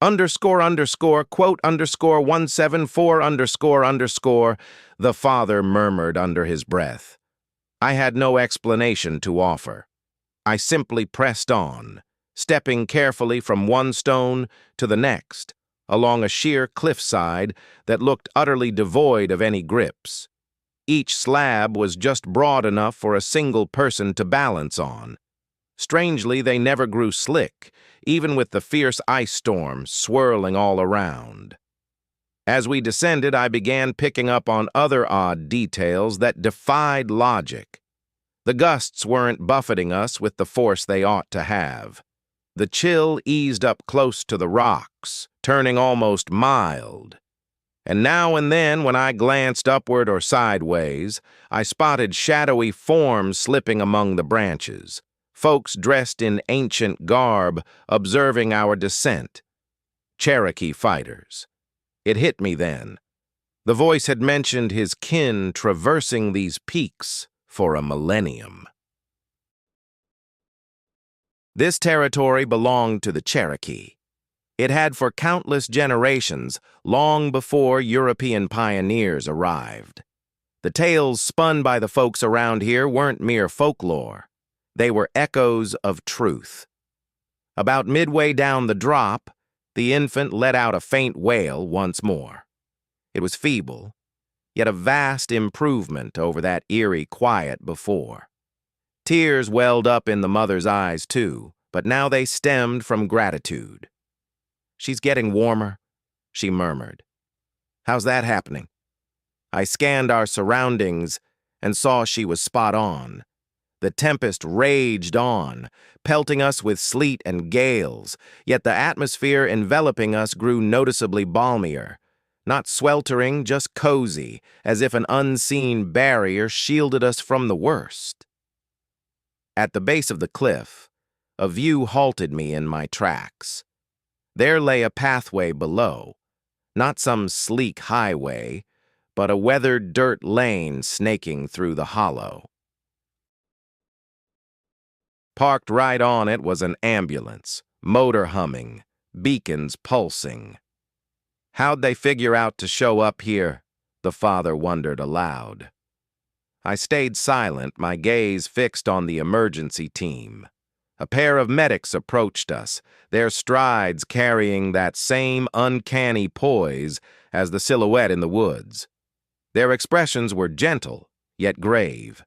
A: Underscore, underscore, quote, underscore, 174, underscore, underscore, the father murmured under his breath. I had no explanation to offer. I simply pressed on, stepping carefully from one stone to the next, along a sheer cliffside that looked utterly devoid of any grips. Each slab was just broad enough for a single person to balance on. Strangely, they never grew slick, even with the fierce ice storm swirling all around. As we descended, I began picking up on other odd details that defied logic. The gusts weren't buffeting us with the force they ought to have. The chill eased up close to the rocks, turning almost mild. And now and then, when I glanced upward or sideways, I spotted shadowy forms slipping among the branches, folks dressed in ancient garb observing our descent. Cherokee fighters. It hit me then. The voice had mentioned his kin traversing these peaks for a millennium. This territory belonged to the Cherokee. It had for countless generations, long before European pioneers arrived. The tales spun by the folks around here weren't mere folklore. They were echoes of truth. About midway down the drop, the infant let out a faint wail once more. It was feeble, yet a vast improvement over that eerie quiet before. Tears welled up in the mother's eyes, too, but now they stemmed from gratitude. "She's getting warmer," she murmured. "How's that happening?" I scanned our surroundings and saw she was spot on. The tempest raged on, pelting us with sleet and gales, yet the atmosphere enveloping us grew noticeably balmier. Not sweltering, just cozy, as if an unseen barrier shielded us from the worst. At the base of the cliff, a view halted me in my tracks. There lay a pathway below, not some sleek highway, but a weathered dirt lane snaking through the hollow. Parked right on it was an ambulance, motor humming, beacons pulsing. How'd they figure out to show up here? The father wondered aloud. I stayed silent, my gaze fixed on the emergency team. A pair of medics approached us, their strides carrying that same uncanny poise as the silhouette in the woods. Their expressions were gentle, yet grave.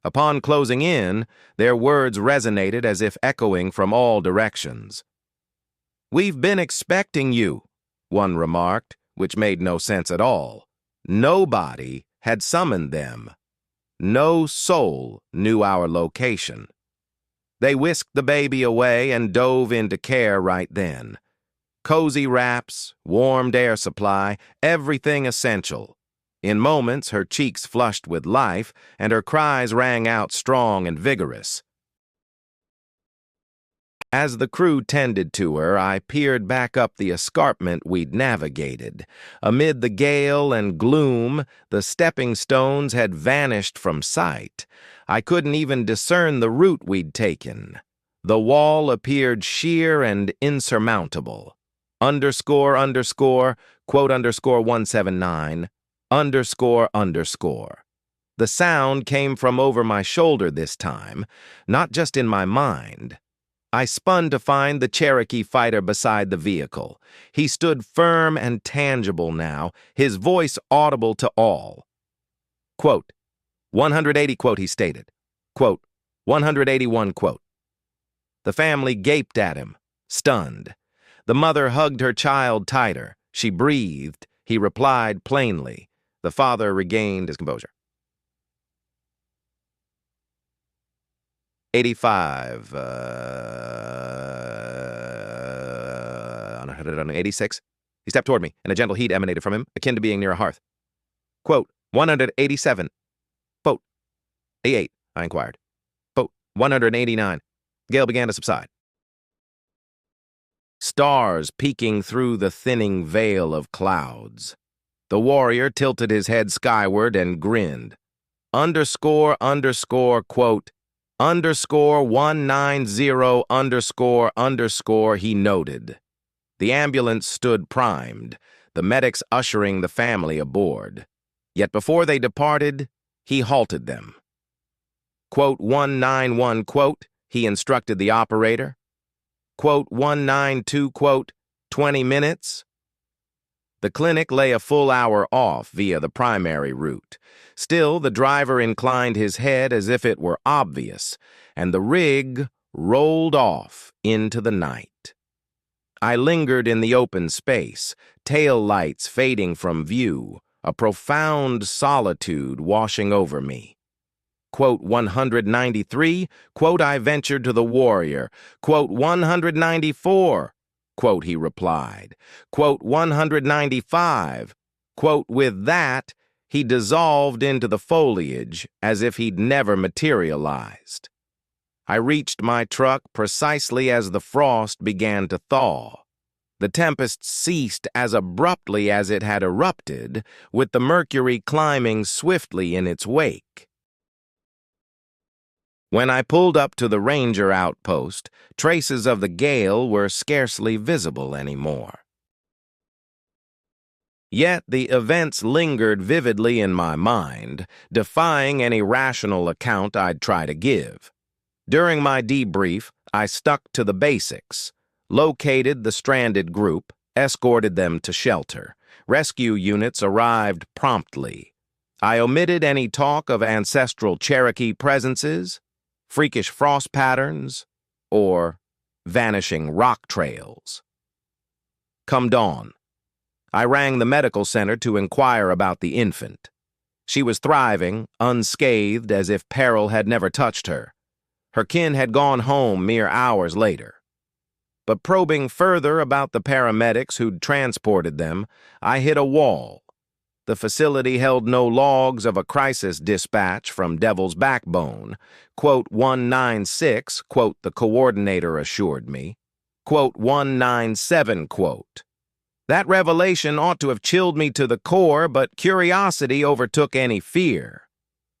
A: Upon closing in, their words resonated as if echoing from all directions. "We've been expecting you," one remarked, which made no sense at all. Nobody had summoned them. No soul knew our location. They whisked the baby away and dove into care right then. Cozy wraps, warmed air supply, everything essential. In moments, her cheeks flushed with life, and her cries rang out strong and vigorous. As the crew tended to her, I peered back up the escarpment we'd navigated. Amid the gale and gloom, the stepping stones had vanished from sight. I couldn't even discern the route we'd taken. The wall appeared sheer and insurmountable. Underscore, quote underscore 179, underscore. The sound came from over my shoulder this time, not just in my mind. I spun to find the Cherokee fighter beside the vehicle. He stood firm and tangible now, his voice audible to all. Quote, 180, quote, he stated. Quote, 181, quote. The family gaped at him, stunned. The mother hugged her child tighter. She breathed. He replied plainly. The father regained his composure. 85, 86. He stepped toward me, and a gentle heat emanated from him, akin to being near a hearth. Quote, 187. Quote, 88, I inquired. Quote, 189. The gale began to subside. Stars peeking through the thinning veil of clouds. The warrior tilted his head skyward and grinned. Underscore, quote, underscore 190 underscore, he noted. The ambulance stood primed, the medics ushering the family aboard. Yet before they departed, he halted them. Quote 191, quote, he instructed the operator. Quote 192, quote, 20 minutes. The clinic lay a full hour off via the primary route. Still, the driver inclined his head as if it were obvious, and the rig rolled off into the night. I lingered in the open space, tail lights fading from view, a profound solitude washing over me. Quote 193, quote I ventured to the warrior, quote 194, quote he replied, quote 195, quote with that he dissolved into the foliage as if he'd never materialized. I reached my truck precisely as the frost began to thaw. The tempest ceased as abruptly as it had erupted, with the mercury climbing swiftly in its wake. When I pulled up to the ranger outpost, traces of the gale were scarcely visible anymore. Yet the events lingered vividly in my mind, defying any rational account I'd try to give. During my debrief, I stuck to the basics, located the stranded group, escorted them to shelter. Rescue units arrived promptly. I omitted any talk of ancestral Cherokee presences, freakish frost patterns, or vanishing rock trails. Come dawn, I rang the medical center to inquire about the infant. She was thriving, unscathed as if peril had never touched her. Her kin had gone home mere hours later. But probing further about the paramedics who'd transported them, I hit a wall. The facility held no logs of a crisis dispatch from Devil's Backbone. Quote 196, quote the coordinator assured me. Quote 197, quote. That revelation ought to have chilled me to the core, but curiosity overtook any fear.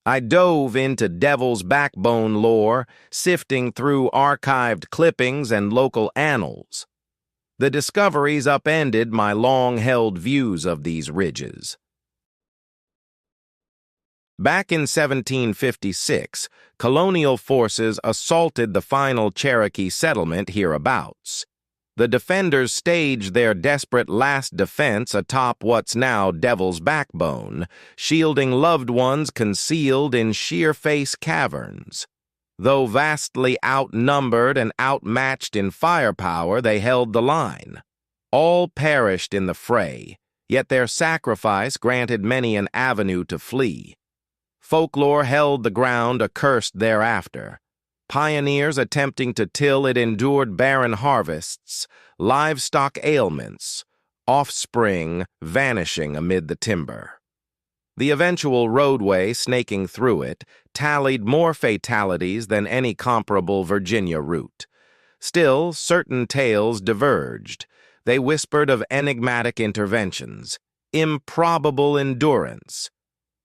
A: I dove into Devil's Backbone lore, sifting through archived clippings and local annals. The discoveries upended my long-held views of these ridges. Back in 1756, colonial forces assaulted the final Cherokee settlement hereabouts. The defenders staged their desperate last defense atop what's now Devil's Backbone, shielding loved ones concealed in sheer-face caverns. Though vastly outnumbered and outmatched in firepower, they held the line. All perished in the fray, yet their sacrifice granted many an avenue to flee. Folklore held the ground accursed thereafter. Pioneers attempting to till it endured barren harvests, livestock ailments, offspring vanishing amid the timber. The eventual roadway snaking through it tallied more fatalities than any comparable Virginia route. Still, certain tales diverged. They whispered of enigmatic interventions, improbable endurance,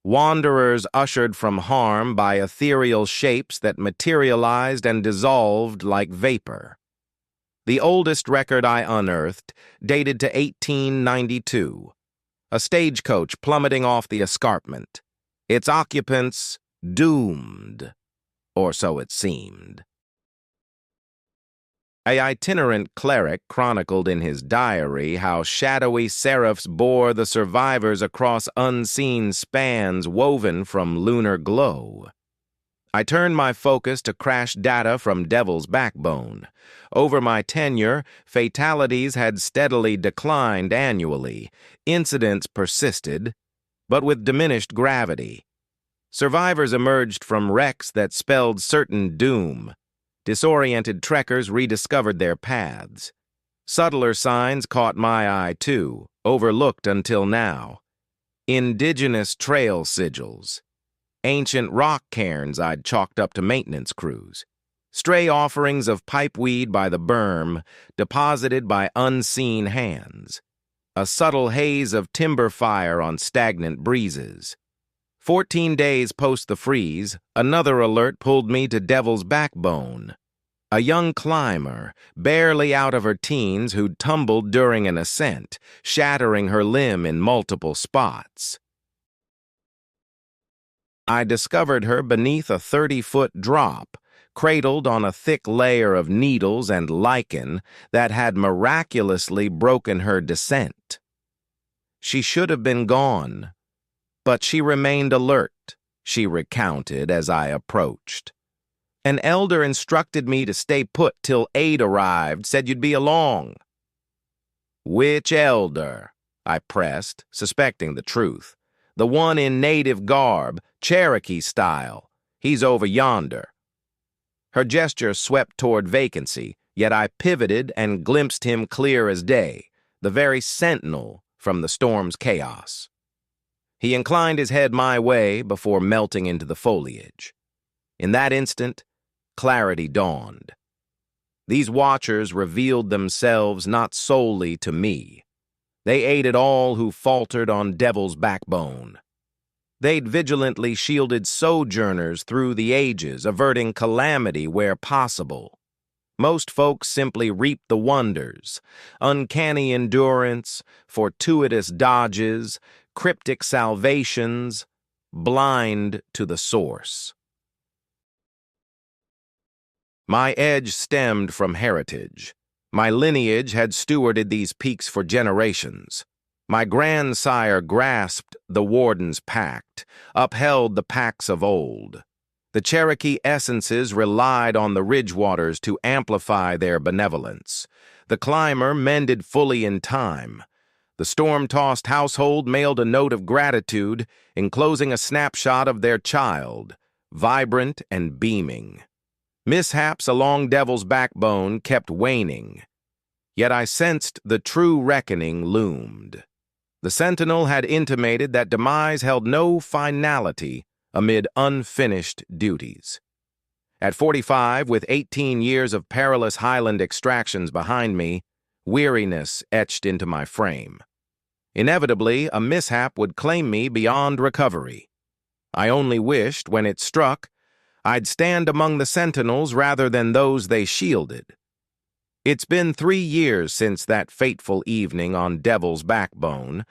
A: wanderers ushered from harm by ethereal shapes that materialized and dissolved like vapor. The oldest record I unearthed dated to 1892, a stagecoach plummeting off the escarpment, its occupants doomed, or so it seemed. An itinerant cleric chronicled in his diary how shadowy seraphs bore the survivors across unseen spans woven from lunar glow. I turned my focus to crash data from Devil's Backbone. Over my tenure, fatalities had steadily declined annually. Incidents persisted, but with diminished gravity. Survivors emerged from wrecks that spelled certain doom. Disoriented trekkers rediscovered their paths. Subtler signs caught my eye, too, overlooked until now. Indigenous trail sigils. Ancient rock cairns I'd chalked up to maintenance crews. Stray offerings of pipeweed by the berm, deposited by unseen hands. A subtle haze of timber fire on stagnant breezes. 14 days post the freeze, another alert pulled me to Devil's Backbone. A young climber, barely out of her teens, who'd tumbled during an ascent, shattering her limb in multiple spots. I discovered her beneath a 30-foot drop, cradled on a thick layer of needles and lichen that had miraculously broken her descent. She should have been gone, but she remained alert, she recounted as I approached. An elder instructed me to stay put till aid arrived, said you'd be along. Which elder? I pressed, suspecting the truth. The one in native garb, Cherokee style. He's over yonder. Her gesture swept toward vacancy, yet I pivoted and glimpsed him clear as day, the very sentinel from the storm's chaos. He inclined his head my way before melting into the foliage. In that instant, clarity dawned. These watchers revealed themselves not solely to me. They aided all who faltered on Devil's Backbone. They'd vigilantly shielded sojourners through the ages, averting calamity where possible. Most folks simply reaped the wonders, uncanny endurance, fortuitous dodges, cryptic salvations, blind to the source. My edge stemmed from heritage. My lineage had stewarded these peaks for generations. My grandsire grasped the warden's pact, upheld the pacts of old. The Cherokee essences relied on the ridgewaters to amplify their benevolence. The climber mended fully in time. The storm-tossed household mailed a note of gratitude, enclosing a snapshot of their child, vibrant and beaming. Mishaps along Devil's Backbone kept waning, yet I sensed the true reckoning loomed. The sentinel had intimated that demise held no finality amid unfinished duties. At 45, with 18 years of perilous highland extractions behind me, weariness etched into my frame. Inevitably, a mishap would claim me beyond recovery. I only wished, when it struck, I'd stand among the sentinels rather than those they shielded. It's been 3 years since that fateful evening on Devil's Backbone,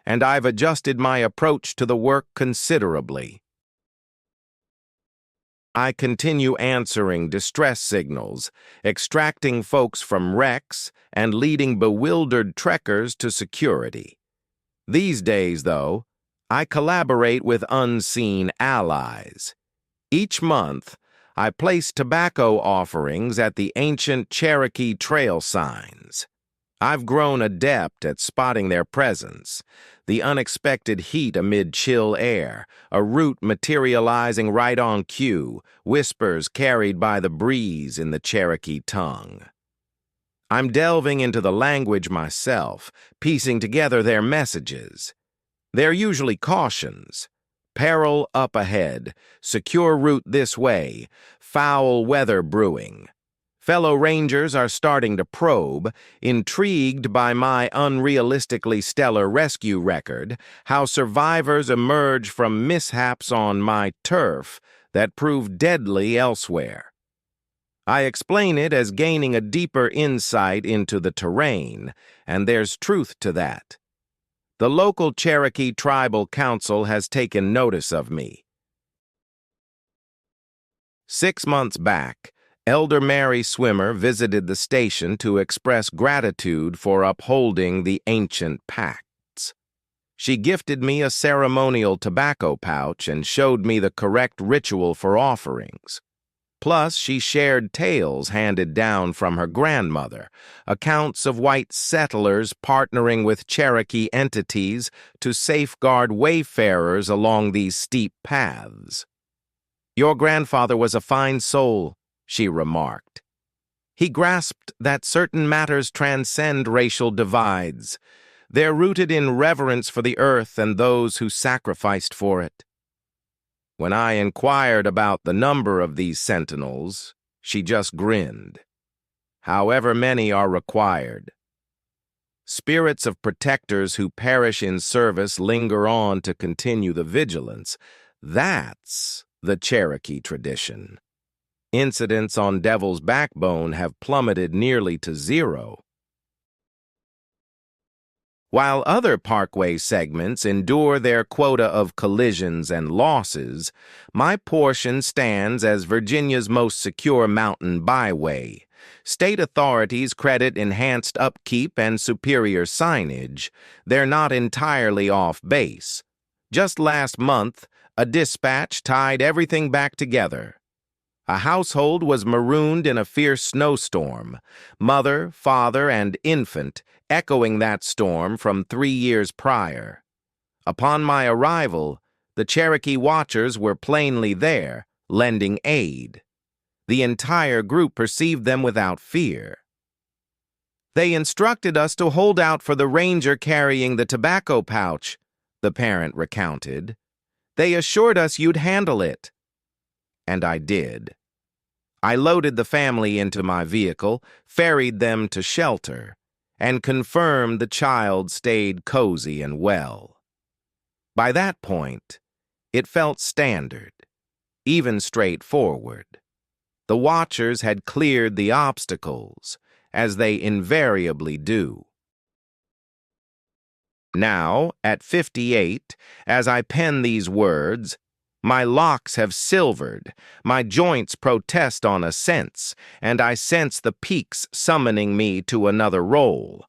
A: and I've adjusted my approach to the work considerably. I continue answering distress signals, extracting folks from wrecks, and leading bewildered trekkers to security. These days, though, I collaborate with unseen allies. Each month, I place tobacco offerings at the ancient Cherokee trail signs. I've grown adept at spotting their presence, the unexpected heat amid chill air, a root materializing right on cue, whispers carried by the breeze in the Cherokee tongue. I'm delving into the language myself, piecing together their messages. They're usually cautions. Peril up ahead, secure route this way, foul weather brewing. Fellow rangers are starting to probe, intrigued by my unrealistically stellar rescue record, how survivors emerge from mishaps on my turf that prove deadly elsewhere. I explain it as gaining a deeper insight into the terrain, and there's truth to that. The local Cherokee Tribal Council has taken notice of me. 6 months back, Elder Mary Swimmer visited the station to express gratitude for upholding the ancient pacts. She gifted me a ceremonial tobacco pouch and showed me the correct ritual for offerings. Plus, she shared tales handed down from her grandmother, accounts of white settlers partnering with Cherokee entities to safeguard wayfarers along these steep paths. "Your grandfather was a fine soul," she remarked. "He grasped that certain matters transcend racial divides. They're rooted in reverence for the earth and those who sacrificed for it." When I inquired about the number of these sentinels, she just grinned. "However many are required. Spirits of protectors who perish in service linger on to continue the vigilance. That's the Cherokee tradition. Incidents on Devil's Backbone have plummeted nearly to 0. While other parkway segments endure their quota of collisions and losses, my portion stands as Virginia's most secure mountain byway, State authorities credit enhanced upkeep and superior signage. They're not entirely off base. Just last month, a dispatch tied everything back together. A household was marooned in a fierce snowstorm, mother, father, and infant echoing that storm from 3 years prior. Upon my arrival, the Cherokee watchers were plainly there, lending aid. The entire group perceived them without fear. They instructed us to hold out for the ranger carrying the tobacco pouch, the parent recounted. They assured us you'd handle it. And I did. I loaded the family into my vehicle, ferried them to shelter, and confirmed the child stayed cozy and well. By that point, it felt standard, even straightforward. The watchers had cleared the obstacles, as they invariably do. Now, at 58, as I pen these words, my locks have silvered, my joints protest on a sense, and I sense the peaks summoning me to another role.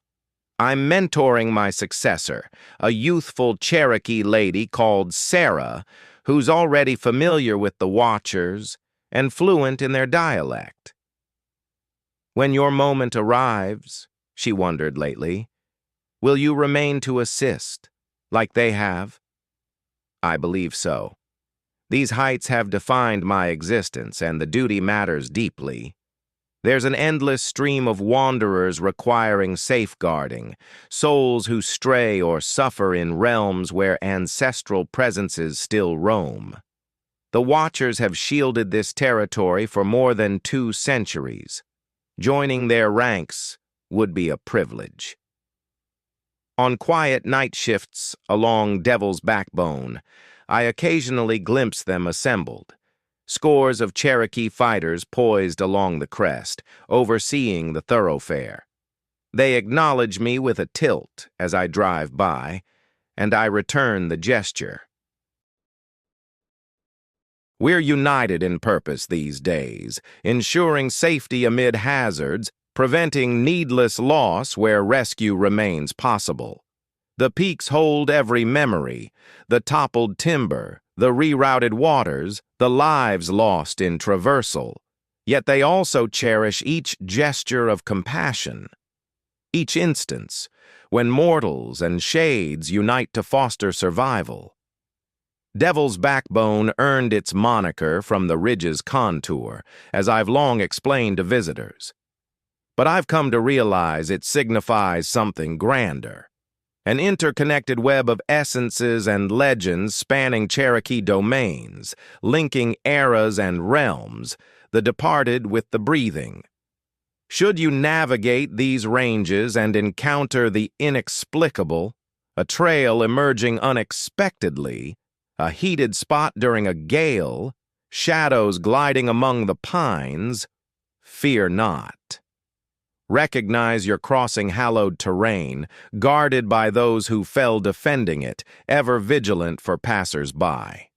A: I'm mentoring my successor, a youthful Cherokee lady called Sarah, who's already familiar with the watchers and fluent in their dialect. When your moment arrives, she wondered lately, will you remain to assist, like they have? I believe so. These heights have defined my existence, and the duty matters deeply. There's an endless stream of wanderers requiring safeguarding, souls who stray or suffer in realms where ancestral presences still roam. The Watchers have shielded this territory for more than 2 centuries. Joining their ranks would be a privilege. On quiet night shifts along Devil's Backbone, I occasionally glimpse them assembled. Scores of Cherokee fighters poised along the crest, overseeing the thoroughfare. They acknowledge me with a tilt as I drive by, and I return the gesture. We're united in purpose these days, ensuring safety amid hazards, preventing needless loss where rescue remains possible. The peaks hold every memory, the toppled timber, the rerouted waters, the lives lost in traversal. Yet they also cherish each gesture of compassion, each instance when mortals and shades unite to foster survival. Devil's Backbone earned its moniker from the ridge's contour, as I've long explained to visitors. But I've come to realize it signifies something grander. An interconnected web of essences and legends spanning Cherokee domains, linking eras and realms, the departed with the breathing. Should you navigate these ranges and encounter the inexplicable, a trail emerging unexpectedly, a heated spot during a gale, shadows gliding among the pines, fear not. Recognize you're crossing hallowed terrain, guarded by those who fell defending it, ever vigilant for passers-by.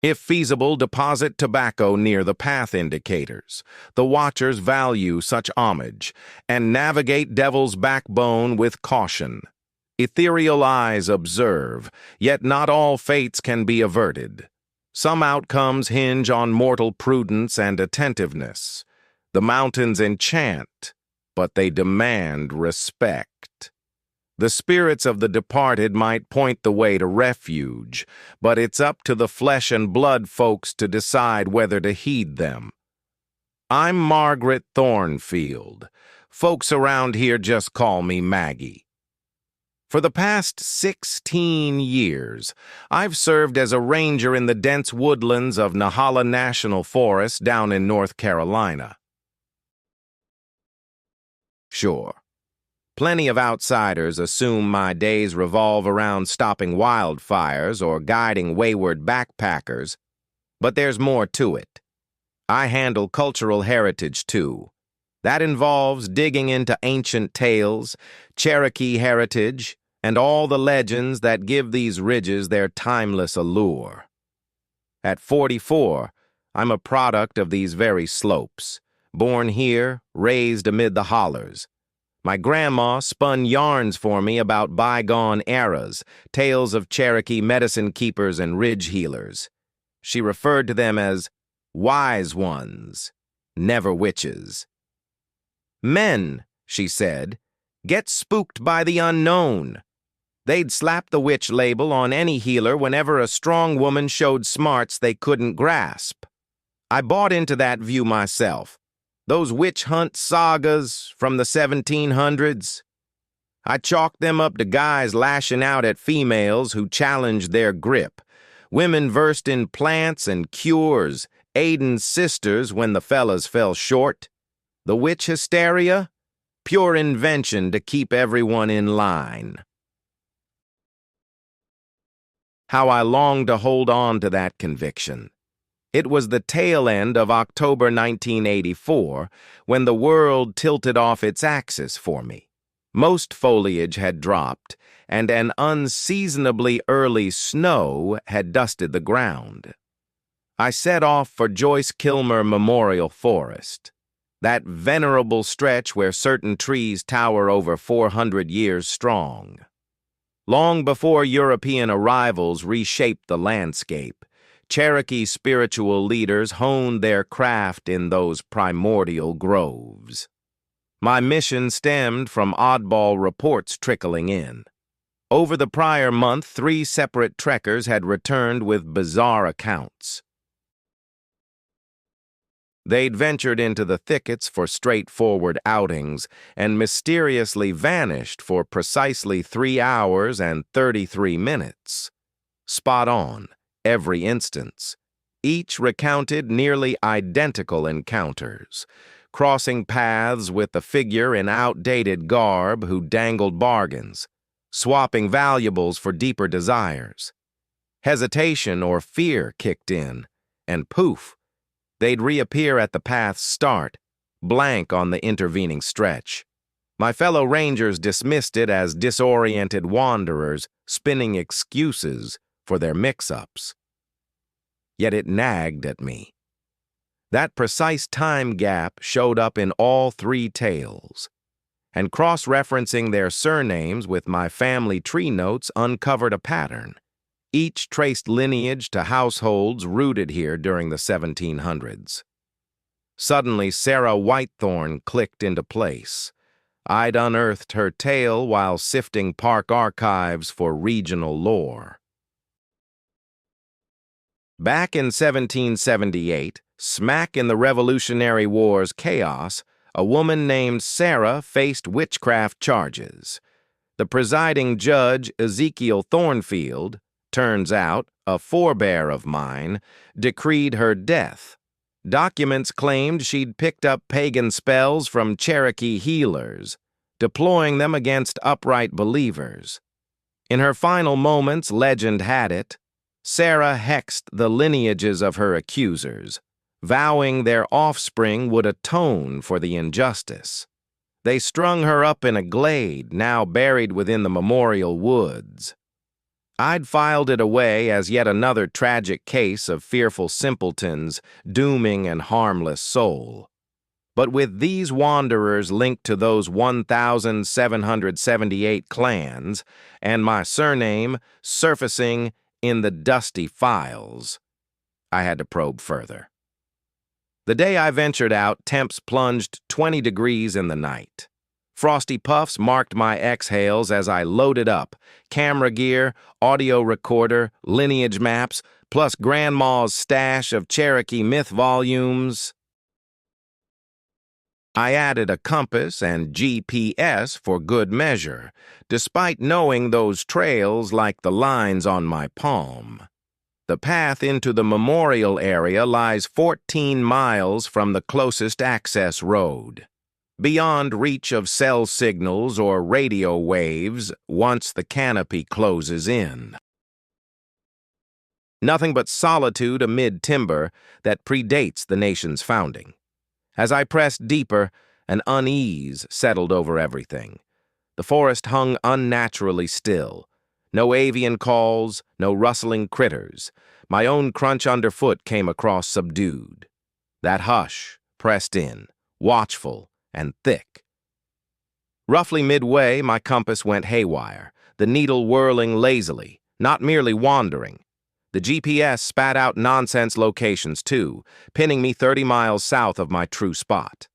A: If feasible, deposit tobacco near the path indicators. The watchers value such homage, and navigate Devil's Backbone with caution. Ethereal eyes observe, yet not all fates can be averted. Some outcomes hinge on mortal prudence and attentiveness. The mountains enchant, but they demand respect. The spirits of the departed might point the way to refuge, but it's up to the flesh and blood folks to decide whether to heed them. I'm Margaret Thornfield. Folks around here just call me Maggie. For the past 16 years, I've served as a ranger in the dense woodlands of Nahala National Forest down in North Carolina. Sure, plenty of outsiders assume my days revolve around stopping wildfires or guiding wayward backpackers, but there's more to it. I handle cultural heritage, too. That involves digging into ancient tales, Cherokee heritage, and all the legends that give these ridges their timeless allure. At 44, I'm a product of these very slopes. Born here, raised amid the hollers. My grandma spun yarns for me about bygone eras, tales of Cherokee medicine keepers and ridge healers. She referred to them as wise ones, never witches. Men, she said, get spooked by the unknown. They'd slap the witch label on any healer whenever a strong woman showed smarts they couldn't grasp. I bought into that view myself. Those witch hunt sagas from the 1700s. I chalked them up to guys lashing out at females who challenged their grip, women versed in plants and cures, aiding sisters when the fellas fell short. The witch hysteria? Pure invention to keep everyone in line. How I longed to hold on to that conviction. It was the tail end of October 1984 when the world tilted off its axis for me. Most foliage had dropped, and an unseasonably early snow had dusted the ground. I set off for Joyce Kilmer Memorial Forest, that venerable stretch where certain trees tower over 400 years strong. Long before European arrivals reshaped the landscape, Cherokee spiritual leaders honed their craft in those primordial groves. My mission stemmed from oddball reports trickling in. Over the prior month, 3 separate trekkers had returned with bizarre accounts. They'd ventured into the thickets for straightforward outings and mysteriously vanished for precisely 3 hours and 33 minutes. Spot on, every instance. Each recounted nearly identical encounters, crossing paths with a figure in outdated garb who dangled bargains, swapping valuables for deeper desires. Hesitation or fear kicked in, and poof, they'd reappear at the path's start, blank on the intervening stretch. My fellow rangers dismissed it as disoriented wanderers spinning excuses for their mix-ups. Yet it nagged at me. That precise time gap showed up in all 3 tales, and cross-referencing their surnames with my family tree notes uncovered a pattern. Each traced lineage to households rooted here during the 1700s. Suddenly, Sarah Whitethorn clicked into place. I'd unearthed her tale while sifting park archives for regional lore. Back in 1778, smack in the Revolutionary War's chaos, a woman named Sarah faced witchcraft charges. The presiding judge, Ezekiel Thornfield, turns out, a forebear of mine, decreed her death. Documents claimed she'd picked up pagan spells from Cherokee healers, deploying them against upright believers. In her final moments, legend had it, Sarah hexed the lineages of her accusers, vowing their offspring would atone for the injustice. They strung her up in a glade now buried within the memorial woods. I'd filed it away as yet another tragic case of fearful simpletons dooming an harmless soul. But with these wanderers linked to those 1,778 clans, and my surname surfacing in the dusty files, I had to probe further. The day I ventured out, temps plunged 20 degrees in the night. Frosty puffs marked my exhales as I loaded up camera gear, audio recorder, lineage maps, plus Grandma's stash of Cherokee myth volumes. I added a compass and GPS for good measure, despite knowing those trails like the lines on my palm. The path into the memorial area lies 14 miles from the closest access road, beyond reach of cell signals or radio waves once the canopy closes in. Nothing but solitude amid timber that predates the nation's founding. As I pressed deeper, an unease settled over everything. The forest hung unnaturally still. No avian calls, no rustling critters. My own crunch underfoot came across subdued. That hush pressed in, watchful and thick. Roughly midway, my compass went haywire, the needle whirling lazily, not merely wandering. The GPS spat out nonsense locations, too, pinning me 30 miles south of my true spot.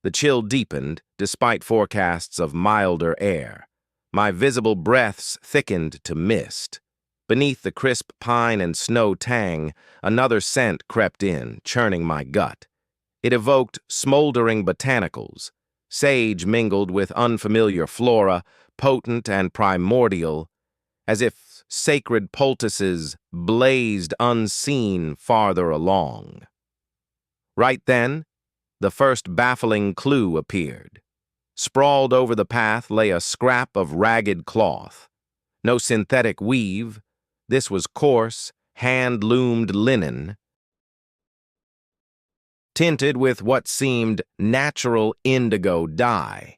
A: The chill deepened, despite forecasts of milder air. My visible breaths thickened to mist. Beneath the crisp pine and snow tang, another scent crept in, churning my gut. It evoked smoldering botanicals, sage mingled with unfamiliar flora, potent and primordial, as if sacred poultices blazed unseen farther along. Right then, the first baffling clue appeared. Sprawled over the path lay a scrap of ragged cloth. No synthetic weave. This was coarse, hand-loomed linen, tinted with what seemed natural indigo dye.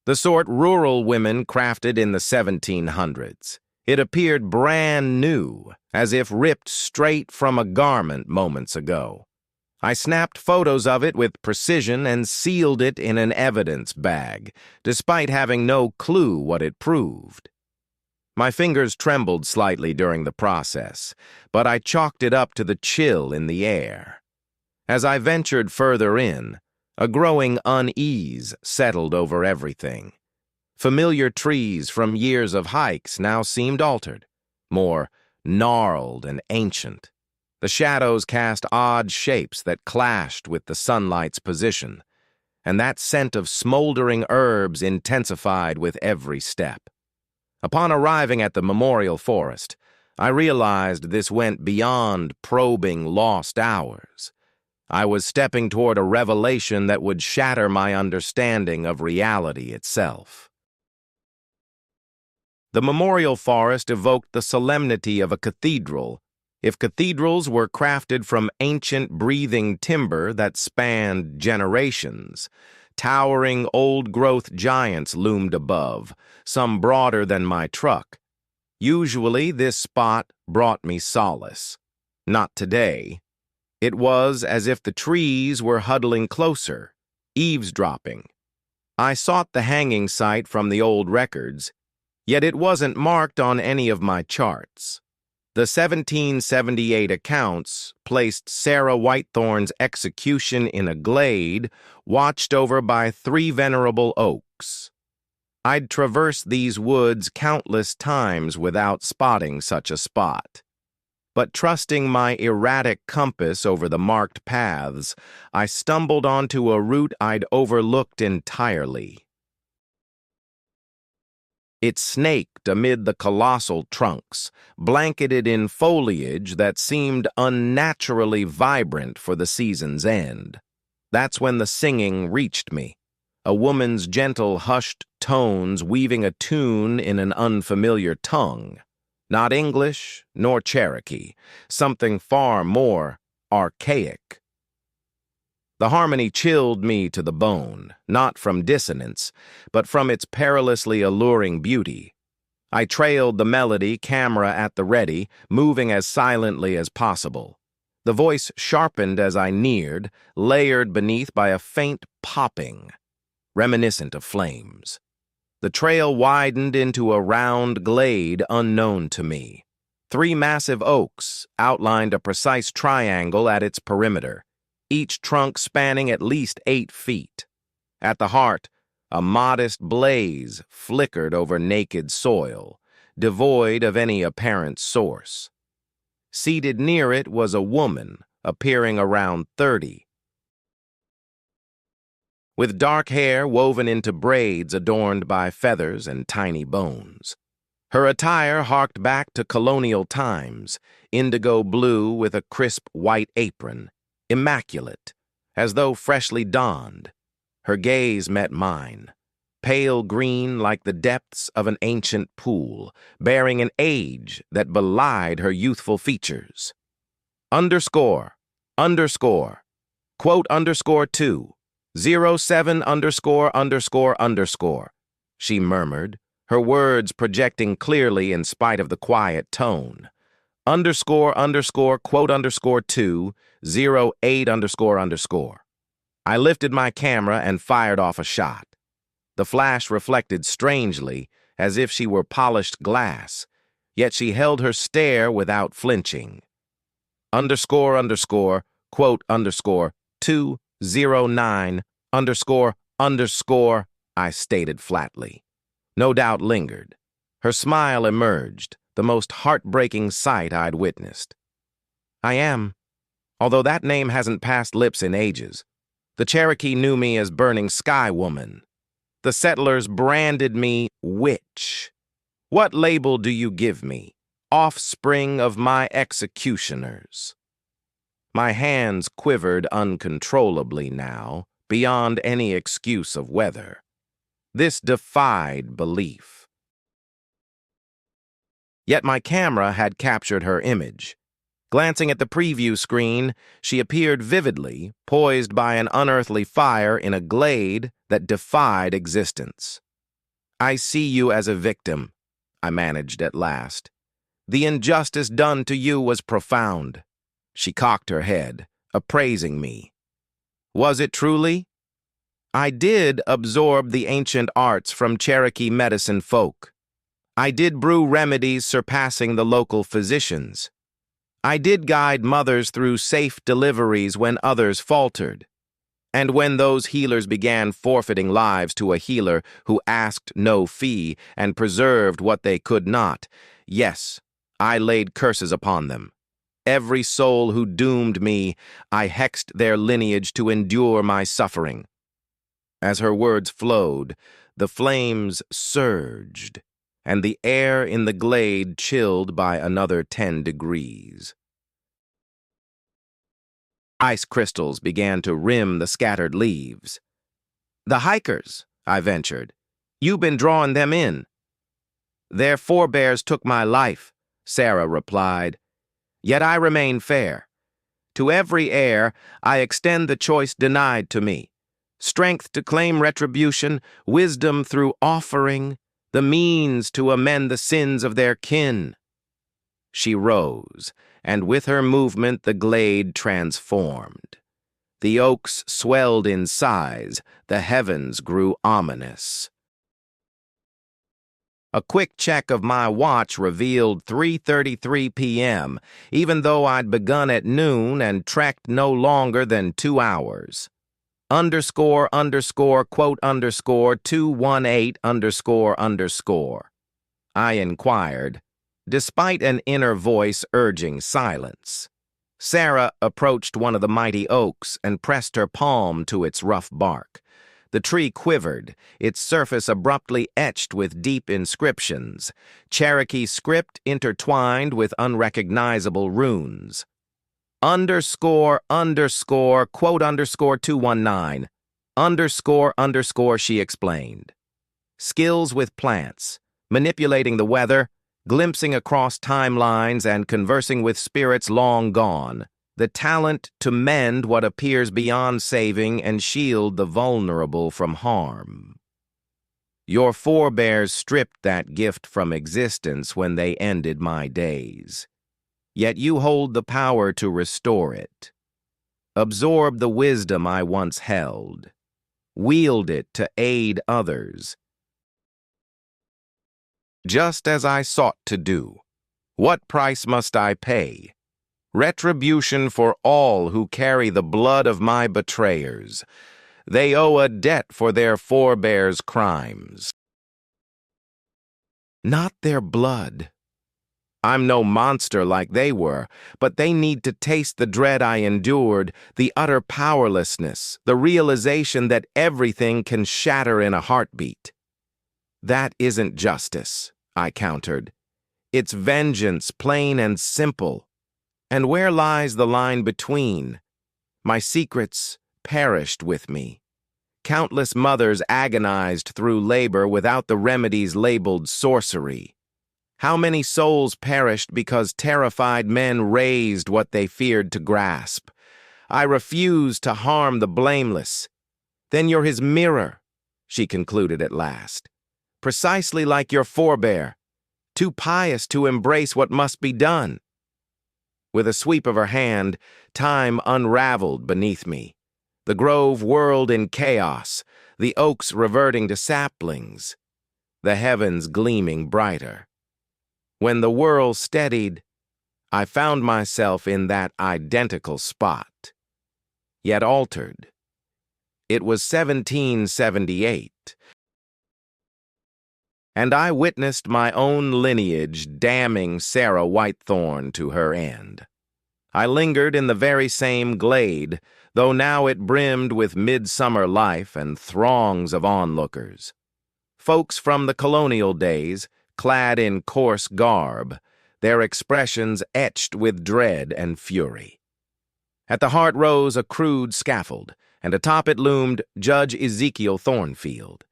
A: The sort rural women crafted in the 1700s. It appeared brand new, as if ripped straight from a garment moments ago. I snapped photos of it with precision and sealed it in an evidence bag, despite having no clue what it proved. My fingers trembled slightly during the process, but I chalked it up to the chill in the air. As I ventured further in, a growing unease settled over everything. Familiar trees from years of hikes now seemed altered, more gnarled and ancient. The shadows cast odd shapes that clashed with the sunlight's position, and that scent of smoldering herbs intensified with every step. Upon arriving at the memorial forest, I realized this went beyond probing lost hours. I was stepping toward a revelation that would shatter my understanding of reality itself. The memorial forest evoked the solemnity of a cathedral, if cathedrals were crafted from ancient breathing timber that spanned generations. Towering old-growth giants loomed above, some broader than my truck. Usually this spot brought me solace. Not today. It was as if the trees were huddling closer, eavesdropping. I sought the hanging site from the old records, yet it wasn't marked on any of my charts. The 1778 accounts placed Sarah Whitethorn's execution in a glade watched over by 3 venerable oaks. I'd traversed these woods countless times without spotting such a spot. But trusting my erratic compass over the marked paths, I stumbled onto a route I'd overlooked entirely. It snaked amid the colossal trunks, blanketed in foliage that seemed unnaturally vibrant for the season's end. That's when the singing reached me, a woman's gentle, hushed tones weaving a tune in an unfamiliar tongue. Not English nor Cherokee, something far more archaic. The harmony chilled me to the bone, not from dissonance, but from its perilously alluring beauty. I trailed the melody, camera at the ready, moving as silently as possible. The voice sharpened as I neared, layered beneath by a faint popping, reminiscent of flames. The trail widened into a round glade unknown to me. 3 massive oaks outlined a precise triangle at its perimeter, each trunk spanning at least 8 feet. At the heart, a modest blaze flickered over naked soil, devoid of any apparent source. Seated near it was a woman, appearing around 30, with dark hair woven into braids adorned by feathers and tiny bones. Her attire harked back to colonial times, indigo blue with a crisp white apron, immaculate, as though freshly donned. Her gaze met mine, pale green like the depths of an ancient pool, bearing an age that belied her youthful features. Underscore, underscore, quote underscore 2, 07 underscore underscore underscore, she murmured, her words projecting clearly in spite of the quiet tone. Underscore, underscore, quote underscore 208 underscore underscore. I lifted my camera and fired off a shot. The flash reflected strangely, as if she were polished glass, yet she held her stare without flinching. Underscore, underscore, quote underscore 209 underscore underscore, I stated flatly. No doubt lingered. Her smile emerged, the most heartbreaking sight I'd witnessed. I am, although that name hasn't passed lips in ages. The Cherokee knew me as Burning Sky Woman. The settlers branded me witch. What label do you give me? Offspring of my executioners. My hands quivered uncontrollably now, beyond any excuse of weather. This defied belief. Yet my camera had captured her image. Glancing at the preview screen, she appeared vividly, poised by an unearthly fire in a glade that defied existence. I see you as a victim, I managed at last. The injustice done to you was profound. She cocked her head, appraising me. Was it truly? I did absorb the ancient arts from Cherokee medicine folk. I did brew remedies surpassing the local physicians. I did guide mothers through safe deliveries when others faltered. And when those healers began forfeiting lives to a healer who asked no fee and preserved what they could not, yes, I laid curses upon them. Every soul who doomed me, I hexed their lineage to endure my suffering. As her words flowed, the flames surged, and the air in the glade chilled by another 10 degrees. Ice crystals began to rim the scattered leaves. The hikers, I ventured. You've been drawing them in. Their forebears took my life, Sarah replied. Yet I remain fair. To every heir, I extend the choice denied to me. Strength to claim retribution, wisdom through offering, the means to amend the sins of their kin. She rose, and with her movement the glade transformed. The oaks swelled in size, the heavens grew ominous. A quick check of my watch revealed 3:33 p.m., even though I'd begun at noon and trekked no longer than 2 hours. Underscore, underscore, quote underscore 218 underscore underscore. I inquired, despite an inner voice urging silence. Sarah approached one of the mighty oaks and pressed her palm to its rough bark. The tree quivered, its surface abruptly etched with deep inscriptions, Cherokee script intertwined with unrecognizable runes. Underscore, underscore, quote underscore 219, underscore, underscore, she explained. Skills with plants, manipulating the weather, glimpsing across timelines and conversing with spirits long gone, the talent to mend what appears beyond saving and shield the vulnerable from harm. Your forebears stripped that gift from existence when they ended my days. Yet you hold the power to restore it. Absorb the wisdom I once held. Wield it to aid others. Just as I sought to do. What price must I pay? Retribution for all who carry the blood of my betrayers. They owe a debt for their forebears' crimes. Not their blood. I'm no monster like they were, but they need to taste the dread I endured, the utter powerlessness, the realization that everything can shatter in a heartbeat. That isn't justice, I countered. It's vengeance, plain and simple. And where lies the line between? My secrets perished with me. Countless mothers agonized through labor without the remedies labeled sorcery. How many souls perished because terrified men raised what they feared to grasp? I refuse to harm the blameless. Then you're his mirror, she concluded at last. precisely like your forebear, too pious to embrace what must be done. With a sweep of her hand, time unraveled beneath me. The grove whirled in chaos, the oaks reverting to saplings, the heavens gleaming brighter. When the whirl steadied, I found myself in that identical spot, yet altered. It was 1778, and I witnessed my own lineage damning Sarah Whitethorn to her end. I lingered in the very same glade, though now it brimmed with midsummer life and throngs of onlookers. Folks from the colonial days, clad in coarse garb, their expressions etched with dread and fury. At the heart rose a crude scaffold, and atop it loomed Judge Ezekiel Thornfield.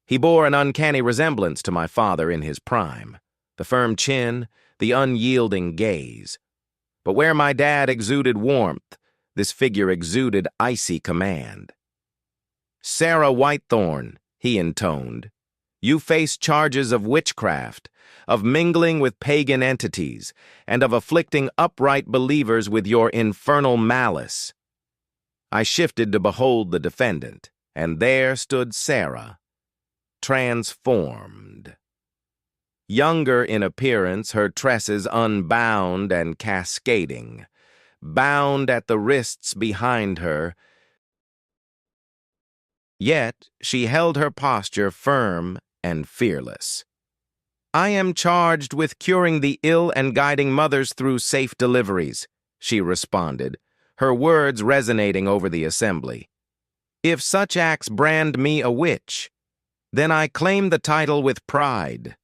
A: He bore an uncanny resemblance to my father in his prime, the firm chin, the unyielding gaze. But where my dad exuded warmth, this figure exuded icy command. "Sarah Whitethorn," he intoned, "you face charges of witchcraft, of mingling with pagan entities, and of afflicting upright believers with your infernal malice." I shifted to behold the defendant, and there stood Sarah, transformed. Younger in appearance, her tresses unbound and cascading, bound at the wrists behind her, yet she held her posture firm and fearless. "I am charged with curing the ill and guiding mothers through safe deliveries," she responded, her words resonating over the assembly. "If such acts brand me a witch, then I claim the title with pride."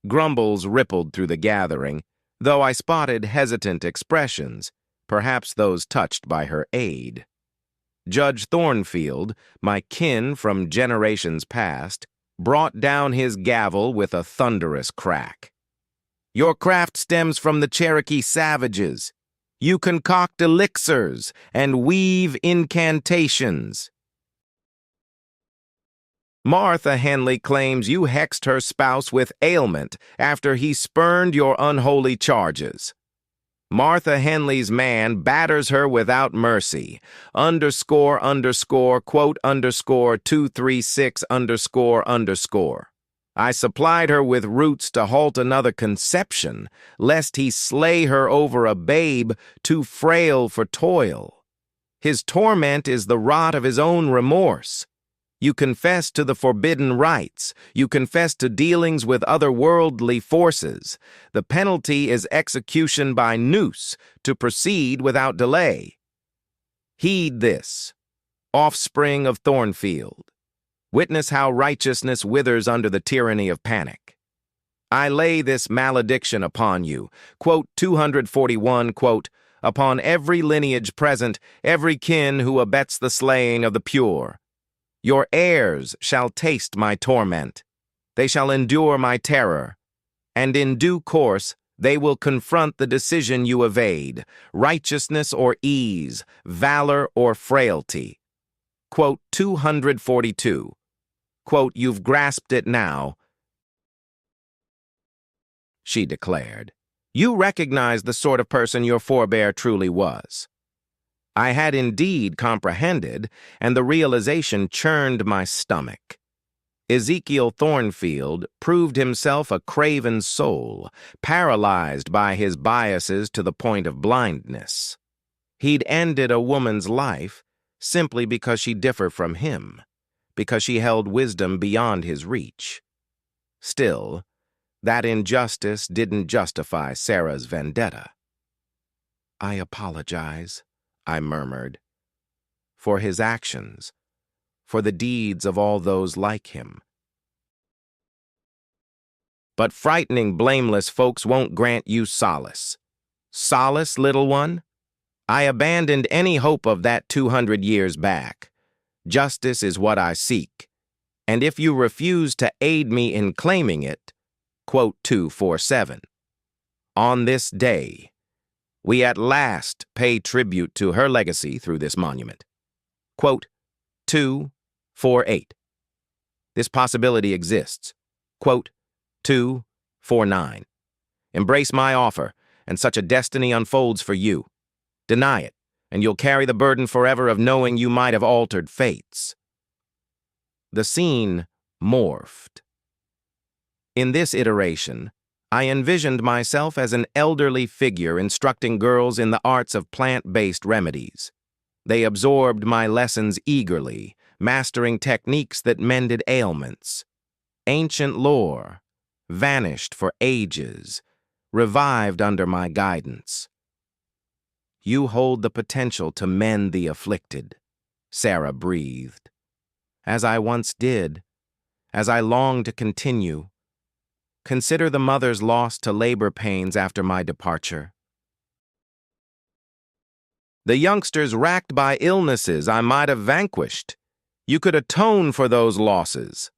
A: Grumbles rippled through the gathering, though I spotted hesitant expressions, perhaps those touched by her aid. Judge Thornfield, my kin from generations past, brought down his gavel with a thunderous crack. "Your craft stems from the Cherokee savages. You concoct elixirs and weave incantations. Martha Henley claims you hexed her spouse with ailment after he spurned your unholy charges. Martha Henley's man batters her without mercy. Underscore, quote, underscore, 236, underscore. I supplied her with roots to halt another conception, lest he slay her over a babe too frail for toil. His torment is the rot of his own remorse. You confess to the forbidden rites. You confess to dealings with otherworldly forces. The penalty is execution by noose, to proceed without delay. Heed this, offspring of Thornfield. Witness how righteousness withers under the tyranny of panic. I lay this malediction upon you, quote 241, quote, upon every lineage present, every kin who abets the slaying of the pure. Your heirs shall taste my torment. They shall endure my terror. And in due course, they will confront the decision you evade, righteousness or ease, valor or frailty. Quote 242. Quote, you've grasped it now, she declared. You recognize the sort of person your forebear truly was. I had indeed comprehended, and the realization churned my stomach. Ezekiel Thornfield proved himself a craven soul, paralyzed by his biases to the point of blindness. He'd ended a woman's life simply because she differed from him, because she held wisdom beyond his reach. Still, that injustice didn't justify Sarah's vendetta. I apologize, I murmured, for his actions, for the deeds of all those like him. But frightening, blameless folks won't grant you solace. Solace, little one? I abandoned any hope of that 200 years back. Justice is what I seek, and if you refuse to aid me in claiming it, quote 247, on this day, we at last pay tribute to her legacy through this monument. Quote 248. This possibility exists. Quote, 2:49. Embrace my offer, and such a destiny unfolds for you. Deny it, and you'll carry the burden forever of knowing you might have altered fates. The scene morphed. In this iteration, I envisioned myself as an elderly figure instructing girls in the arts of plant-based remedies. They absorbed my lessons eagerly, mastering techniques that mended ailments. Ancient lore, vanished for ages, revived under my guidance. You hold the potential to mend the afflicted, Sarah breathed. As I once did, as I long to continue. Consider the mothers lost to labor pains after my departure. The youngsters racked by illnesses I might have vanquished. You could atone for those losses.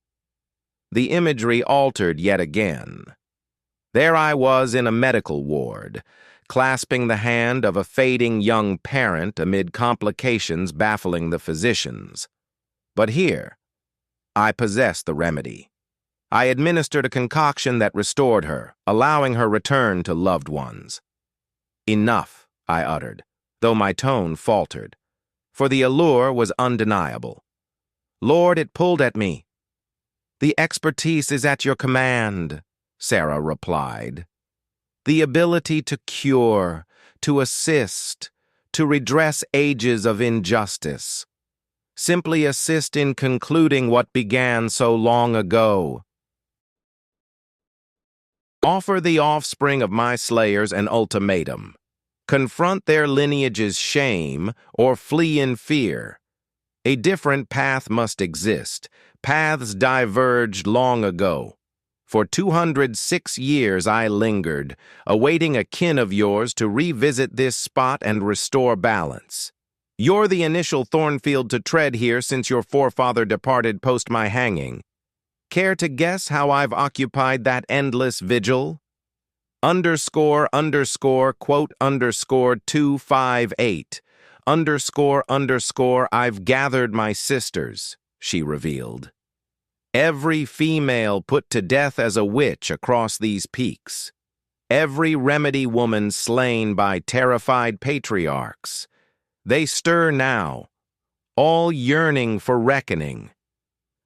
A: The imagery altered yet again. There I was in a medical ward, clasping the hand of a fading young parent amid complications baffling the physicians. But here, I possessed the remedy. I administered a concoction that restored her, allowing her return to loved ones. Enough, I uttered, though my tone faltered, for the allure was undeniable. Lord, it pulled at me. The expertise is at your command, Sarah replied. The ability to cure, to assist, to redress ages of injustice. Simply assist in concluding what began so long ago. Offer the offspring of my slayers an ultimatum. Confront their lineage's shame or flee in fear. A different path must exist. Paths diverged long ago. For 206 years I lingered, awaiting a kin of yours to revisit this spot and restore balance. You're the initial thornfield to tread here since your forefather departed post my hanging. Care to guess how I've occupied that endless vigil? ___, quote _258. ___, I've gathered my sisters, she revealed. Every female put to death as a witch across these peaks. Every remedy woman slain by terrified patriarchs. They stir now, all yearning for reckoning.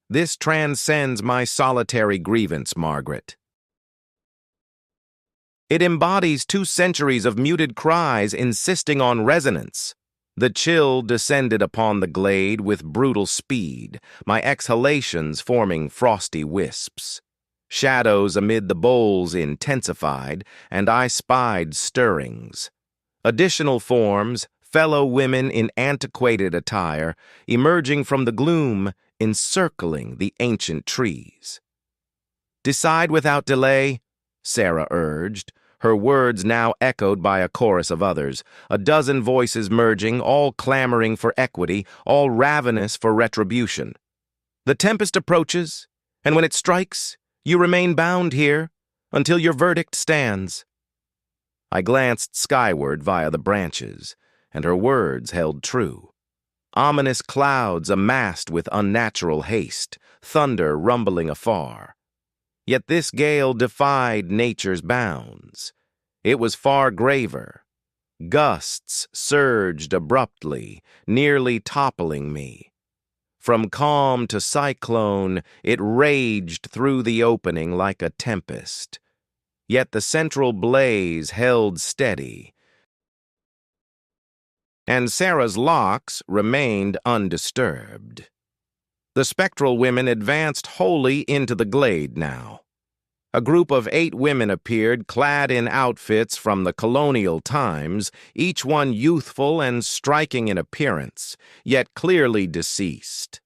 A: This transcends my solitary grievance, Margaret. It embodies 2 centuries of muted cries insisting on resonance. The chill descended upon the glade with brutal speed, my exhalations forming frosty wisps. Shadows amid the boles intensified, and I spied stirrings. Additional forms, fellow women in antiquated attire, emerging from the gloom, encircling the ancient trees. Decide without delay, Sarah urged, her words now echoed by a chorus of others, a dozen voices merging, all clamoring for equity, all ravenous for retribution. The tempest approaches, and when it strikes, you remain bound here until your verdict stands. I glanced skyward via the branches, and her words held true. Ominous clouds amassed with unnatural haste, thunder rumbling afar. Yet this gale defied nature's bounds. It was far graver. Gusts surged abruptly, nearly toppling me. From calm to cyclone, it raged through the opening like a tempest. Yet the central blaze held steady, and Sarah's locks remained undisturbed. The spectral women advanced wholly into the glade now. A group of 8 women appeared, clad in outfits from the colonial times, each one youthful and striking in appearance, yet clearly deceased.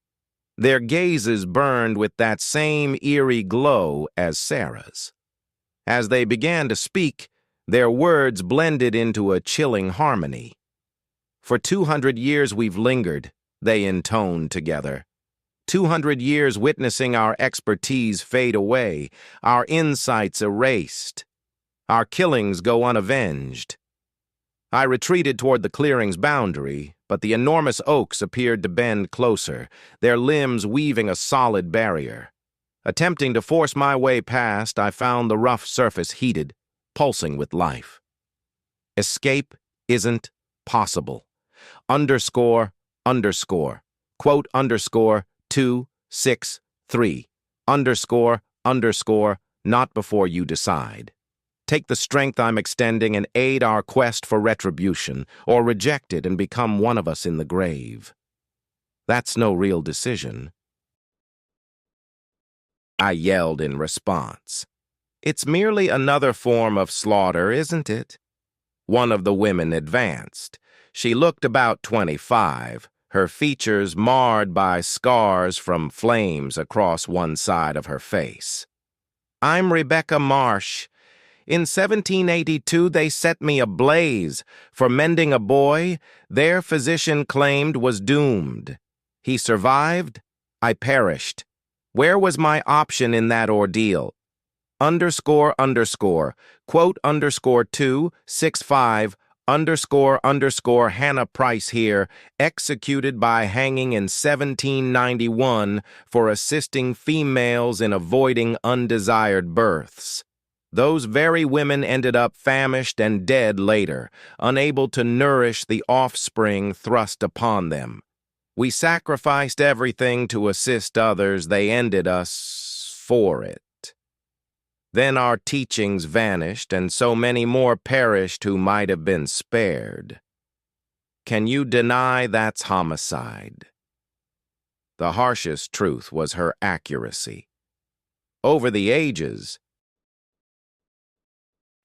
A: Their gazes burned with that same eerie glow as Sarah's. As they began to speak, their words blended into a chilling harmony. For 200 years we've lingered, they intoned together. 200 years witnessing our expertise fade away, our insights erased. Our killings go unavenged. I retreated toward the clearing's boundary, but the enormous oaks appeared to bend closer, their limbs weaving a solid barrier. Attempting to force my way past, I found the rough surface heated, pulsing with life. Escape isn't possible. Underscore, underscore, quote underscore 263, underscore, underscore, not before you decide. Take the strength I'm extending and aid our quest for retribution, or reject it and become one of us in the grave. That's no real decision. I yelled in response. It's merely another form of slaughter, isn't it? One of the women advanced. She looked about 25, her features marred by scars from flames across one side of her face. I'm Rebecca Marsh. In 1782, they set me ablaze for mending a boy their physician claimed was doomed. He survived. I perished. Where was my option in that ordeal? Underscore, underscore, quote underscore 265, underscore, underscore Hannah Price here, executed by hanging in 1791 for assisting females in avoiding undesired births. Those very women ended up famished and dead later, unable to nourish the offspring thrust upon them. We sacrificed everything to assist others. They ended us for it. Then our teachings vanished, and so many more perished who might have been spared. Can you deny that's homicide? The harshest truth was her accuracy. Over the ages,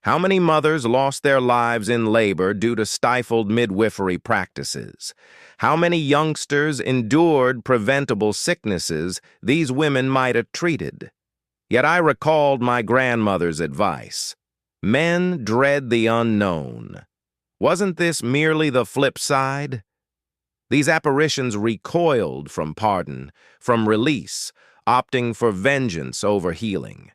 A: how many mothers lost their lives in labor due to stifled midwifery practices? How many youngsters endured preventable sicknesses these women might have treated? Yet I recalled my grandmother's advice. Men dread the unknown. Wasn't this merely the flip side? These apparitions recoiled from pardon, from release, opting for vengeance over healing.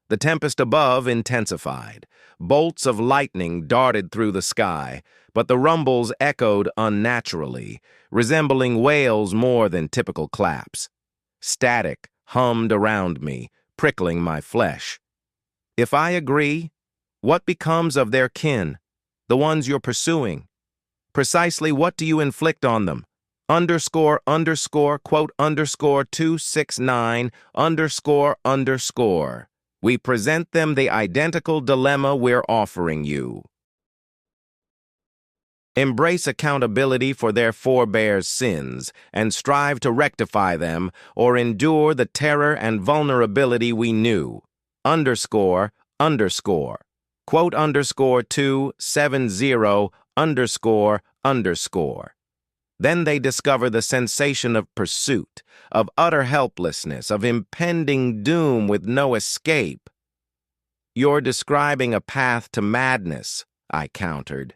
A: The tempest above intensified. Bolts of lightning darted through the sky, but the rumbles echoed unnaturally, resembling wails more than typical claps. Static hummed around me, prickling my flesh. If I agree, what becomes of their kin, the ones you're pursuing? Precisely what do you inflict on them? Underscore, underscore, quote, underscore 269, underscore, underscore. We present them the identical dilemma we're offering you. Embrace accountability for their forebears' sins and strive to rectify them or endure the terror and vulnerability we knew. Underscore, underscore, quote underscore 270, underscore, underscore. Then they discover the sensation of pursuit, of utter helplessness, of impending doom with no escape. You're describing a path to madness, I countered.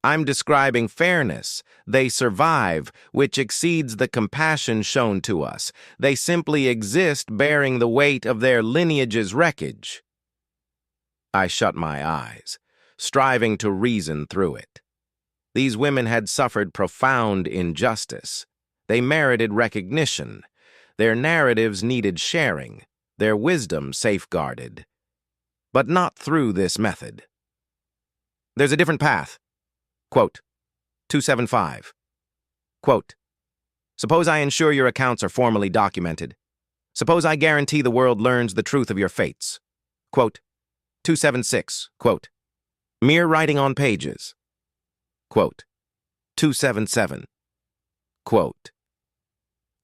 A: I'm describing fairness. They survive, which exceeds the compassion shown to us. They simply exist bearing the weight of their lineage's wreckage. I shut my eyes, striving to reason through it. These women had suffered profound injustice. They merited recognition. Their narratives needed sharing, their wisdom safeguarded. But not through this method. There's a different path. Quote, 275. Quote, suppose I ensure your accounts are formally documented. Suppose I guarantee the world learns the truth of your fates. Quote, 276. Quote, mere writing on pages. Quote, 277. Quote,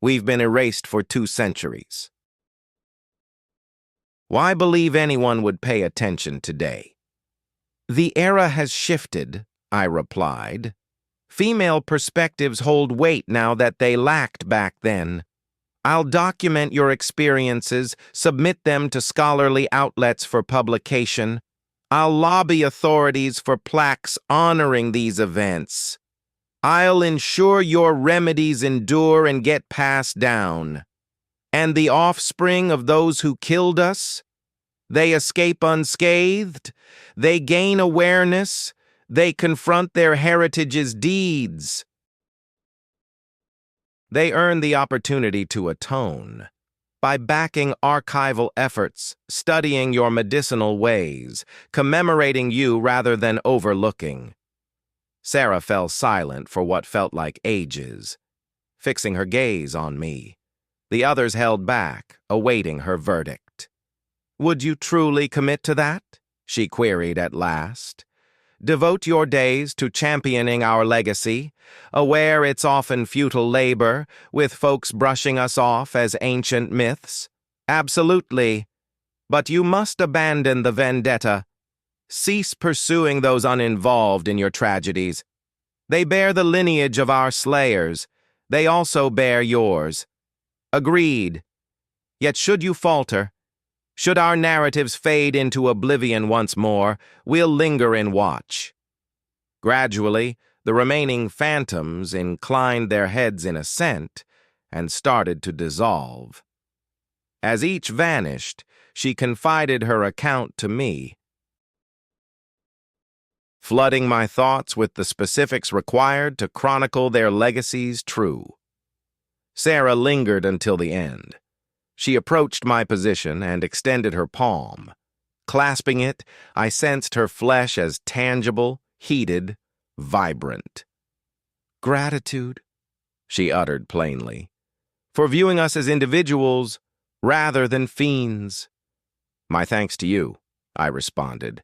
A: we've been erased for 2 centuries. Why believe anyone would pay attention today? The era has shifted, I replied. Female perspectives hold weight now that they lacked back then. I'll document your experiences, submit them to scholarly outlets for publication. I'll lobby authorities for plaques honoring these events. I'll ensure your remedies endure and get passed down. And the offspring of those who killed us? They escape unscathed. They gain awareness. They confront their heritage's deeds. They earn the opportunity to atone. By backing archival efforts, studying your medicinal ways, commemorating you rather than overlooking. Sarah fell silent for what felt like ages, fixing her gaze on me. The others held back, awaiting her verdict. "Would you truly commit to that?" she queried at last. "Devote your days to championing our legacy, aware it's often futile labor, with folks brushing us off as ancient myths?" "Absolutely. But you must abandon the vendetta. Cease pursuing those uninvolved in your tragedies. They bear the lineage of our slayers. They also bear yours." "Agreed. Yet should you falter, should our narratives fade into oblivion once more, we'll linger in watch." Gradually, the remaining phantoms inclined their heads in assent and started to dissolve. As each vanished, she confided her account to me, flooding my thoughts with the specifics required to chronicle their legacies true. Sarah lingered until the end. She approached my position and extended her palm. Clasping it, I sensed her flesh as tangible, heated, vibrant. "Gratitude," she uttered plainly, "for viewing us as individuals rather than fiends." "My thanks to you," I responded,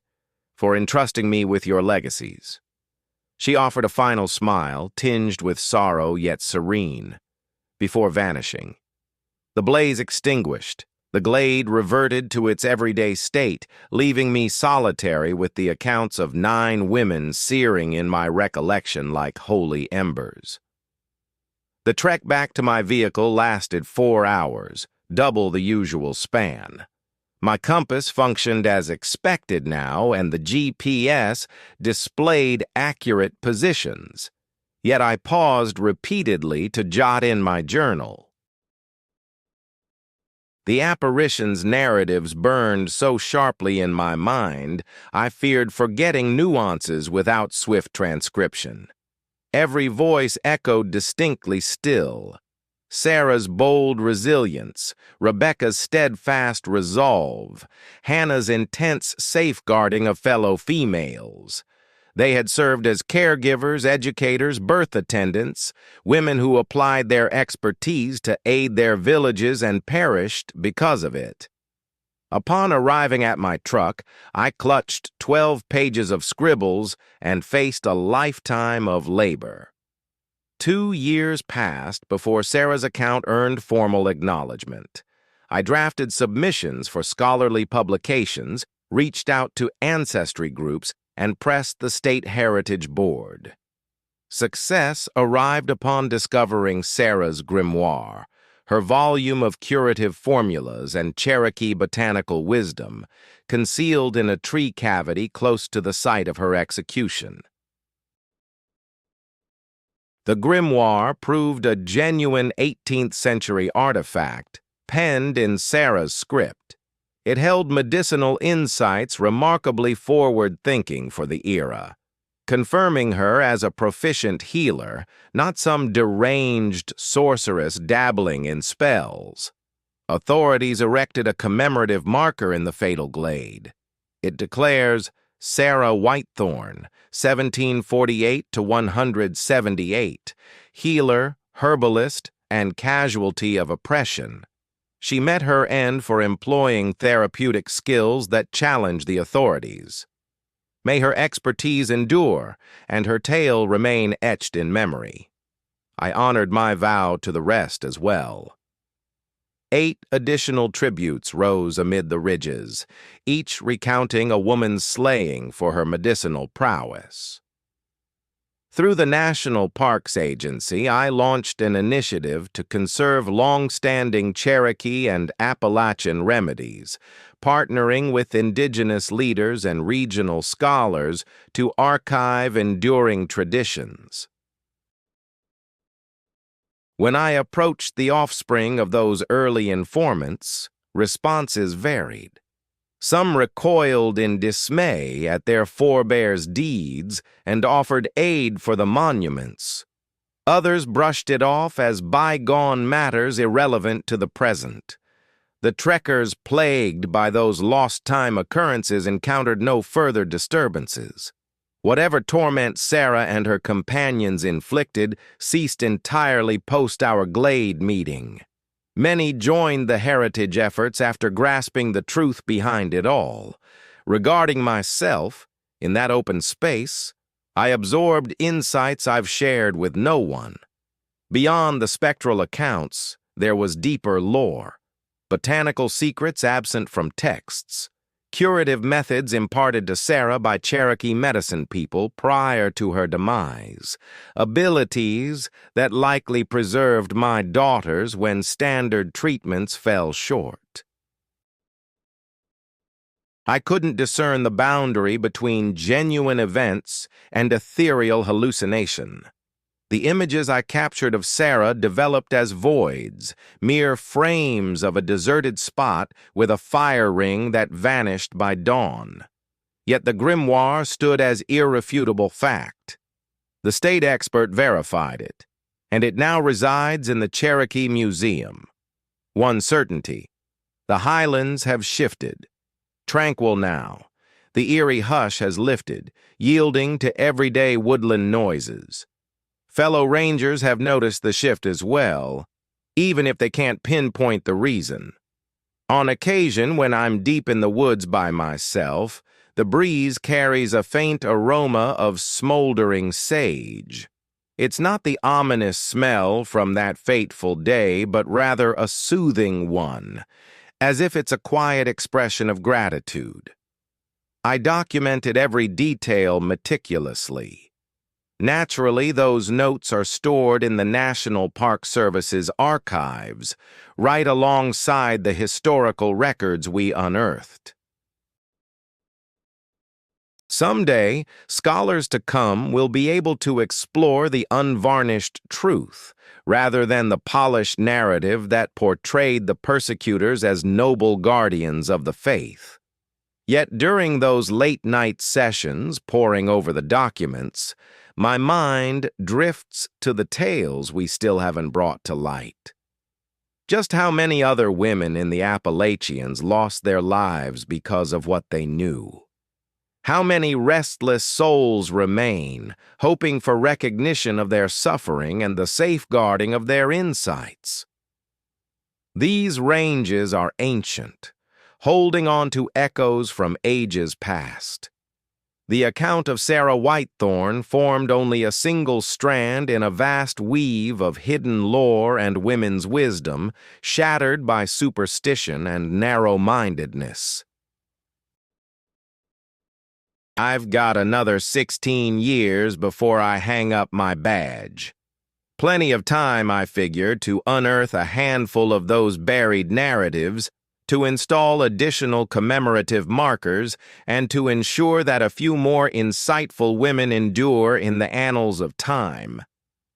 A: "for entrusting me with your legacies." She offered a final smile, tinged with sorrow yet serene, before vanishing. The blaze extinguished, the glade reverted to its everyday state, leaving me solitary with the accounts of 9 women searing in my recollection like holy embers. The trek back to my vehicle lasted 4 hours, double the usual span. My compass functioned as expected now, and the GPS displayed accurate positions. Yet I paused repeatedly to jot in my journal. The apparition's narratives burned so sharply in my mind, I feared forgetting nuances without swift transcription. Every voice echoed distinctly still. Sarah's bold resilience, Rebecca's steadfast resolve, Hannah's intense safeguarding of fellow females. They had served as caregivers, educators, birth attendants, women who applied their expertise to aid their villages and perished because of it. Upon arriving at my truck, I clutched 12 pages of scribbles and faced a lifetime of labor. 2 years passed before Sarah's account earned formal acknowledgement. I drafted submissions for scholarly publications, reached out to ancestry groups, and pressed the State Heritage Board. Success arrived upon discovering Sarah's grimoire, her volume of curative formulas and Cherokee botanical wisdom, concealed in a tree cavity close to the site of her execution. The grimoire proved a genuine 18th-century artifact, penned in Sarah's script. It held medicinal insights remarkably forward-thinking for the era, confirming her as a proficient healer, not some deranged sorceress dabbling in spells. Authorities erected a commemorative marker in the fatal glade. It declares Sarah Whitethorn, 1748 to 178, healer, herbalist, and casualty of oppression. She met her end for employing therapeutic skills that challenge the authorities. May her expertise endure, and her tale remain etched in memory. I honored my vow to the rest as well. 8 additional tributes rose amid the ridges, each recounting a woman's slaying for her medicinal prowess. Through the National Parks Agency, I launched an initiative to conserve long-standing Cherokee and Appalachian remedies, partnering with indigenous leaders and regional scholars to archive enduring traditions. When I approached the offspring of those early informants, responses varied. Some recoiled in dismay at their forebears' deeds and offered aid for the monuments. Others brushed it off as bygone matters irrelevant to the present. The trekkers plagued by those lost-time occurrences encountered no further disturbances. Whatever torment Sarah and her companions inflicted ceased entirely post our glade meeting. Many joined the heritage efforts after grasping the truth behind it all. Regarding myself, in that open space, I absorbed insights I've shared with no one. Beyond the spectral accounts, there was deeper lore, botanical secrets absent from texts, curative methods imparted to Sarah by Cherokee medicine people prior to her demise, abilities that likely preserved my daughters when standard treatments fell short. I couldn't discern the boundary between genuine events and ethereal hallucination. The images I captured of Sarah developed as voids, mere frames of a deserted spot with a fire ring that vanished by dawn. Yet the grimoire stood as irrefutable fact. The state expert verified it, and it now resides in the Cherokee Museum. One certainty: the highlands have shifted. Tranquil now, the eerie hush has lifted, yielding to everyday woodland noises. Fellow rangers have noticed the shift as well, even if they can't pinpoint the reason. On occasion, when I'm deep in the woods by myself, the breeze carries a faint aroma of smoldering sage. It's not the ominous smell from that fateful day, but rather a soothing one, as if it's a quiet expression of gratitude. I documented every detail meticulously. Naturally, those notes are stored in the National Park Service's archives, right alongside the historical records we unearthed. Someday, scholars to come will be able to explore the unvarnished truth, rather than the polished narrative that portrayed the persecutors as noble guardians of the faith. Yet during those late-night sessions, poring over the documents, my mind drifts to the tales we still haven't brought to light. Just how many other women in the Appalachians lost their lives because of what they knew? How many restless souls remain, hoping for recognition of their suffering and the safeguarding of their insights? These ranges are ancient, holding on to echoes from ages past. The account of Sarah Whitethorn formed only a single strand in a vast weave of hidden lore and women's wisdom, shattered by superstition and narrow-mindedness. I've got another 16 years before I hang up my badge. Plenty of time, I figured, to unearth a handful of those buried narratives, to install additional commemorative markers, and to ensure that a few more insightful women endure in the annals of time.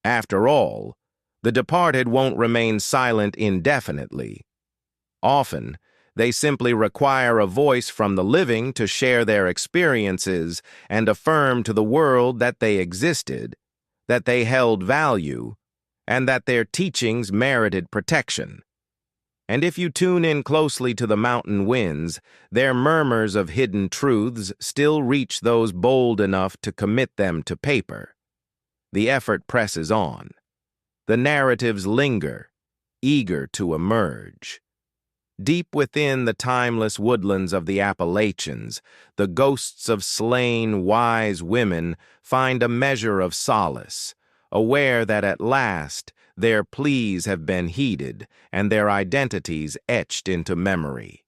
A: After all, the departed won't remain silent indefinitely. Often, they simply require a voice from the living to share their experiences and affirm to the world that they existed, that they held value, and that their teachings merited protection. And if you tune in closely to the mountain winds, their murmurs of hidden truths still reach those bold enough to commit them to paper. The effort presses on. The narratives linger, eager to emerge. Deep within the timeless woodlands of the Appalachians, the ghosts of slain wise women find a measure of solace, aware that at last their pleas have been heeded and their identities etched into memory.